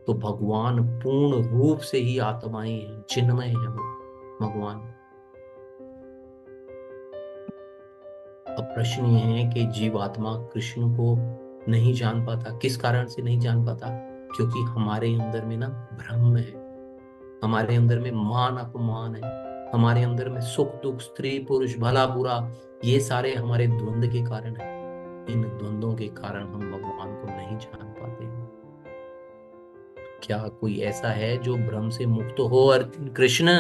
[SPEAKER 1] तो भगवान पूर्ण रूप से ही आत्माएं हैं, चिन्मय है वो भगवान। अब प्रश्न ये है कि जीवात्मा कृष्ण को नहीं जान पाता। किस कारण से नहीं जान पाता? क्योंकि हमारे अंदर में ना भ्रम है, हमारे अंदर में मान अपमान है, हमारे अंदर में सुख दुख, स्त्री पुरुष, भला बुरा, ये सारे हमारे द्वंद्व के कारण है। इन द्वंद्वों के कारण हम भगवान को नहीं जान पाते हैं। क्या कोई ऐसा है जो भ्रम से मुक्त हो? और कृष्ण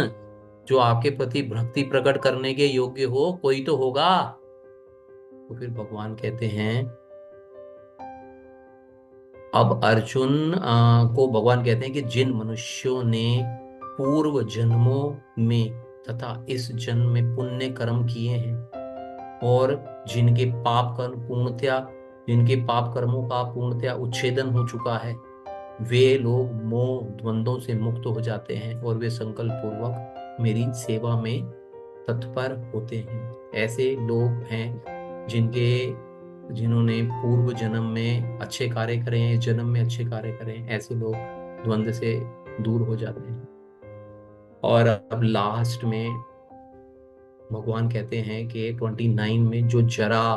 [SPEAKER 1] जो आपके प्रति भक्ति प्रकट करने के योग्य हो, कोई तो होगा। तो फिर भगवान कहते हैं, अब अर्जुन को भगवान कहते हैं कि जिन मनुष्यों ने पूर्व जन्मों में तथा इस जन्म में पुण्य कर्म किए हैं और जिनके पाप कर्मों का पूर्णतया उच्छेदन हो चुका है, वे लोग मोह द्वंद्वों से मुक्त हो जाते हैं और वे संकल्प पूर्वक मेरी सेवा में तत्पर होते हैं। ऐसे लोग हैं जिन्होंने पूर्व जन्म में अच्छे कार्य करे हैं, जन्म में अच्छे कार्य करें, ऐसे लोग द्वंद्व से दूर हो जाते हैं। और अब लास्ट में भगवान कहते हैं कि 29 में जो जरा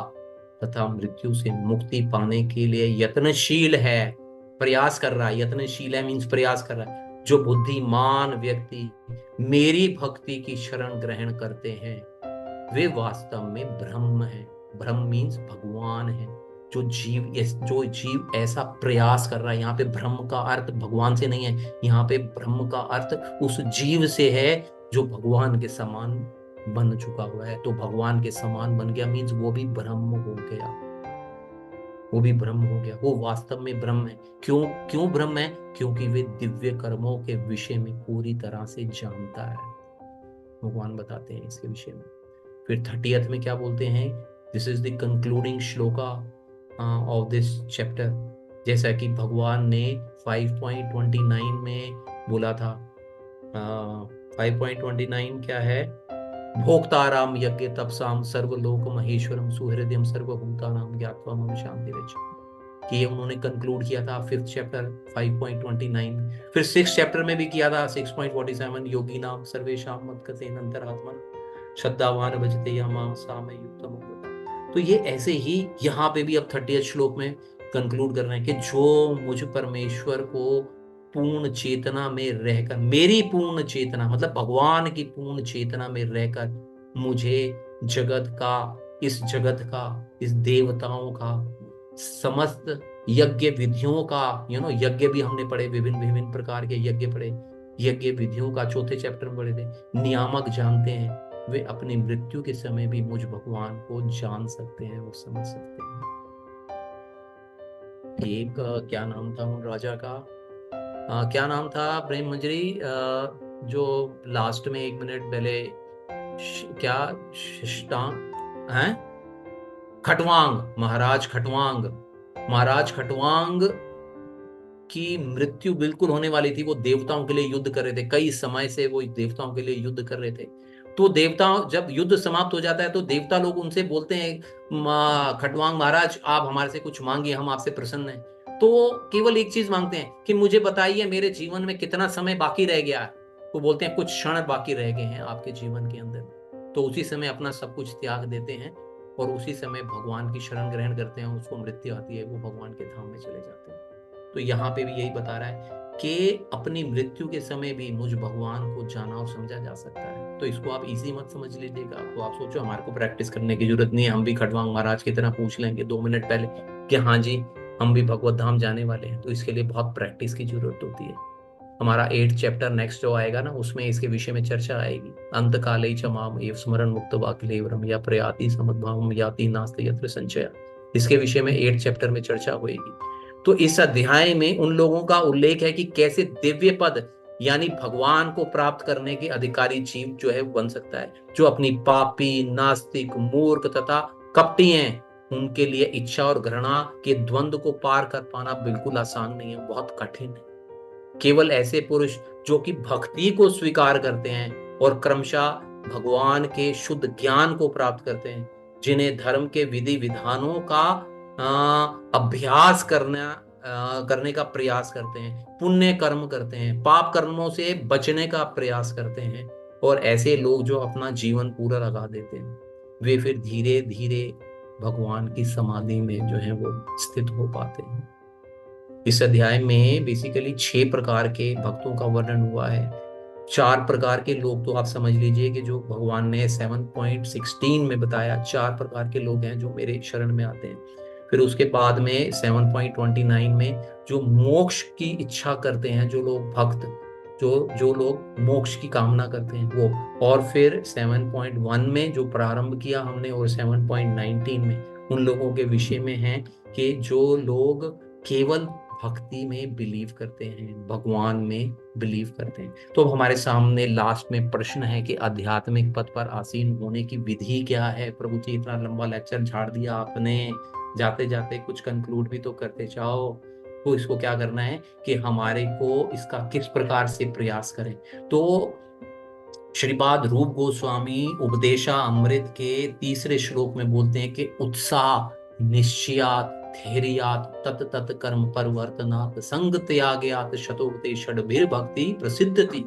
[SPEAKER 1] तथा मृत्यु से मुक्ति पाने के लिए यत्नशील है, प्रयास कर रहा है, यत्नशील है मीन्स प्रयास कर रहा है, जो बुद्धिमान व्यक्ति मेरी भक्ति की शरण ग्रहण करते हैं वे वास्तव में ब्रह्म है। ब्रह्म मीन्स भगवान है। जो जीव ऐसा प्रयास कर रहा है, यहाँ पे ब्रह्म का अर्थ भगवान से नहीं है, यहाँ पे ब्रह्म का अर्थ उस जीव से है जो भगवान के समान बन चुका हुआ है। तो भगवान के समान बन गया मीन्स वो भी ब्रह्म हो गया, वो भी ब्रह्म हो गया, वो वास्तव में ब्रह्म है। क्यों ब्रह्म है? क्योंकि वे दिव्य कर्मों के विषय में पूरी तरह से जानता है। भगवान बताते हैं इसके विषय में। फिर 30th में क्या बोलते हैं? This is the concluding shloka of this chapter. जैसा कि भगवान ने 5.29 में बोला था, 5.29 क्या है? भोक्ताराम यज्ञ तपसाम सर्वलोक महेश्वरम सुहृदयम सर्वभूतानाम ज्ञात्वा मम शांतिरेधि। कि ये उन्होंने कंक्लूड किया था 5th चैप्टर 5.29। फिर 6th चैप्टर में भी किया था 6.47 योगी नाम सर्वेशाम मत्कतेन अंतरात्मन श्रद्धावान भजते यमाम सामय युक्तम। तो ये ऐसे ही यहाँ पे भी अब 30th श्लोक में कंक्लूड कर रहे हैं कि जो मुझ परमेश्वर को पूर्ण चेतना में रहकर, मेरी पूर्ण चेतना मतलब भगवान की पूर्ण चेतना में रहकर मुझे जगत का, इस जगत का, इस देवताओं का, समस्त यज्ञ विधियों का, यज्ञ भी हमने पढ़े, विभिन्न प्रकार के यज्ञ पढ़े, यज्ञ विधियों का 4थे चैप्टर में पढ़े थे, नियामक जानते हैं, वे अपनी मृत्यु के समय भी मुझ भगवान को जान सकते हैं, वो समझ सकते हैं। एक क्या नाम था उन राजा का, क्या नाम था प्रेम मंजरी, जो लास्ट में 1 मिनट पहले क्या है? खटवांग, महाराज खटवांग की मृत्यु बिल्कुल होने वाली थी। वो देवताओं के लिए युद्ध कर रहे थे, कई समय से वो देवताओं के लिए युद्ध कर रहे थे। तो देवता, जब युद्ध समाप्त हो जाता है तो देवता लोग उनसे बोलते हैं, खटवांग महाराज आप हमारे से कुछ मांगिए, हम आपसे प्रसन्न हैं। तो केवल एक चीज मांगते हैं कि मुझे बताइए मेरे जीवन में कितना समय बाकी रह गया है। वो बोलते हैं कुछ क्षण बाकी रह गए हैं आपके जीवन के अंदर। तो उसी समय अपना सब कुछ त्याग देते हैं और उसी समय भगवान की शरण ग्रहण करते हैं, उसको मृत्यु आती है, वो भगवान के धाम में चले जाते हैं। तो यहाँ पे भी यही बता रहा है कि अपनी मृत्यु के समय भी मुझ भगवान को जाना और समझा जा सकता है। तो इसको आप इजी मत समझ लीजिएगा। तो आप सोचो हमारे को प्रैक्टिस करने की जरूरत नहीं है, हम भी खटवांग महाराज की तरह पूछ लेंगे 2 मिनट पहले कि हाँ जी हम भी भगवत धाम जाने वाले हैं। तो इसके लिए बहुत प्रैक्टिस की जरूरत होती है। हमारा 8th चैप्टर नेक्स्ट जो आएगा ना, उसमें इसके विषय में चर्चा आएगी। अंत काले च माम एव स्मरण मुक्त वाक्लेवरम या प्रयाति समद्भावम याति नास्ति यत्र संचय। इसके विषय में 8th चैप्टर में चर्चा होगी। तो इस अध्याय में उन लोगों का उल्लेख है कि कैसे दिव्य पद यानी भगवान को प्राप्त करने के अधिकारी जीव जो है बन सकता है। जो अपनी पापी, नास्तिक, मूर्ख तथा कपटी हैं, उनके लिए इच्छा और घृणा के द्वंद्व को पार कर पाना बिल्कुल आसान नहीं है, बहुत कठिन है। केवल ऐसे पुरुष जो कि भक्ति को स्वीकार करते हैं और क्रमशः भगवान के शुद्ध ज्ञान को प्राप्त करते हैं, जिन्हें धर्म के विधि विधानों का अभ्यास करने का प्रयास करते हैं, पुण्य कर्म करते हैं, पाप कर्मों से बचने का प्रयास करते हैं, और ऐसे लोग जो अपना जीवन पूरा लगा देते हैं, वे फिर धीरे धीरे भगवान की समाधि में जो है वो स्थित हो पाते हैं। इस अध्याय में बेसिकली 6 प्रकार के भक्तों का वर्णन हुआ है। 4 प्रकार के लोग तो आप समझ लीजिए कि जो भगवान ने 7.16 में बताया, 4 प्रकार के लोग हैं जो मेरे शरण में आते हैं। फिर उसके बाद में 7.29 में जो मोक्ष की इच्छा करते हैं, जो लोग भक्त, जो लोग मोक्ष की कामना करते हैं वो, और फिर 7.1 में जो प्रारंभ किया हमने, और 7.19 में उन लोगों के विषय में है कि जो लोग केवल भक्ति में बिलीव करते हैं, भगवान में बिलीव करते हैं। तो हमारे सामने लास्ट में प्रश्न है कि आध्यात्मिक पद पर आसीन होने की विधि क्या है। प्रभु जी इतना लंबा लेक्चर झाड़ दिया आपने, जाते जाते कुछ कंक्लूड भी तो करते जाओ। तो इसको क्या करना है कि हमारे को इसका किस प्रकार से प्रयास करें। तो श्रीपाद रूप गोस्वामी उपदेशा अमृत के 3रे श्लोक में बोलते हैं कि उत्साह, निश्चयात, धैर्यात, तत तत कर्म परिवर्तनात्, संग त्यागयात, शतोक्ते षड्भिर भक्ति प्रसिद्धति।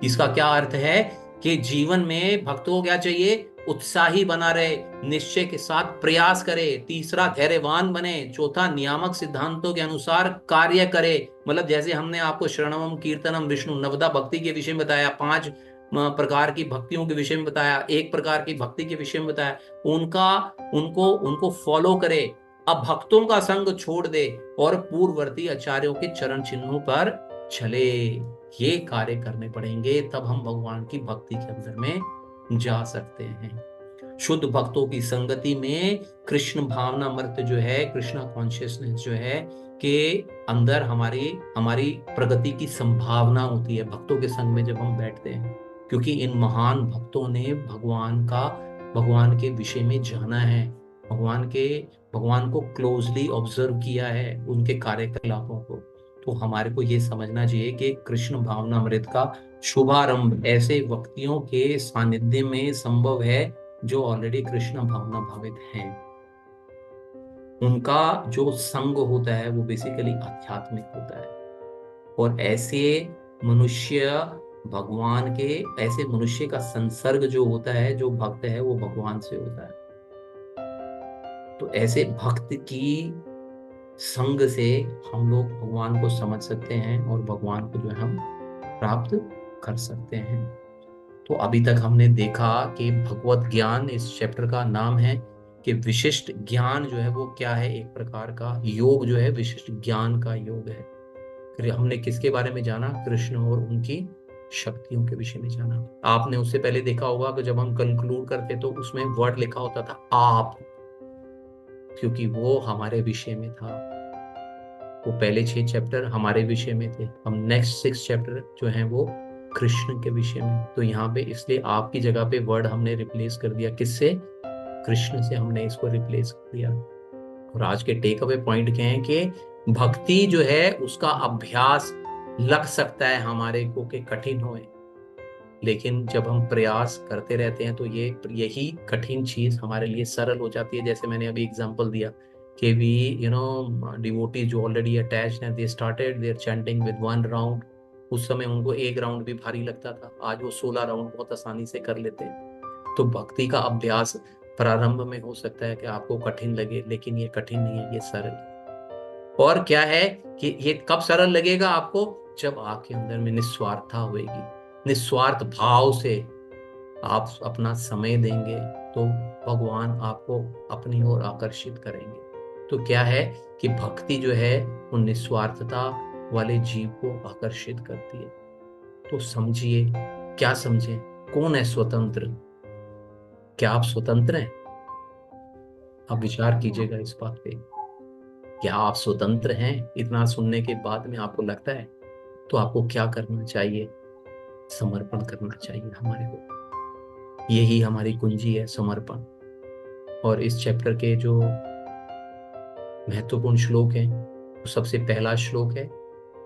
[SPEAKER 1] इसका क्या अर्थ है कि जीवन में भक्तों को क्या चाहिए? उत्साही बना रहे, निश्चय के साथ प्रयास करे, तीसरा धैर्यवान बने, चौथा नियामक सिद्धांतों के अनुसार कार्य करे। मतलब जैसे हमने आपको श्रवणम कीर्तनम विष्णु नवदा भक्ति के विषय में बताया, 5 प्रकार की भक्तियों के विषय में बताया, 1 प्रकार की भक्ति के विषय में बताया, उनको फॉलो करे। अब भक्तों का संग छोड़ दे और पूर्ववर्ती आचार्यों के चरण चिन्हों पर चले। ये कार्य करने पड़ेंगे, तब हम भगवान की भक्ति के अंदर में जा सकते हैं। शुद्ध भक्तों की संगति में कृष्ण भावना अमृत जो है, कृष्णा कॉन्शियसनेस जो है के अंदर हमारी प्रगति की संभावना होती है भक्तों के संग में जब हम बैठते हैं। क्योंकि इन महान भक्तों ने भगवान के विषय में जाना है, भगवान को क्लोजली ऑब्जर्व किया है, उनके कार्यकलापों को। तो हमारे को ये समझना चाहिए कि कृष्ण भावना अमृत का शुभारंभ ऐसे व्यक्तियों के सानिध्य में संभव है जो ऑलरेडी कृष्ण भावना भावित हैं। उनका जो संग होता है वो बेसिकली आध्यात्मिक होता है। और ऐसे मनुष्य का संसर्ग जो होता है, जो भक्त है, वो भगवान से होता है। तो ऐसे भक्त की संग से हम लोग भगवान को समझ सकते हैं और भगवान को जो है हम प्राप्त कर सकते हैं। तो अभी तक हमने देखा कि भगवत ज्ञान इस चैप्टर का नाम है कि विशिष्ट ज्ञान जो है वो क्या है, एक प्रकार का योग जो है विशिष्ट ज्ञान का योग है। फिर हमने किसके बारे में जाना? कृष्ण और उनकी शक्तियों के विषय में जाना। आपने उससे पहले देखा होगा कि जब हम कंक्लूड करते तो उसमें वर्ड लिखा होता था आप, क्योंकि वो हमारे विषय में था। वो पहले 6 चैप्टर हमारे विषय में थे, हम नेक्स्ट 6 चैप्टर जो हैं वो कृष्ण के विषय में। तो यहाँ पे इसलिए आपकी जगह पे वर्ड हमने रिप्लेस कर दिया, किससे? कृष्ण से हमने इसको रिप्लेस कर दिया। और आज के टेक अवे पॉइंट क्या है कि भक्ति जो है उसका अभ्यास लग सकता है हमारे को कि कठिन होए, लेकिन जब हम प्रयास करते रहते हैं तो यही कठिन चीज हमारे लिए सरल हो जाती है। जैसे मैंने अभी एग्जांपल दिया कि डिवोटीज जो ऑलरेडी अटैच्ड हैं, they started their chanting with 1 round. उस समय उनको 1 राउंड भी भारी लगता था, आज वो 16 राउंड बहुत आसानी से कर लेते हैं। तो भक्ति का अभ्यास प्रारंभ में हो सकता है कि आपको कठिन लगे, लेकिन ये कठिन नहीं है, ये सरल है। और क्या है कि ये कब सरल लगेगा आपको? जब आपके अंदर में निस्वार्थता होगी, निस्वार्थ भाव से आप अपना समय देंगे तो भगवान आपको अपनी ओर आकर्षित करेंगे। तो क्या है कि भक्ति जो है वो निस्वार्थता वाले जीव को आकर्षित करती है। तो समझिए, क्या समझें? कौन है स्वतंत्र? क्या आप स्वतंत्र हैं? आप विचार कीजिएगा इस बात पे। क्या आप स्वतंत्र हैं? इतना सुनने के बाद में आपको लगता है तो आपको क्या करना चाहिए? समर्पण करना चाहिए हमारे को। यही हमारी कुंजी है, समर्पण। और इस चैप्टर के जो महत्वपूर्ण श्लोक हैं, तो सबसे पहला श्लोक है,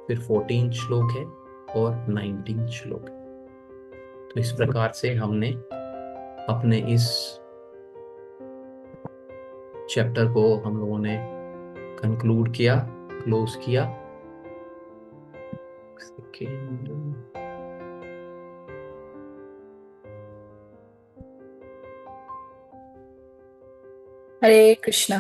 [SPEAKER 1] फिर 14 श्लोक है और 19 श्लोक है। तो इस प्रकार से हमने अपने इस चैप्टर को हम लोगों ने कंक्लूड किया, क्लोज किया।
[SPEAKER 4] हरे कृष्णा।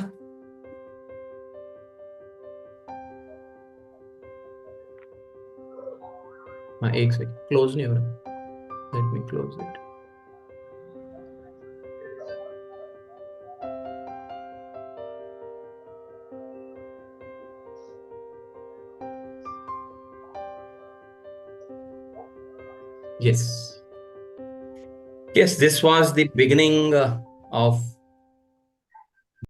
[SPEAKER 1] हाँ, एक सेकंड, क्लोज नहीं हो रहा, let me close it. Yes, this was the beginning of